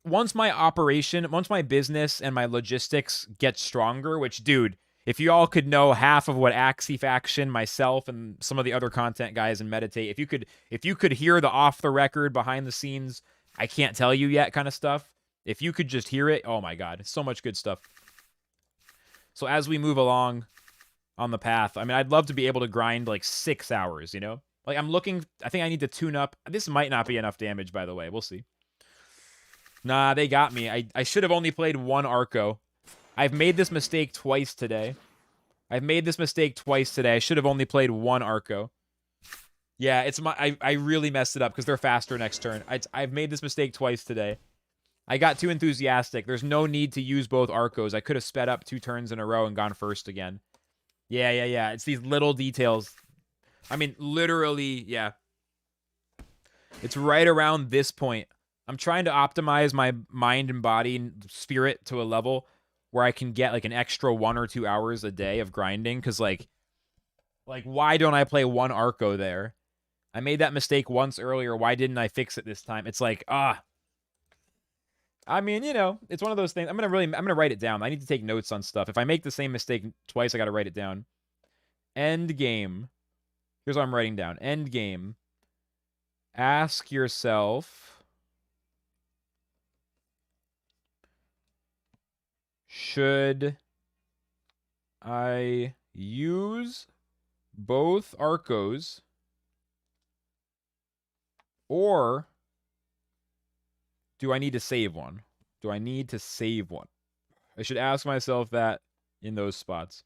once my business and my logistics get stronger, which, dude, if you all could know half of what Axie Faction, myself, and some of the other content guys in Meditate, if you could hear the off the record, behind the scenes, I can't tell you yet kind of stuff. If you could just hear it, oh my god, so much good stuff. So as we move along on the path, I mean, I'd love to be able to grind like 6 hours, Like I think I need to tune up. This might not be enough damage, by the way. We'll see. Nah, they got me. I should have only played one Arco. I've made this mistake twice today. I should have only played one Arco. Yeah, I really messed it up because they're faster next turn. I've made this mistake twice today. I got too enthusiastic. There's no need to use both Arcos. I could have sped up 2 turns in a row and gone first again. Yeah. It's these little details. I mean, literally, yeah. It's right around this point. I'm trying to optimize my mind and body and spirit to a level where I can get like an extra 1 or 2 hours a day of grinding. Because like why don't I play one Arco there? I made that mistake once earlier. Why didn't I fix it this time? It's like, I mean, it's one of those things. I'm gonna write it down. I need to take notes on stuff. If I make the same mistake twice, I gotta write it down. End game. Here's what I'm writing down. End game. Ask yourself, should I use both Arcos or do I need to save one? I should ask myself that in those spots.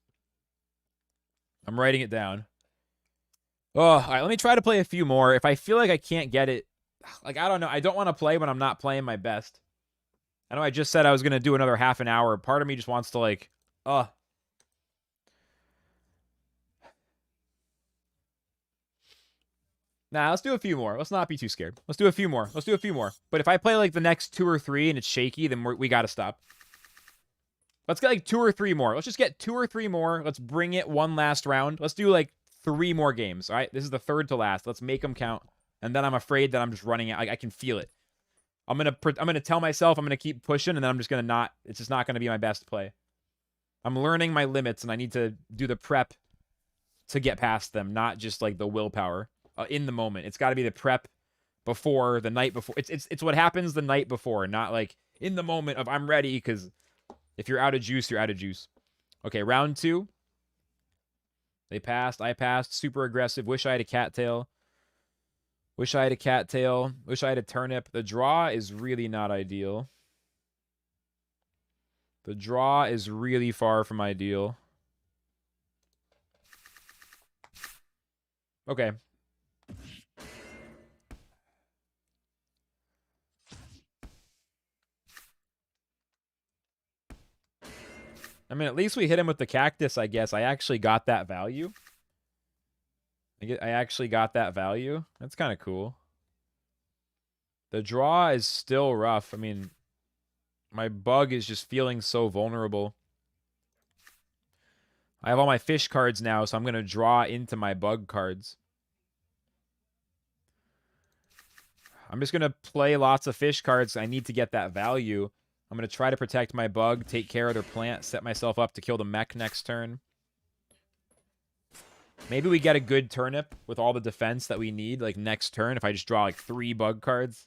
I'm writing it down. Oh, all right, let me try to play a few more. If I feel like I can't get it, like, I don't know. I don't want to play when I'm not playing my best. I know I just said I was going to do another half an hour. Part of me just wants to, like, Nah, let's do a few more. Let's not be too scared. Let's do a few more. But if I play, like, the next 2 or 3 and it's shaky, then we got to stop. Let's get, like, 2 or 3 more. Let's just get 2 or 3 more. Let's bring it one last round. Let's do, like, 3 more games, all right? This is the third to last. Let's make them count. And then I'm afraid that I'm just running out. I can feel it. I'm gonna tell myself I'm gonna keep pushing, and then I'm just gonna not. It's just not gonna be my best play. I'm learning my limits, and I need to do the prep to get past them, not just like the willpower in the moment. It's got to be the prep before, the night before. It's what happens the night before, not like in the moment of I'm ready, because if you're out of juice, you're out of juice. Okay, round 2. They passed. I passed. Super aggressive. Wish I had a cattail. Wish I had a cattail. Wish I had a turnip. The draw is really not ideal. The draw is really far from ideal. Okay. I mean, at least we hit him with the cactus, I guess. I actually got that value. I actually got that value. That's kind of cool. The draw is still rough. I mean, my bug is just feeling so vulnerable. I have all my fish cards now, so I'm going to draw into my bug cards. I'm just going to play lots of fish cards. I need to get that value. I'm going to try to protect my bug, take care of their plant, set myself up to kill the mech next turn. Maybe we get a good turnip with all the defense that we need, like, next turn, if I just draw, like, 3 bug cards.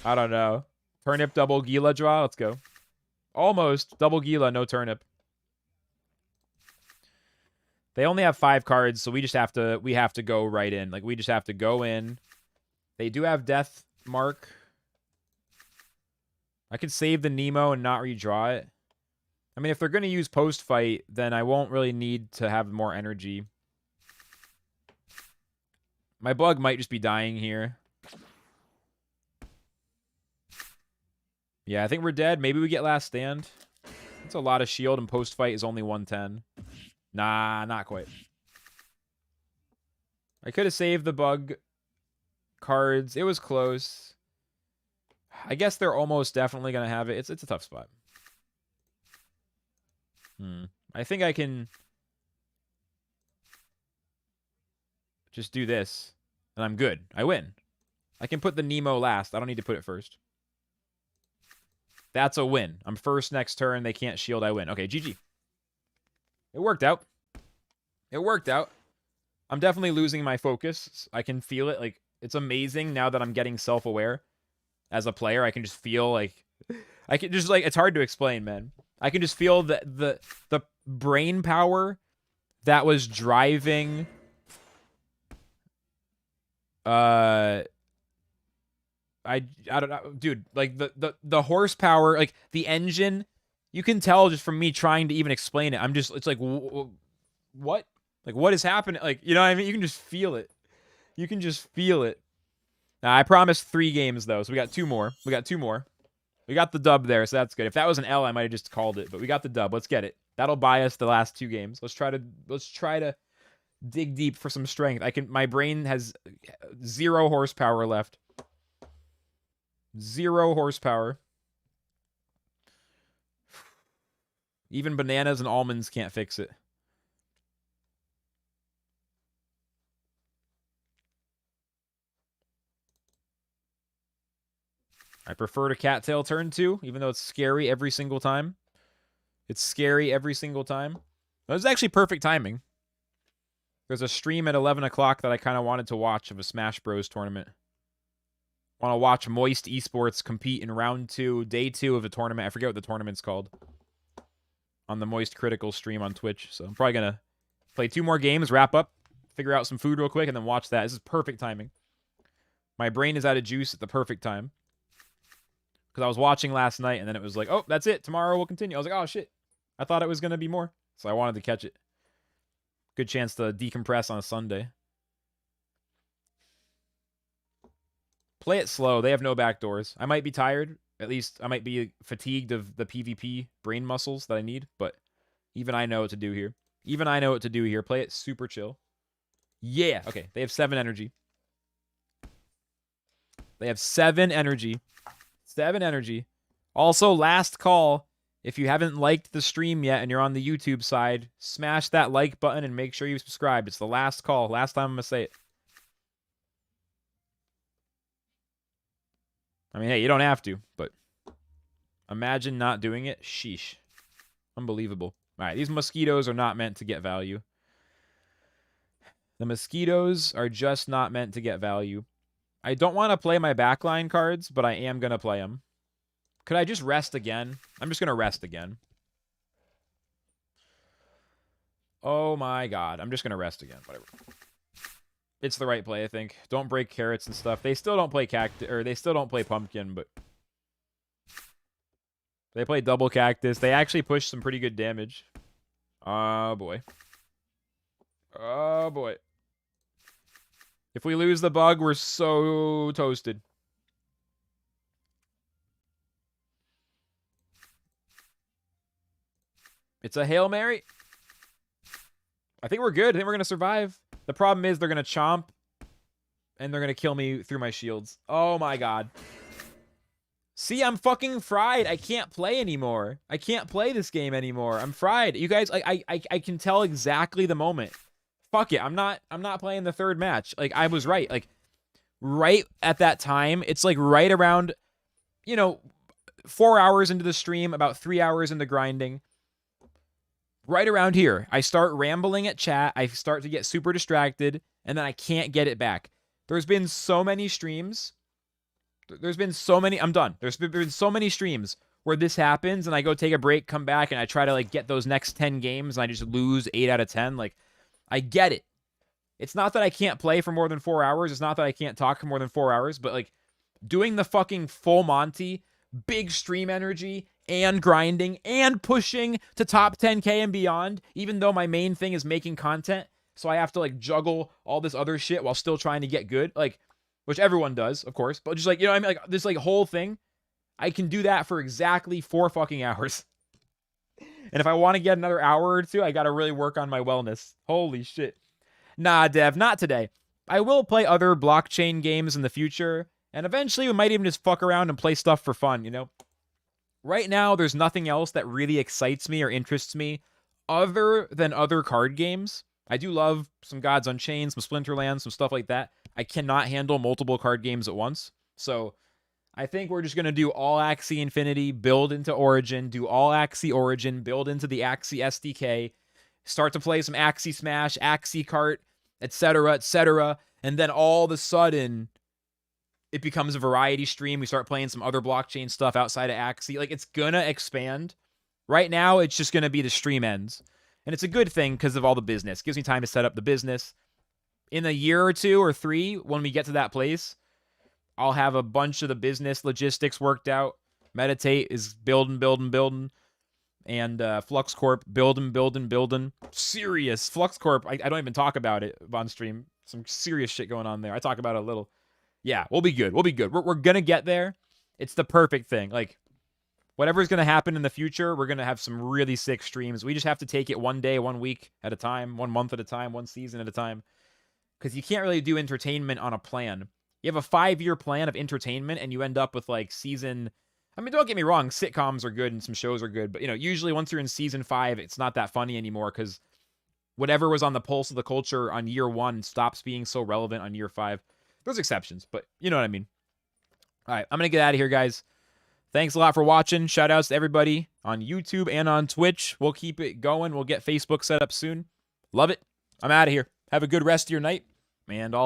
I don't know. Turnip double Gila draw? Let's go. Almost. Double Gila, no turnip. They only have 5 cards, so we have to go right in. Like, we just have to go in. They do have Death Mark. I could save the Nemo and not redraw it. I mean, if they're going to use post-fight, then I won't really need to have more energy. My bug might just be dying here. Yeah, I think we're dead. Maybe we get last stand. That's a lot of shield, and post-fight is only 110. Nah, not quite. I could have saved the bug cards. It was close. I guess they're almost definitely going to have it. It's a tough spot. I think I can just do this, and I'm good. I win. I can put the Nemo last. I don't need to put it first. That's a win. I'm first next turn. They can't shield. I win. Okay, GG. It worked out. It worked out. I'm definitely losing my focus. I can feel it. Like, it's amazing now that I'm getting self-aware as a player. I can just feel like... I can just, like... It's hard to explain, man. I can just feel the brain power that was driving... I don't know, dude. Like the horsepower, like the engine, you can tell just from me trying to even explain it. I'm just, it's like, what? Like, what is happening? Like, you know what I mean? You can just feel it. You can just feel it. Now, I promised 3 games though, so we got 2 more. We got 2 more. We got the dub there, so that's good. If that was an L, I might have just called it, but we got the dub. Let's get it. That'll buy us the last 2 games. Let's try to dig deep for some strength. My brain has 0 horsepower left. 0 horsepower. Even bananas and almonds can't fix it. I prefer to cattail turn 2, even though it's scary every single time. It's scary every single time. That was actually perfect timing. There's a stream at 11 o'clock that I kind of wanted to watch of a Smash Bros. Tournament. Want to watch Moist Esports compete in round 2, day 2 of the tournament. I forget what the tournament's called. On the Moist Critical stream on Twitch. So I'm probably going to play 2 more games, wrap up, figure out some food real quick, and then watch that. This is perfect timing. My brain is out of juice at the perfect time. Because I was watching last night, and then it was like, oh, that's it. Tomorrow we'll continue. I was like, oh, shit. I thought it was going to be more. So I wanted to catch it. Good chance to decompress on a Sunday. Play it slow. They have no backdoors. I might be tired. At least I might be fatigued of the PvP brain muscles that I need. But even I know what to do here. Even I know what to do here. Play it super chill. Yeah. Okay. They have 7 energy. They have 7 energy. 7 energy. Also, last call. If you haven't liked the stream yet and you're on the YouTube side, smash that like button and make sure you subscribe. It's the last call. Last time I'm going to say it. I mean, hey, you don't have to, but imagine not doing it. Sheesh. Unbelievable. All right, these mosquitoes are not meant to get value. The mosquitoes are just not meant to get value. I don't want to play my backline cards, but I am going to play them. Could I just rest again? I'm just going to rest again. Oh my god. I'm just going to rest again. Whatever. It's the right play, I think. Don't break carrots and stuff. They still don't play cactus, or they still don't play pumpkin, but they play double cactus. They actually push some pretty good damage. Oh boy. Oh boy. If we lose the bug, we're so toasted. It's a Hail Mary. I think we're good. I think we're going to survive. The problem is they're going to chomp, and they're going to kill me through my shields. Oh my god. See, I'm fucking fried. I can't play anymore. I can't play this game anymore. I'm fried. You guys, I can tell exactly the moment. Fuck it. I'm not playing the third match. Like, I was right. Like, right at that time, it's like right around, 4 hours into the stream, about 3 hours into grinding. Right around here, I start rambling at chat. I start to get super distracted, and then I can't get it back. There's been so many streams. There's been so many. I'm done. There's been so many streams where this happens, and I go take a break, come back, and I try to like get those next 10 games, and I just lose 8 out of 10. Like, I get it. It's not that I can't play for more than 4 hours. It's not that I can't talk for more than 4 hours, but like doing the fucking full Monty, big stream energy, and grinding and pushing to top 10K and beyond, even though my main thing is making content. So I have to like juggle all this other shit while still trying to get good. Like, which everyone does, of course. But just like, what I mean? Like this like whole thing, I can do that for exactly 4 fucking hours. And if I want to get another hour or two, I got to really work on my wellness. Holy shit. Nah, Dev, not today. I will play other blockchain games in the future. And eventually we might even just fuck around and play stuff for fun, Right now, there's nothing else that really excites me or interests me other than other card games. I do love some Gods Unchained, some Splinterland, some stuff like that. I cannot handle multiple card games at once. So I think we're just going to do all Axie Infinity, build into Origin, do all Axie Origin, build into the Axie SDK, start to play some Axie Smash, Axie Kart, etc., and then all of a sudden it becomes a variety stream. We start playing some other blockchain stuff outside of Axie. Like, it's gonna expand. Right now, it's just gonna be the stream ends. And it's a good thing because of all the business. It gives me time to set up the business. In a year or 2 or 3, when we get to that place, I'll have a bunch of the business logistics worked out. MT8 is building. And Flux Corp, building. Serious. Flux Corp, I don't even talk about it on stream. Some serious shit going on there. I talk about it a little. Yeah, we'll be good. We're going to get there. It's the perfect thing. Like, whatever's going to happen in the future, we're going to have some really sick streams. We just have to take it one day, 1 week at a time, 1 month at a time, 1 season at a time. Because you can't really do entertainment on a plan. You have a 5-year plan of entertainment, and you end up with, like, season... I mean, don't get me wrong. Sitcoms are good, and some shows are good. But, usually once you're in season 5, it's not that funny anymore, because whatever was on the pulse of the culture on year 1 stops being so relevant on year 5. There's exceptions, but you know what I mean. All right, I'm going to get out of here, guys. Thanks a lot for watching. Shout-outs to everybody on YouTube and on Twitch. We'll keep it going. We'll get Facebook set up soon. Love it. I'm out of here. Have a good rest of your night, and I'll